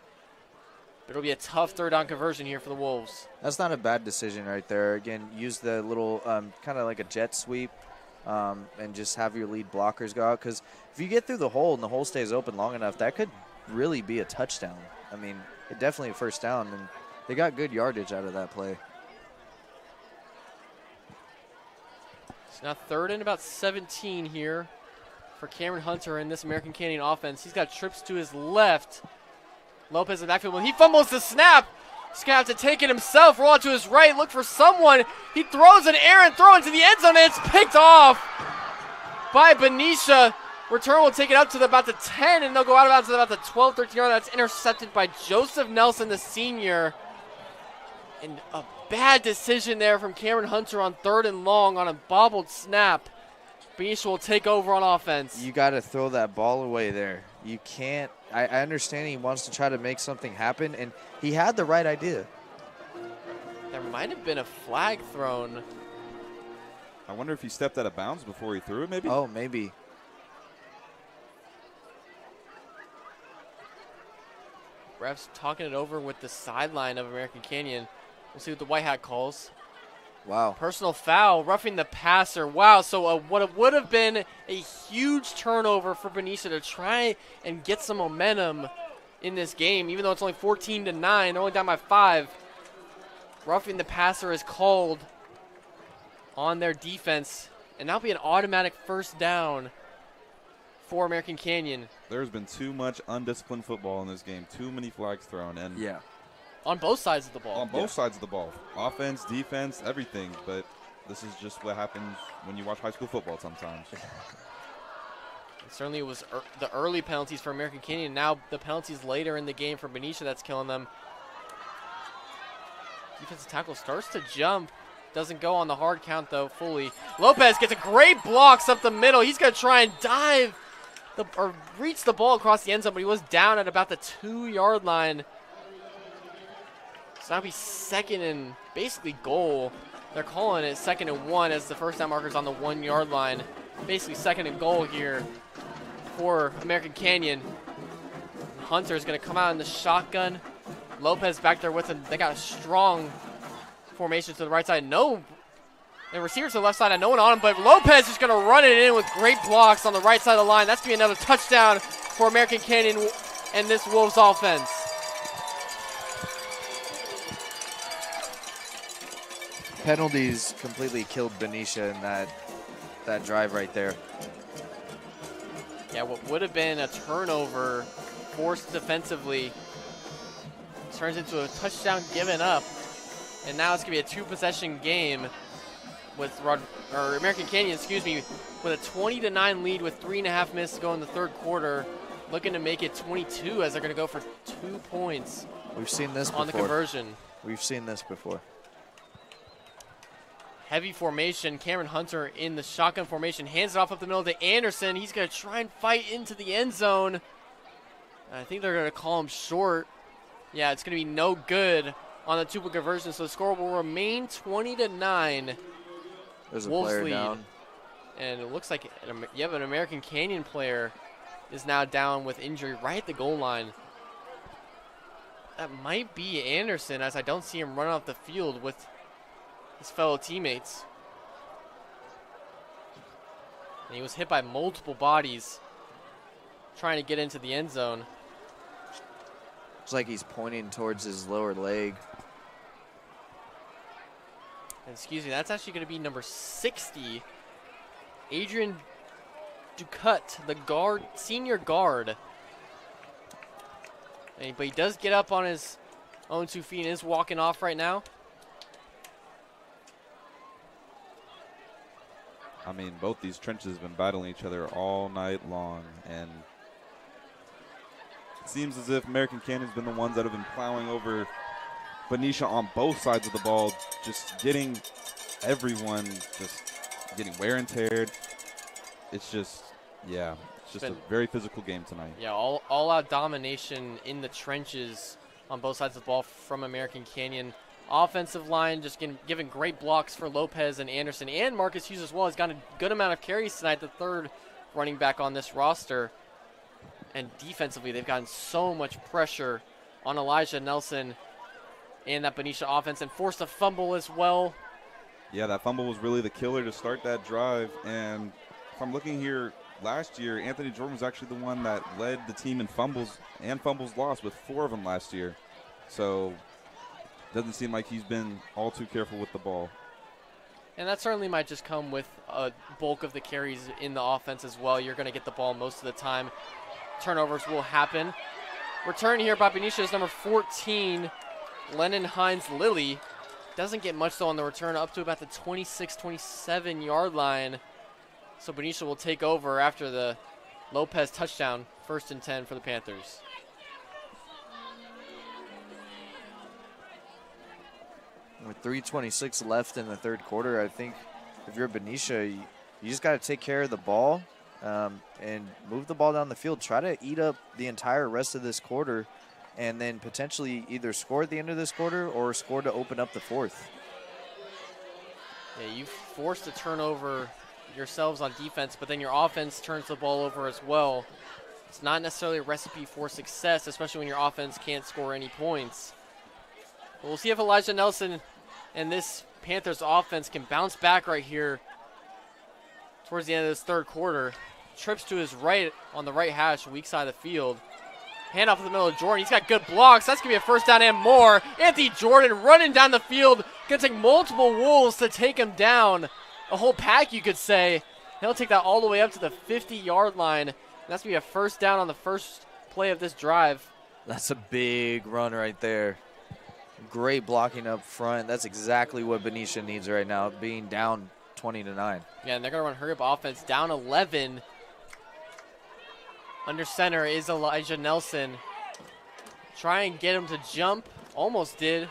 [SPEAKER 1] But it'll be a tough 3rd down conversion here for the Wolves.
[SPEAKER 3] That's not a bad decision right there. Again, use the little kind of like a jet sweep and just have your lead blockers go out. Because if you get through the hole and the hole stays open long enough, that could really be a touchdown. I mean, definitely a 1st down. And they got good yardage out of that play.
[SPEAKER 1] Now 3rd and about 17 here for Cameron Hunter in this American Canyon offense. He's got trips to his left. Lopez in the backfield. When he fumbles the snap, he's going to have to take it himself. Roll out to his right. Look for someone. He throws an errant throw into the end zone, and it's picked off by Benicia. Return will take it up to about the 10, and they'll go out of bounds to about the 12, 13 yard. That's intercepted by Joseph Nelson, the senior. And a bad decision there from Cameron Hunter on 3rd and long on a bobbled snap. Benicia will take over on offense.
[SPEAKER 3] You got to throw that ball away there. You can't. I understand he wants to try to make something happen, and he had the right idea.
[SPEAKER 1] There might have been a flag thrown.
[SPEAKER 2] I wonder if he stepped out of bounds before he threw it, maybe?
[SPEAKER 3] Oh, maybe.
[SPEAKER 1] Refs talking it over with the sideline of American Canyon. We'll see what the white hat calls.
[SPEAKER 3] Wow.
[SPEAKER 1] Personal foul, roughing the passer. Wow, so what would have been a huge turnover for Benicia to try and get some momentum in this game, even though it's only 14-9, they're only down by 5. Roughing the passer is called on their defense, and that'll be an automatic 1st down for American Canyon.
[SPEAKER 2] There's been too much undisciplined football in this game. Too many flags thrown. And
[SPEAKER 3] yeah.
[SPEAKER 1] On both sides of the ball.
[SPEAKER 2] On both sides of the ball. Offense, defense, everything. But this is just what happens when you watch high school football sometimes.
[SPEAKER 1] Certainly it was the early penalties for American Canyon. Now the penalties later in the game for Benicia that's killing them. Defensive tackle starts to jump. Doesn't go on the hard count, though, fully. Lopez gets a great blocks up the middle. He's going to try and dive or reach the ball across the end zone, but he was down at about the 2-yard line. So that'll be 2nd and basically goal. They're calling it 2nd and 1 as the first down marker's on the 1 yard line. Basically 2nd and goal here for American Canyon. Hunter's going to come out in the shotgun. Lopez back there with him. They got a strong formation to the right side. No, the receiver to the left side, and no one on him, but Lopez is going to run it in with great blocks on the right side of the line. That's going to be another touchdown for American Canyon and this Wolves offense.
[SPEAKER 3] Penalties completely killed Benicia in that drive right there.
[SPEAKER 1] Yeah, what would have been a turnover forced defensively turns into a touchdown given up, and now it's going to be a 2-possession game with American Canyon, with a 20-9 lead with 3.5 minutes to go in the third quarter, looking to make it 22 as they're going to go for 2 points.
[SPEAKER 3] We've seen this before.
[SPEAKER 1] On the conversion.
[SPEAKER 3] We've seen this before.
[SPEAKER 1] Heavy formation. Cameron Hunter in the shotgun formation. Hands it off up the middle to Anderson. He's going to try and fight into the end zone. I think they're going to call him short. Yeah, it's going to be no good on the 2-point conversion, so the score will remain 20-9.
[SPEAKER 3] There's a
[SPEAKER 1] Wolves
[SPEAKER 3] player
[SPEAKER 1] lead.
[SPEAKER 3] down.
[SPEAKER 1] And it looks like an American Canyon player is now down with injury right at the goal line. That might be Anderson, as I don't see him run off the field with his fellow teammates. And he was hit by multiple bodies trying to get into the end zone.
[SPEAKER 3] Looks like he's pointing towards his lower leg.
[SPEAKER 1] And excuse me, that's actually going to be number 60, Adrian Ducat, the guard, senior guard. But he does get up on his own 2 feet and is walking off right now.
[SPEAKER 2] I mean, both these trenches have been battling each other all night long, and it seems as if American Canyon's been the ones that have been plowing over Benicia on both sides of the ball, just getting everyone just getting wear and teared. It's just, yeah, it's just a very physical game tonight.
[SPEAKER 1] Yeah, all-out domination in the trenches on both sides of the ball from American Canyon. Offensive line just giving great blocks for Lopez and Anderson, and Marcus Hughes as well. He's got a good amount of carries tonight, the 3rd running back on this roster. And defensively, they've gotten so much pressure on Elijah Nelson and that Benicia offense, and forced a fumble as well.
[SPEAKER 2] Yeah, that fumble was really the killer to start that drive. And if I'm looking here, last year, Anthony Jordan was actually the one that led the team in fumbles and fumbles lost, with 4 of them last year. So doesn't seem like he's been all too careful with the ball.
[SPEAKER 1] And that certainly might just come with a bulk of the carries in the offense as well. You're going to get the ball most of the time. Turnovers will happen. Return here by Benicia is number 14, Lennon Hines-Lilly. Doesn't get much, though, on the return, up to about the 26, 27-yard line. So Benicia will take over after the Lopez touchdown, 1st and 10 for the Panthers.
[SPEAKER 3] With 3:26 left in the third quarter, I think if you're Benicia, you just got to take care of the ball and move the ball down the field. Try to eat up the entire rest of this quarter, and then potentially either score at the end of this quarter or score to open up the 4th.
[SPEAKER 1] Yeah, you've forced a turnover yourselves on defense, but then your offense turns the ball over as well. It's not necessarily a recipe for success, especially when your offense can't score any points. But we'll see if Elijah Nelson and this Panthers offense can bounce back right here towards the end of this third quarter. Trips to his right on the right hash, weak side of the field. Hand off in the middle of Jordan. He's got good blocks. That's going to be a 1st down and more. Anthony Jordan running down the field. Going to take multiple Wolves to take him down. A whole pack, you could say. He'll take that all the way up to the 50-yard line. And that's going to be a 1st down on the first play of this drive.
[SPEAKER 3] That's a big run right there. Great blocking up front. That's exactly what Benicia needs right now, being down 20-9.
[SPEAKER 1] Yeah, and they're going to run hurry-up offense. Down 11. Under center is Elijah Nelson. Try and get him to jump. Almost did.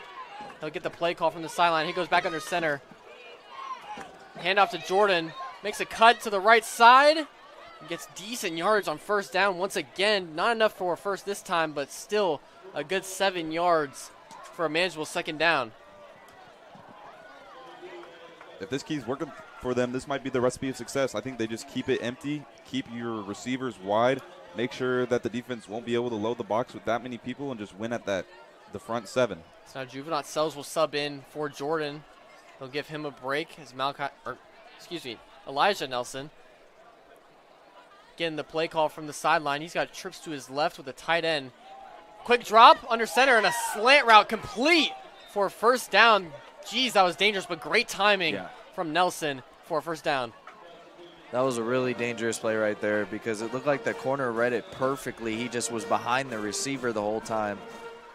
[SPEAKER 1] He'll get the play call from the sideline. He goes back under center. Handoff to Jordan. Makes a cut to the right side. Gets decent yards on 1st down once again. Not enough for a first this time, but still a good 7 yards for a manageable 2nd down.
[SPEAKER 2] if this keeps working for them, this might be the recipe of success. I think they just keep it empty, keep your receivers wide, make sure that the defense won't be able to load the box with that many people, and just win at the front 7.
[SPEAKER 1] So now Juvenile Sells will sub in for Jordan. They'll give him a break as Elijah Nelson getting the play call from the sideline. He's got trips to his left with a tight end. Quick drop under center and a slant route complete for a first down. Geez, that was dangerous, but great timing from Nelson for a first down.
[SPEAKER 3] That was a really dangerous play right there because it looked like the corner read it perfectly. He just was behind the receiver the whole time.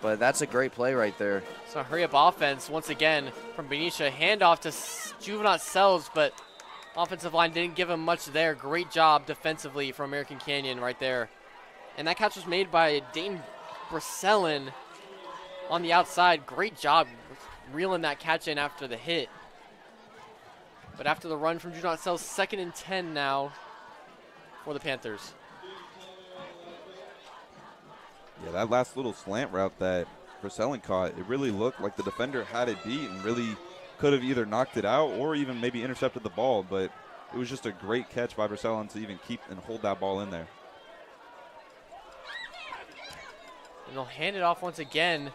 [SPEAKER 3] But that's a great play right there.
[SPEAKER 1] So hurry-up offense once again from Benicia. Handoff to Juvenile Sells, but offensive line didn't give him much there. Great job defensively from American Canyon right there. And that catch was made by Dayton Bracellin on the outside. Great job reeling that catch in after the hit. But after the run from Juvenile Sells, 2nd and 10 now for the Panthers.
[SPEAKER 2] Yeah, that last little slant route that Bracellin caught, it really looked like the defender had it beat and really could have either knocked it out or even maybe intercepted the ball. But it was just a great catch by Bracellin to even keep and hold that ball in there.
[SPEAKER 1] And they'll hand it off once again.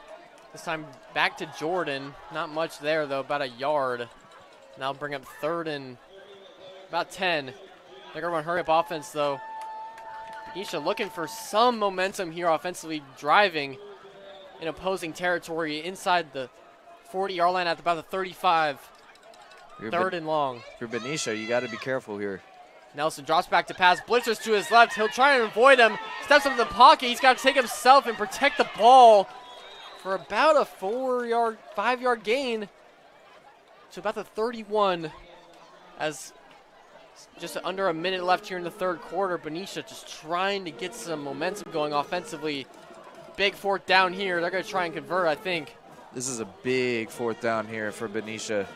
[SPEAKER 1] This time back to Jordan. Not much there, though, about a yard. Now bring up 3rd and about 10. They're going to run hurry-up offense, though. Benicia looking for some momentum here offensively, driving in opposing territory inside the 40-yard line at about the 35. 3rd and long.
[SPEAKER 3] For Benicia, you got to be careful here.
[SPEAKER 1] Nelson drops back to pass. Blitzers to his left. He'll try and avoid him. Steps up in the pocket. He's got to take himself and protect the ball for about a 5-yard gain to about the 31 as just under a minute left here in the 3rd quarter. Benicia just trying to get some momentum going offensively. Big 4th down here. They're going to try and convert, I think.
[SPEAKER 3] This is a big 4th down here for Benicia.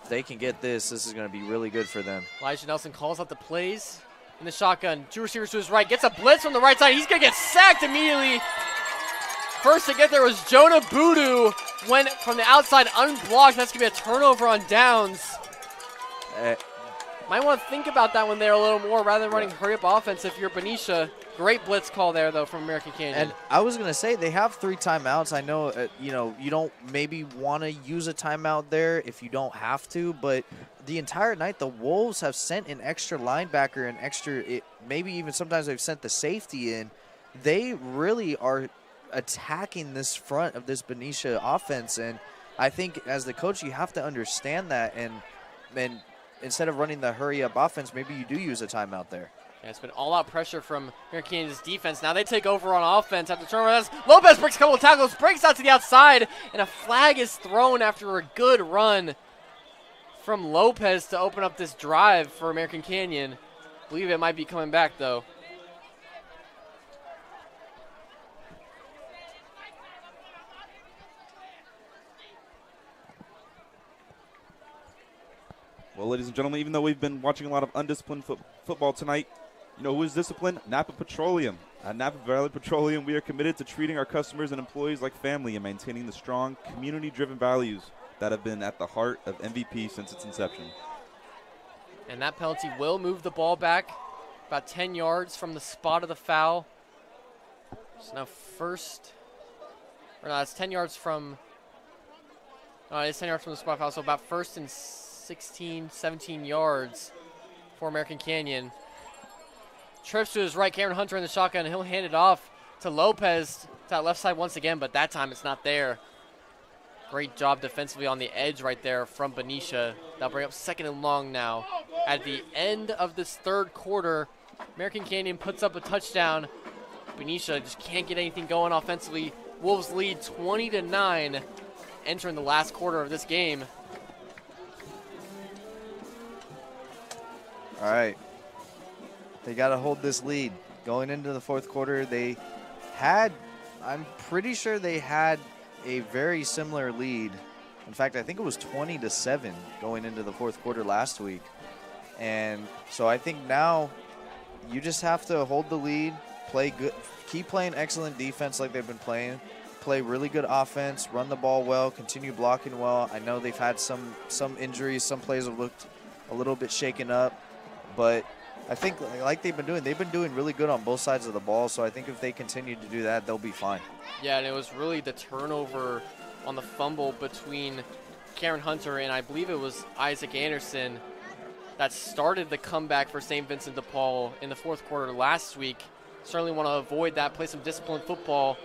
[SPEAKER 3] If they can get this is going to be really good for them.
[SPEAKER 1] Elijah Nelson calls out the plays in the shotgun. 2 receivers to his right. Gets a blitz from the right side. He's going to get sacked immediately. First to get there was Jonah Boodoo. Went from the outside unblocked. That's going to be a turnover on downs. Might want to think about that one there a little more rather than running hurry-up offense if you're Benicia. Great blitz call there, though, from American Canyon.
[SPEAKER 3] And I was going to say, they have 3 timeouts. I know, you don't maybe want to use a timeout there if you don't have to, but the entire night the Wolves have sent an extra linebacker, maybe even sometimes they've sent the safety in. They really are attacking this front of this Benicia offense, and I think as the coach you have to understand that, and instead of running the hurry-up offense, maybe you do use a timeout there.
[SPEAKER 1] Yeah, it's been all-out pressure from American Canyon's defense. Now they take over on offense after turnover. Lopez breaks a couple of tackles, breaks out to the outside, and a flag is thrown after a good run from Lopez to open up this drive for American Canyon. I believe it might be coming back, though.
[SPEAKER 2] Well, ladies and gentlemen, even though we've been watching a lot of undisciplined football tonight, you know who is disciplined? Napa Petroleum. At Napa Valley Petroleum, we are committed to treating our customers and employees like family and maintaining the strong, community-driven values that have been at the heart of MVP since its inception.
[SPEAKER 1] And that penalty will move the ball back about 10 yards from the spot of the foul. So now it's 10 yards from, it's 10 yards from the spot foul, so about 1st and 16, 17 yards for American Canyon. Trips to his right, Cameron Hunter in the shotgun. He'll hand it off to Lopez to that left side once again, but that time it's not there. Great job defensively on the edge right there from Benicia. That'll bring up 2nd and long now. At the end of this 3rd quarter, American Canyon puts up a touchdown. Benicia just can't get anything going offensively. Wolves lead 20-9 entering the last quarter of this game.
[SPEAKER 3] All right. They got to hold this lead. Going into the 4th quarter, I'm pretty sure they had a very similar lead. In fact, I think it was 20-7 going into the 4th quarter last week. And so I think now you just have to hold the lead, play good, keep playing excellent defense like they've been playing, play really good offense, run the ball well, continue blocking well. I know they've had some injuries. Some plays have looked a little bit shaken up, but I think like they've been doing really good on both sides of the ball. So I think if they continue to do that, they'll be fine.
[SPEAKER 1] Yeah, and it was really the turnover on the fumble between Cameron Hunter and I believe it was Isaac Anderson that started the comeback for St. Vincent de Paul in the fourth quarter last week. Certainly want to avoid that, play some disciplined football.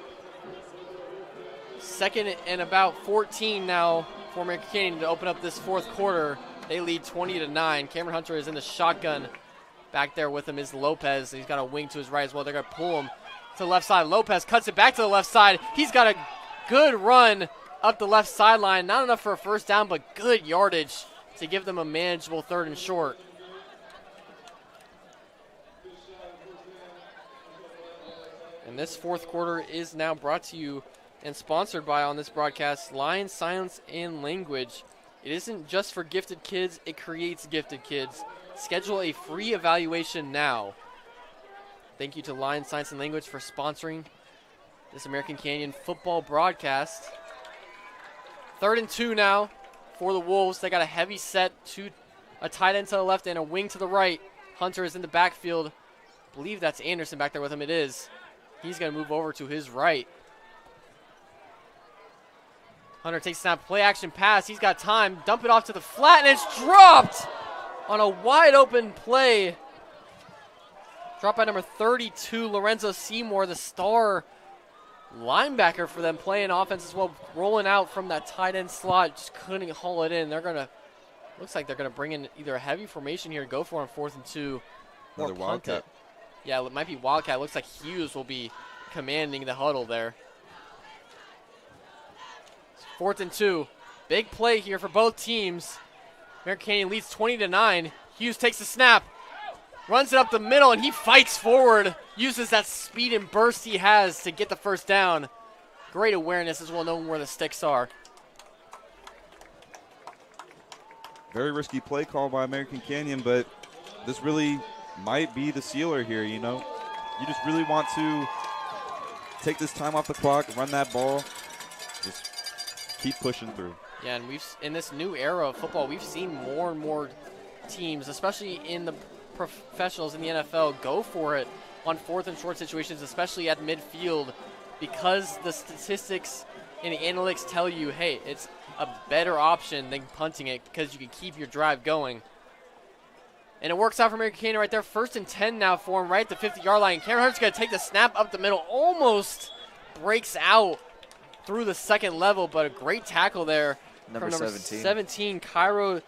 [SPEAKER 1] Second and about 14 now for American Canyon to open up this fourth quarter. They lead 20-9. Cameron Hunter is in the shotgun. Back there with him is Lopez. He's got a wing to his right as well. They're going to pull him to the left side. Lopez cuts it back to the left side. He's got a good run up the left sideline. Not enough for a first down, but good yardage to give them a manageable 3rd and short. And this fourth quarter is now brought to you and sponsored by, on this broadcast, Line Science and Language. It isn't just for gifted kids, it creates gifted kids. Schedule a free evaluation now. Thank you to Line Science and Language for sponsoring this American Canyon football broadcast. 3rd and 2 now for the Wolves. They got a heavy set, a tight end to the left and a wing to the right. Hunter is in the backfield. I believe that's Anderson back there with him. It is. He's going to move over to his right. Hunter takes snap, play action pass. He's got time. Dump it off to the flat, and it's dropped on a wide open play. Dropped by number 32, Lorenzo Seymour, the star linebacker for them, playing offense as well, rolling out from that tight end slot. Just couldn't haul it in. They're going to, looks like they're going to bring in either a heavy formation here to go for on 4th and 2.
[SPEAKER 2] Another Wildcat.
[SPEAKER 1] Yeah, it might be Wildcat. Looks like Hughes will be commanding the huddle there. 4th and 2. Big play here for both teams. American Canyon leads 20-9. Hughes takes the snap, runs it up the middle, and he fights forward. Uses that speed and burst he has to get the first down. Great awareness as well, knowing where the sticks are.
[SPEAKER 2] Very risky play call by American Canyon, but this really might be the sealer here, you know. You just really want to take this time off the clock, run that ball, just keep pushing through.
[SPEAKER 1] Yeah, and in this new era of football, we've seen more and more teams, especially in the professionals in the NFL, go for it on 4th and short situations, especially at midfield, because the statistics and the analytics tell you, hey, it's a better option than punting it because you can keep your drive going. And it works out for American Canyon right there. 1st and 10 now for him, right at the 50-yard line. Cameron Hunter's going to take the snap up the middle. Almost breaks out through the second level, but a great tackle there
[SPEAKER 3] Number
[SPEAKER 1] from 17, Cairo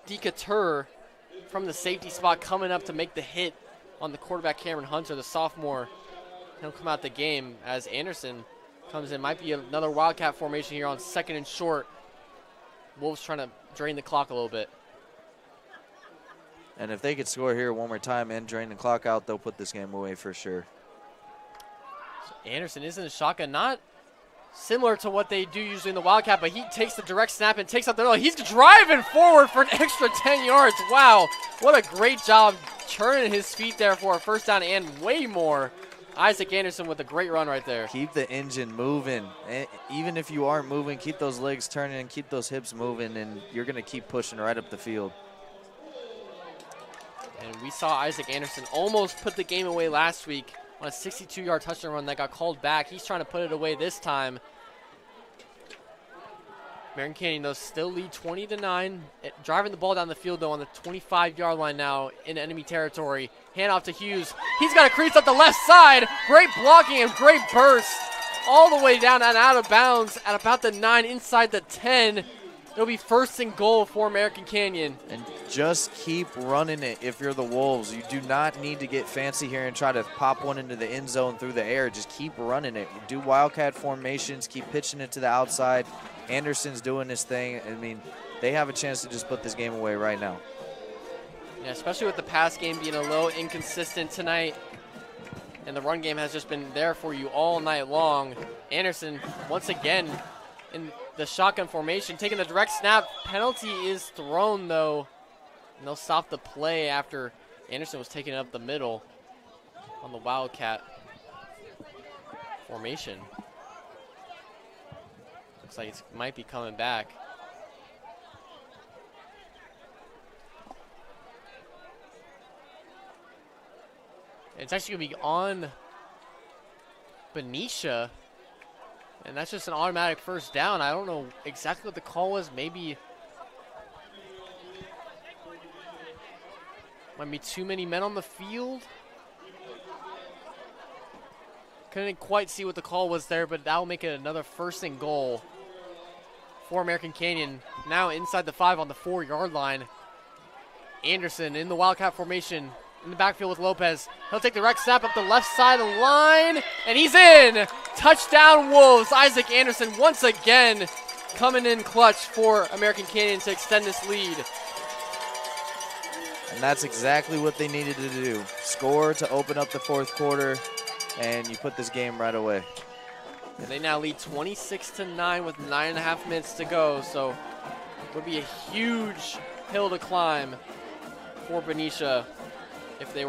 [SPEAKER 1] Decatur from the safety spot, coming up to make the hit on the quarterback, Cameron Hunter, the sophomore. He'll come out the game as Anderson comes in. Might be another Wildcat formation here on 2nd and short. Wolves trying to drain the clock a little bit.
[SPEAKER 3] And if they could score here one more time and drain the clock out, they'll put this game away for sure.
[SPEAKER 1] So Anderson is in the shotgun, not similar to what they do usually in the Wildcat, but he takes the direct snap and takes out the middle. He's driving forward for an extra 10 yards. Wow, what a great job turning his feet there for a first down and way more. Isaac Anderson with a great run right there.
[SPEAKER 3] Keep the engine moving. Even if you aren't moving, keep those legs turning and keep those hips moving, and you're going to keep pushing right up the field.
[SPEAKER 1] And we saw Isaac Anderson almost put the game away last week on a 62-yard touchdown run that got called back. He's trying to put it away this time. American Canyon, though, still lead 20-9. Driving the ball down the field, though, on the 25-yard line now in enemy territory. Handoff to Hughes. He's got a crease up the left side. Great blocking and great burst. All the way down and out of bounds at about the 9, inside the 10. It'll be 1st and goal for American Canyon.
[SPEAKER 3] And just keep running it if you're the Wolves. You do not need to get fancy here and try to pop one into the end zone through the air. Just keep running it. Do Wildcat formations. Keep pitching it to the outside. Anderson's doing his thing. I mean, they have a chance to just put this game away right now.
[SPEAKER 1] Yeah, especially with the pass game being a little inconsistent tonight. And the run game has just been there for you all night long. Anderson, once again, in the shotgun formation, taking the direct snap. Penalty is thrown, though. And they'll stop the play after Anderson was taking it up the middle on the Wildcat formation. Looks like it might be coming back. It's actually going to be on Benicia, and that's just an automatic first down. I don't know exactly what the call was. Maybe might be too many men on the field. Couldn't quite see what the call was there, but that'll make it another 1st and goal for American Canyon. Now inside the 5 on the 4-yard line. Anderson in the Wildcat formation in the backfield with Lopez. He'll take the direct snap up the left side of the line, and he's in. Touchdown Wolves. Isaac Anderson once again coming in clutch for American Canyon to extend this lead.
[SPEAKER 3] And that's exactly what they needed to do. Score to open up the 4th quarter, and you put this game right away.
[SPEAKER 1] And they now lead 26-9 with 9.5 minutes to go, so it would be a huge hill to climb for Benicia if they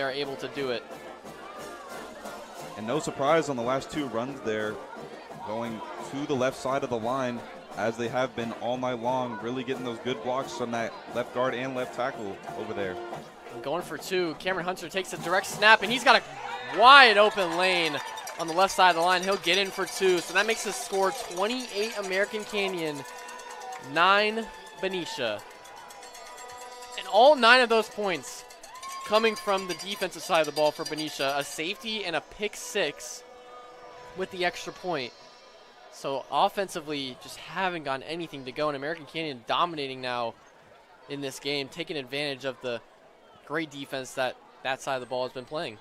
[SPEAKER 1] are able to do it.
[SPEAKER 2] And no surprise on the last 2 runs there, going to the left side of the line as they have been all night long, really getting those good blocks from that left guard and left tackle over there.
[SPEAKER 1] And going for 2, Cameron Hunter takes a direct snap, and he's got a wide open lane on the left side of the line. He'll get in for 2, so that makes the score 28 American Canyon, 9 Benicia. And all 9 of those points coming from the defensive side of the ball for Benicia, a safety and a pick 6 with the extra point. So offensively, just haven't gotten anything to go, and American Canyon dominating now in this game, taking advantage of the great defense that side of the ball has been playing.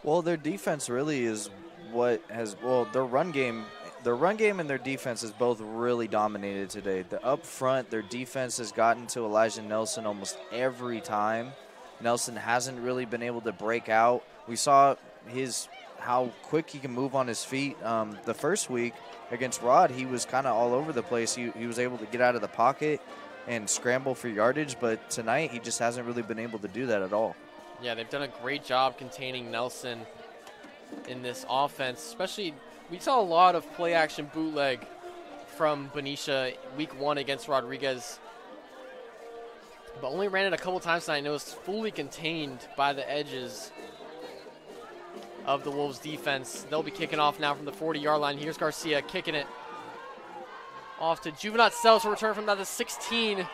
[SPEAKER 3] Well, their defense really is what has, their run game and their defense is both really dominated today. Up front, their defense has gotten to Elijah Nelson almost every time. Nelson hasn't really been able to break out. We saw how quick he can move on his feet. The first week against Rod, he was kind of all over the place. He was able to get out of the pocket and scramble for yardage, but tonight he just hasn't really been able to do that at all.
[SPEAKER 1] Yeah, they've done a great job containing Nelson in this offense, especially we saw a lot of play-action bootleg from Benicia week 1 against Rodriguez, but only ran it a couple times tonight, and it was fully contained by the edges of the Wolves defense. They'll be kicking off now from the 40-yard line. Here's Garcia kicking it off to Juvenat Sells for return from that to 16.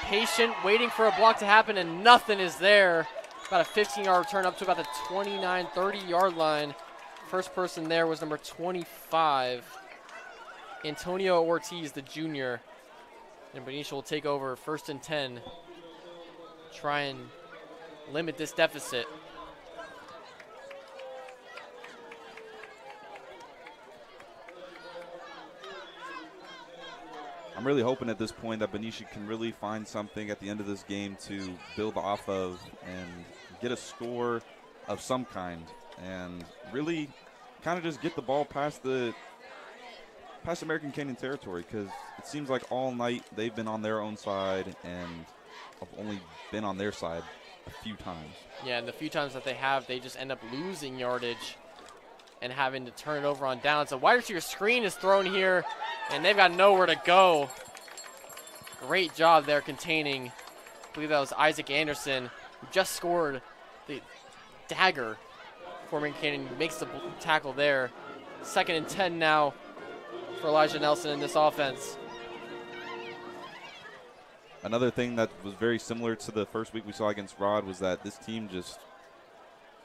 [SPEAKER 1] Patient, waiting for a block to happen, and nothing is there. About a 15-yard return up to about the 29, 30-yard line. First person there was number 25, Antonio Ortiz, the junior. And Benicia will take over 1st and 10. Try and limit this deficit.
[SPEAKER 2] I'm really hoping at this point that Benicia can really find something at the end of this game to build off of and get a score of some kind and really kind of just get the ball past American Canyon territory, because it seems like all night they've been on their own side and have only been on their side a few times.
[SPEAKER 1] Yeah, and the few times that they have, they just end up losing yardage and having to turn it over on downs. A wide receiver screen is thrown here, and they've got nowhere to go. Great job there containing, I believe that was Isaac Anderson, who just scored the dagger for American Canyon. Makes the tackle there. 2nd and 10 now for Elijah Nelson in this offense.
[SPEAKER 2] Another thing that was very similar to the first week we saw against Rod was that this team just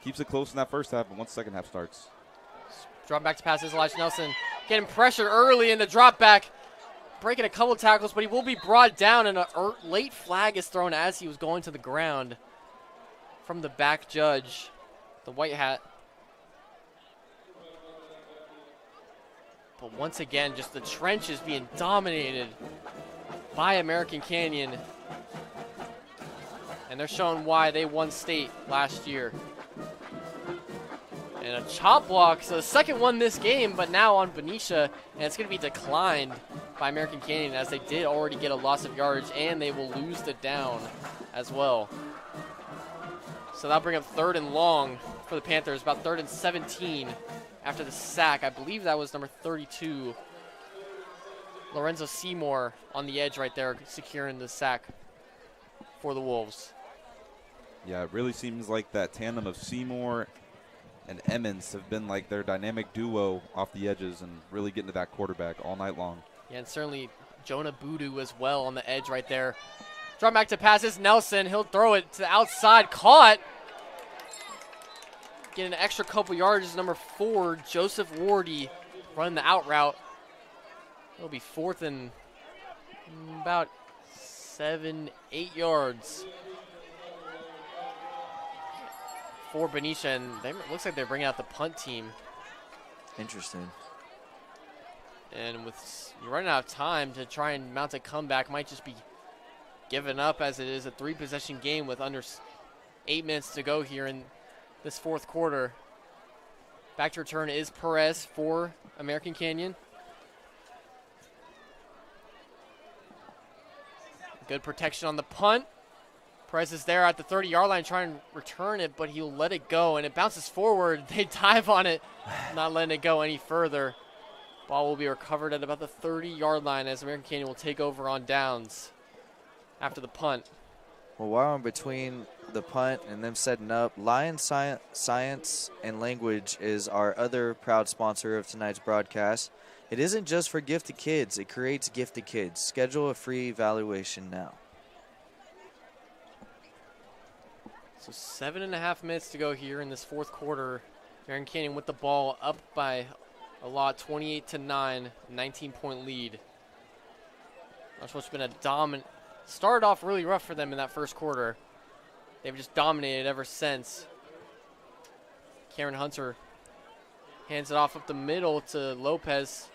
[SPEAKER 2] keeps it close in that first half, and once the second half starts.
[SPEAKER 1] Drop back to pass is Elijah Nelson. Getting pressured early in the drop back. Breaking a couple tackles, but he will be brought down, and a late flag is thrown as he was going to the ground from the back judge, the white hat. But once again, just the trenches being dominated by American Canyon. And they're showing why they won state last year. And a chop block, so the second one this game, but now on Benicia, and it's going to be declined by American Canyon, as they did already get a loss of yardage, and they will lose the down as well. So that'll bring up 3rd and long for the Panthers, about 3rd and 17 after the sack. I believe that was number 32. Lorenzo Seymour on the edge right there, securing the sack for the Wolves.
[SPEAKER 2] Yeah, it really seems like that tandem of Seymour and Emmons have been like their dynamic duo off the edges and really getting to that quarterback all night long. Yeah,
[SPEAKER 1] and certainly Jonah Boodoo as well on the edge right there. Drop back to passes. Nelson, he'll throw it to the outside. Caught. Getting an extra couple yards. Number 4, Joseph Wardy, running the out route. It'll be 4th and about 7-8 yards for Benicia, and it looks like they're bringing out the punt team.
[SPEAKER 3] Interesting.
[SPEAKER 1] And with you're running out of time to try and mount a comeback, might just be given up, as it is a 3-possession game with under 8 minutes to go here in this 4th quarter. Back to return is Perez for American Canyon. Good protection on the punt. Perez is there at the 30-yard line trying to return it, but he'll let it go, and it bounces forward. They dive on it, not letting it go any further. Ball will be recovered at about the 30-yard line as American Canyon will take over on downs after the punt.
[SPEAKER 3] Well, while in between the punt and them setting up, Lion Science and Language is our other proud sponsor of tonight's broadcast. It isn't just for gifted kids. It creates gifted kids. Schedule a free evaluation now.
[SPEAKER 1] So 7.5 minutes to go here in this 4th quarter. American Canyon with the ball up by a lot, 28-9, 19-point lead. That's what's been a dominant. Started off really rough for them in that 1st quarter. They've just dominated ever since. Cameron Hunter hands it off up the middle to Lopez.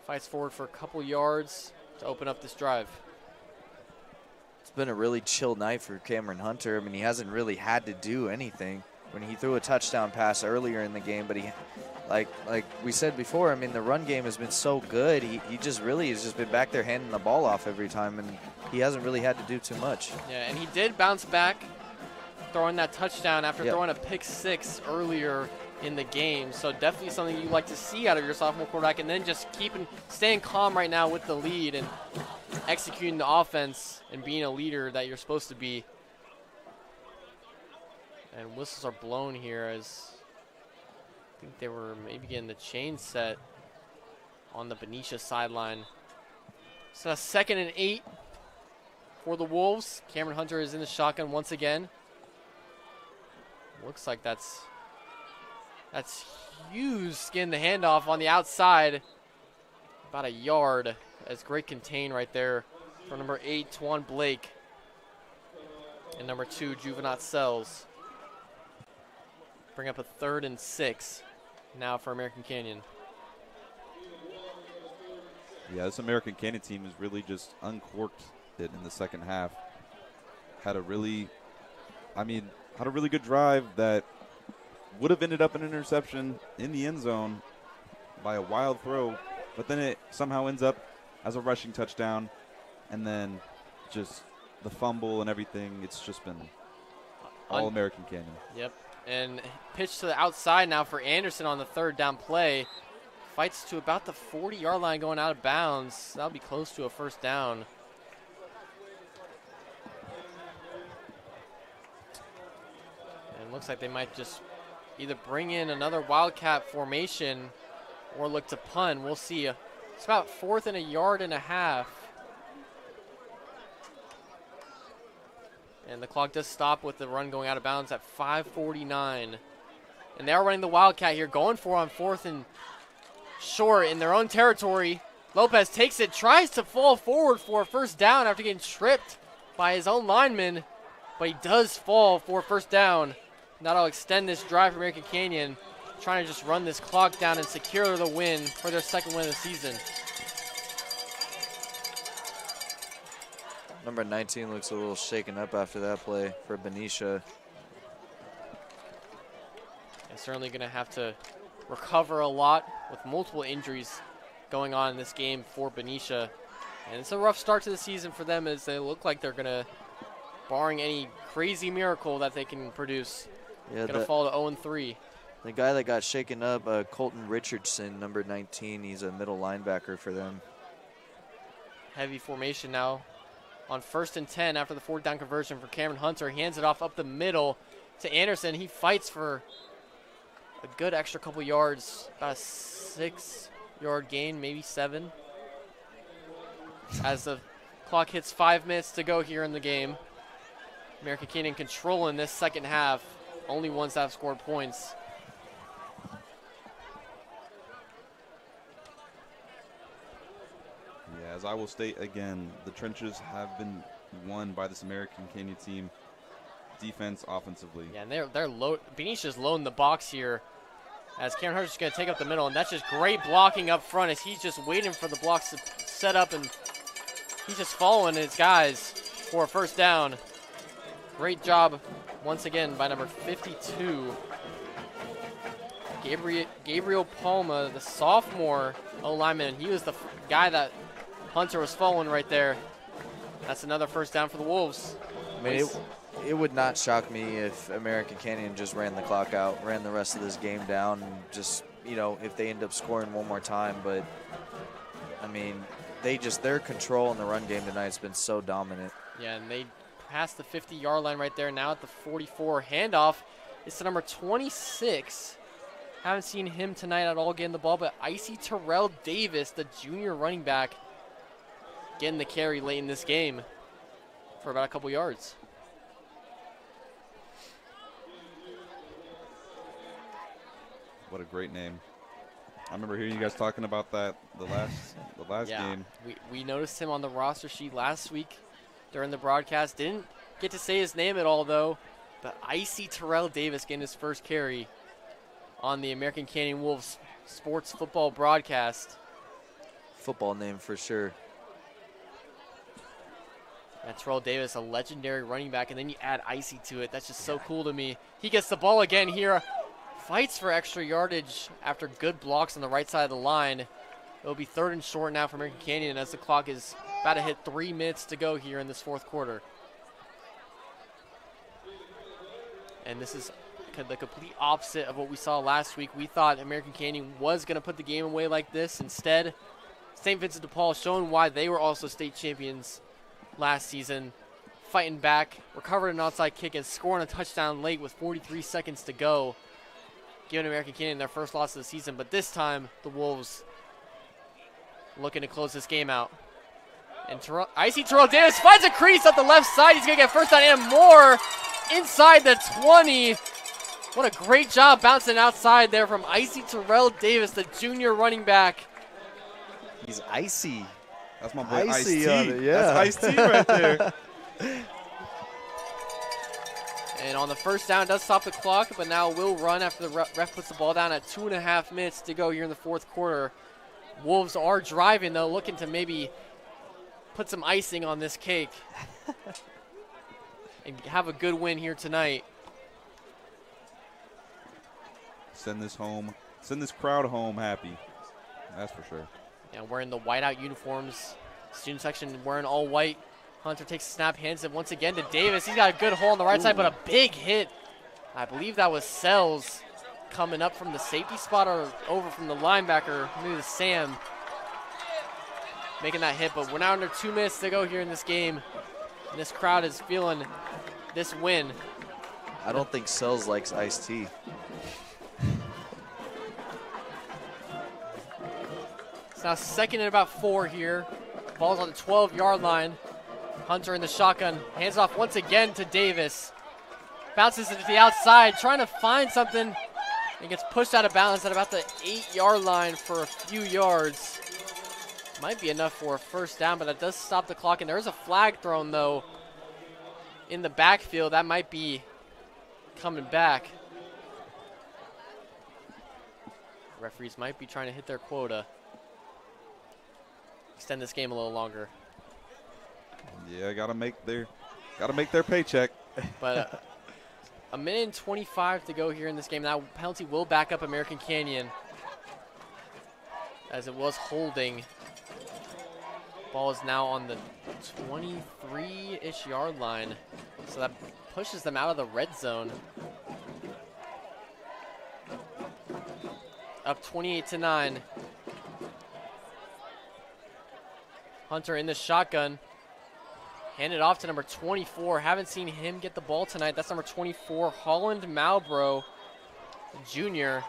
[SPEAKER 1] Fights forward for a couple yards to open up this drive.
[SPEAKER 3] It's been a really chill night for Cameron Hunter. I mean, he hasn't really had to do anything. When he threw a touchdown pass earlier in the game, but he, like we said before, I mean, the run game has been so good. He just really has just been back there handing the ball off every time, and he hasn't really had to do too much.
[SPEAKER 1] Yeah, and he did bounce back, throwing that touchdown after throwing a pick 6 earlier in the game. So definitely something you like to see out of your sophomore quarterback, and then just staying calm right now with the lead and executing the offense and being a leader that you're supposed to be. And whistles are blown here as I think they were maybe getting the chain set on the Benicia sideline. So 2nd and 8 for the Wolves. Cameron Hunter is in the shotgun once again. Looks like that's Hughes getting the handoff on the outside. About a yard, as great contain right there for number 8, Twan Blake. And number 2, Juvenat Sells. Bring up a 3rd and 6 now for American Canyon.
[SPEAKER 2] Yeah, this American Canyon team has really just uncorked it in the second half. Had a really good drive that would have ended up in an interception in the end zone by a wild throw, but then it somehow ends up as a rushing touchdown, and then just the fumble and everything. It's just been all American Canyon.
[SPEAKER 1] Yep. And pitch to the outside now for Anderson on the 3rd down play. Fights to about the 40-yard line going out of bounds. That'll be close to a 1st down. And it looks like they might just either bring in another Wildcat formation or look to punt. We'll see. It's about 4th and a yard and a half. And the clock does stop with the run going out of bounds at 5:49. And they are running the Wildcat here, going for on 4th and short in their own territory. Lopez takes it, tries to fall forward for a 1st down after getting tripped by his own lineman, but he does fall for a 1st down. That'll extend this drive for American Canyon, trying to just run this clock down and secure the win for their 2nd win of the season.
[SPEAKER 3] Number 19 looks a little shaken up after that play for Benicia.
[SPEAKER 1] And certainly going to have to recover a lot with multiple injuries going on in this game for Benicia. And it's a rough start to the season for them, as they look like they're going to, barring any crazy miracle that they can produce, going to fall to 0-3.
[SPEAKER 3] The guy that got shaken up, Colton Richardson, number 19. He's a middle linebacker for them.
[SPEAKER 1] Heavy formation now on 1st and 10 after the 4th down conversion for Cameron Hunter. He hands it off up the middle to Anderson. He fights for a good extra couple yards, about a 6-yard gain, maybe 7. As the clock hits 5 minutes to go here in the game. American Canyon controlling this second half. Only ones that have scored points.
[SPEAKER 2] Yeah, as I will state again, the trenches have been won by this American Canyon team, defense, offensively.
[SPEAKER 1] Yeah, and they're low. Benicia's low in the box here, as Cameron Hunter's going to take up the middle, and that's just great blocking up front as he's just waiting for the blocks to set up, and he's just following his guys for a first down. Great job once again by number 52, Gabriel Palma, the sophomore O-lineman. He was the guy that Hunter was following right there. That's another first down for the Wolves.
[SPEAKER 3] I mean, it would not shock me if American Canyon just ran the clock out, ran the rest of this game down, and just, you know, if they end up scoring one more time. But, I mean, their control in the run game tonight has been so dominant.
[SPEAKER 1] Yeah, and they passed the 50-yard line right there. Now at the 44, handoff is to number 26. Haven't seen him tonight at all getting the ball, but Icy Terrell Davis, the junior running back, getting the carry late in this game for about a couple yards.
[SPEAKER 2] What a great name. I remember hearing you guys talking about that the last game.
[SPEAKER 1] We noticed him on the roster sheet last week during the broadcast. Didn't get to say his name at all, though. But Icy Terrell Davis getting his first carry on the American Canyon Wolves sports football broadcast.
[SPEAKER 3] Football name for sure.
[SPEAKER 1] And Terrell Davis, a legendary running back, and then you add Icy to it. That's just so cool to me. He gets the ball again here. Fights for extra yardage after good blocks on the right side of the line. It'll be 3rd and short now for American Canyon as the clock is about to hit 3 minutes to go here in this 4th quarter. And this is the complete opposite of what we saw last week. We thought American Canyon was going to put the game away like this. Instead, St. Vincent de Paul showing why they were also state champions last season. Fighting back, recovered an onside kick, and scoring a touchdown late with 43 seconds to go. Giving American Canyon their first loss of the season, but this time the Wolves looking to close this game out. And Icy Terrell Davis finds a crease up the left side. He's going to get first down and more inside the 20. What a great job bouncing outside there from Icy Terrell Davis, the junior running back.
[SPEAKER 3] He's icy.
[SPEAKER 2] That's my boy
[SPEAKER 3] Icy on it,
[SPEAKER 2] Ice-T.
[SPEAKER 3] yeah.
[SPEAKER 2] That's Ice-T right there.
[SPEAKER 1] And on the first down, it does stop the clock, but now will run after the ref puts the ball down at 2.5 minutes to go here in the 4th quarter. Wolves are driving, though, looking to maybe put some icing on this cake and have a good win here tonight.
[SPEAKER 2] Send this home. Send this crowd home happy. That's for sure.
[SPEAKER 1] And wearing the whiteout uniforms. Student section wearing all white. Hunter takes a snap, hands it once again to Davis. He's got a good hole on the right side, but a big hit. I believe that was Sells coming up from the safety spot or over from the linebacker, maybe the Sam, making that hit. But we're now under 2 minutes to go here in this game. And this crowd is feeling this win.
[SPEAKER 3] I don't think Sells likes iced tea.
[SPEAKER 1] It's now 2nd and about 4 here. Ball's on the 12-yard line. Hunter in the shotgun, hands off once again to Davis. Bounces it to the outside, trying to find something, and gets pushed out of bounds at about the 8-yard line for a few yards. Might be enough for a first down, but that does stop the clock, and there is a flag thrown, though, in the backfield. That might be coming back. Referees might be trying to hit their quota. Extend this game a little longer.
[SPEAKER 2] Yeah, gotta make their paycheck.
[SPEAKER 1] But a minute and 25 to go here in this game. That penalty will back up American Canyon, as it was holding. Ball is now on the 23-ish yard line, so that pushes them out of the red zone. up 28-9. Hunter in the shotgun. Handed off to number 24. Haven't seen him get the ball tonight. That's number 24, Holland Malbrough Jr.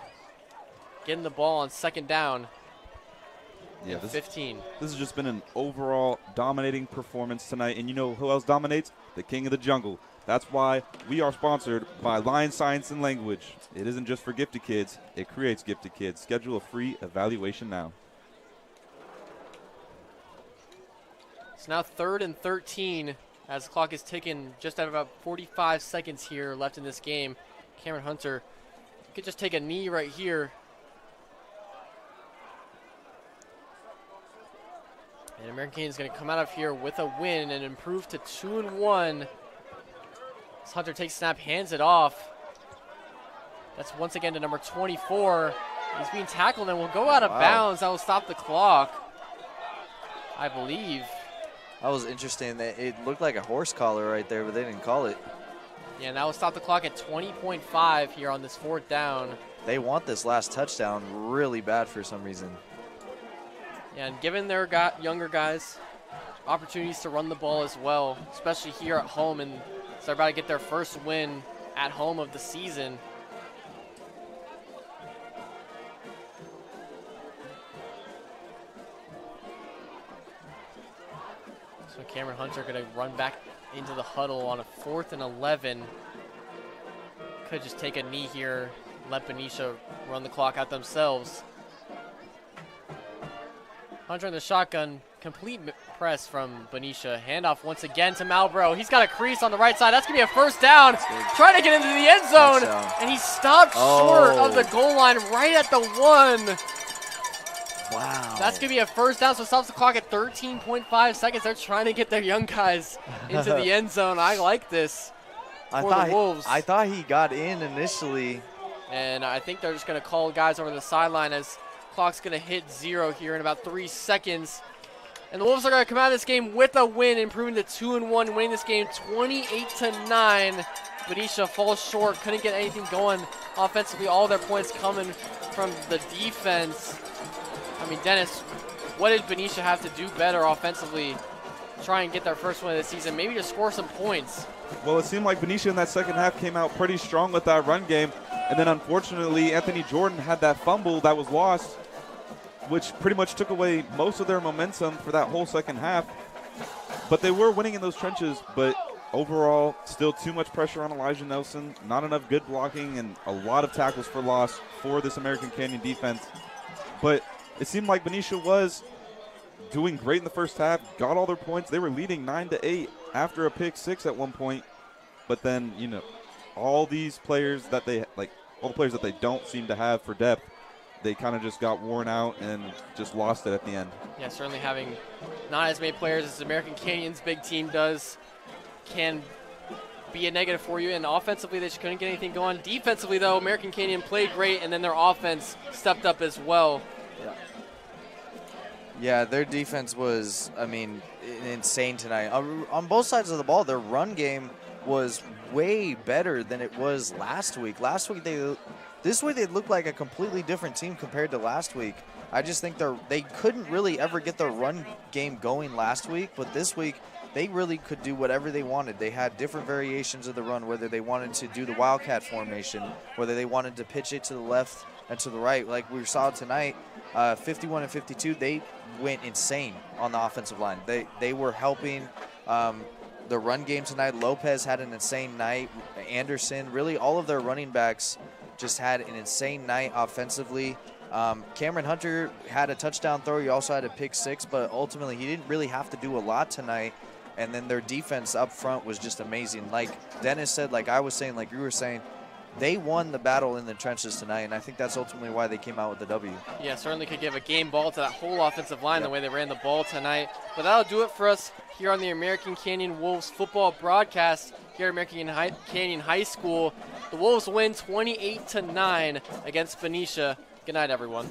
[SPEAKER 1] getting the ball on second down.
[SPEAKER 2] Yeah,
[SPEAKER 1] 15.
[SPEAKER 2] This has just been an overall dominating performance tonight. And you know who else dominates? The king of the jungle. That's why we are sponsored by Lion Science and Language. It isn't just for gifted kids. It creates gifted kids. Schedule a free evaluation now.
[SPEAKER 1] It's now 3rd and 13 as the clock is ticking. Just at about 45 seconds here left in this game. Cameron Hunter could just take a knee right here. And American Canyon is going to come out of here with a win and improve to 2-1. As Hunter takes snap, hands it off. That's once again to number 24. He's being tackled and will go out of bounds. That will stop the clock, I believe.
[SPEAKER 3] That was interesting. It looked like a horse collar right there, but they didn't call it.
[SPEAKER 1] Yeah, and that will stop the clock at 20.5 here on this 4th down.
[SPEAKER 3] They want this last touchdown really bad for some reason.
[SPEAKER 1] Yeah, and giving their younger guys opportunities to run the ball as well, especially here at home, and so they're about to get their first win at home of the season. So Cameron Hunter going to run back into the huddle on a 4th and 11. Could just take a knee here, let Benicia run the clock out themselves. Hunter in the shotgun, complete press from Benicia. Handoff once again to Malbrough. He's got a crease on the right side. That's going to be a first down. Trying to get into the end zone, and he stopped short of the goal line right at the 1.
[SPEAKER 3] Wow.
[SPEAKER 1] That's going to be a first down, so it stops the clock at 13.5 seconds. They're trying to get their young guys into the end zone. I like this for the Wolves.
[SPEAKER 3] I thought he got in initially.
[SPEAKER 1] And I think they're just going to call guys over the sideline as clock's going to hit 0 here in about 3 seconds. And the Wolves are going to come out of this game with a win, improving to 2-1, winning this game 28-9. Benicia falls short, couldn't get anything going offensively. All their points coming from the defense. I mean, Dennis, what did Benicia have to do better offensively to try and get their first win of the season? Maybe to score some points.
[SPEAKER 2] Well, it seemed like Benicia in that second half came out pretty strong with that run game. And then, unfortunately, Anthony Jordan had that fumble that was lost, which pretty much took away most of their momentum for that whole second half. But they were winning in those trenches, but overall, still too much pressure on Elijah Nelson, not enough good blocking, and a lot of tackles for loss for this American Canyon defense. But it seemed like Benicia was doing great in the first half, got all their points. They were leading 9-8 after a pick 6 at one point. But then, you know, all these players that they like, all the players that they don't seem to have for depth, they kind of just got worn out and just lost it at the end.
[SPEAKER 1] Yeah, certainly having not as many players as American Canyon's big team does can be a negative for you. And offensively, they just couldn't get anything going. Defensively, though, American Canyon played great, and then their offense stepped up as well.
[SPEAKER 3] Yeah, their defense was, I mean, insane tonight. On both sides of the ball, their run game was way better than it was last week. Last week, this week they looked like a completely different team compared to last week. I just think they couldn't really ever get their run game going last week, but this week they really could do whatever they wanted. They had different variations of the run, whether they wanted to do the Wildcat formation, whether they wanted to pitch it to the left and to the right. Like we saw tonight, 51 and 52, they went insane on the offensive line. They were helping the run game tonight. Lopez had an insane night. Anderson, really all of their running backs just had an insane night offensively. Cameron Hunter had a touchdown throw. He also had a pick 6, but ultimately he didn't really have to do a lot tonight. And then their defense up front was just amazing. Like Dennis said, like I was saying, like you were saying, they won the battle in the trenches tonight, and I think that's ultimately why they came out with the W. Yeah, certainly could give a game ball to that whole offensive line, the way they ran the ball tonight. But that'll do it for us here on the American Canyon Wolves football broadcast here at American Canyon High School. The Wolves win 28-9 against Benicia. Good night, everyone.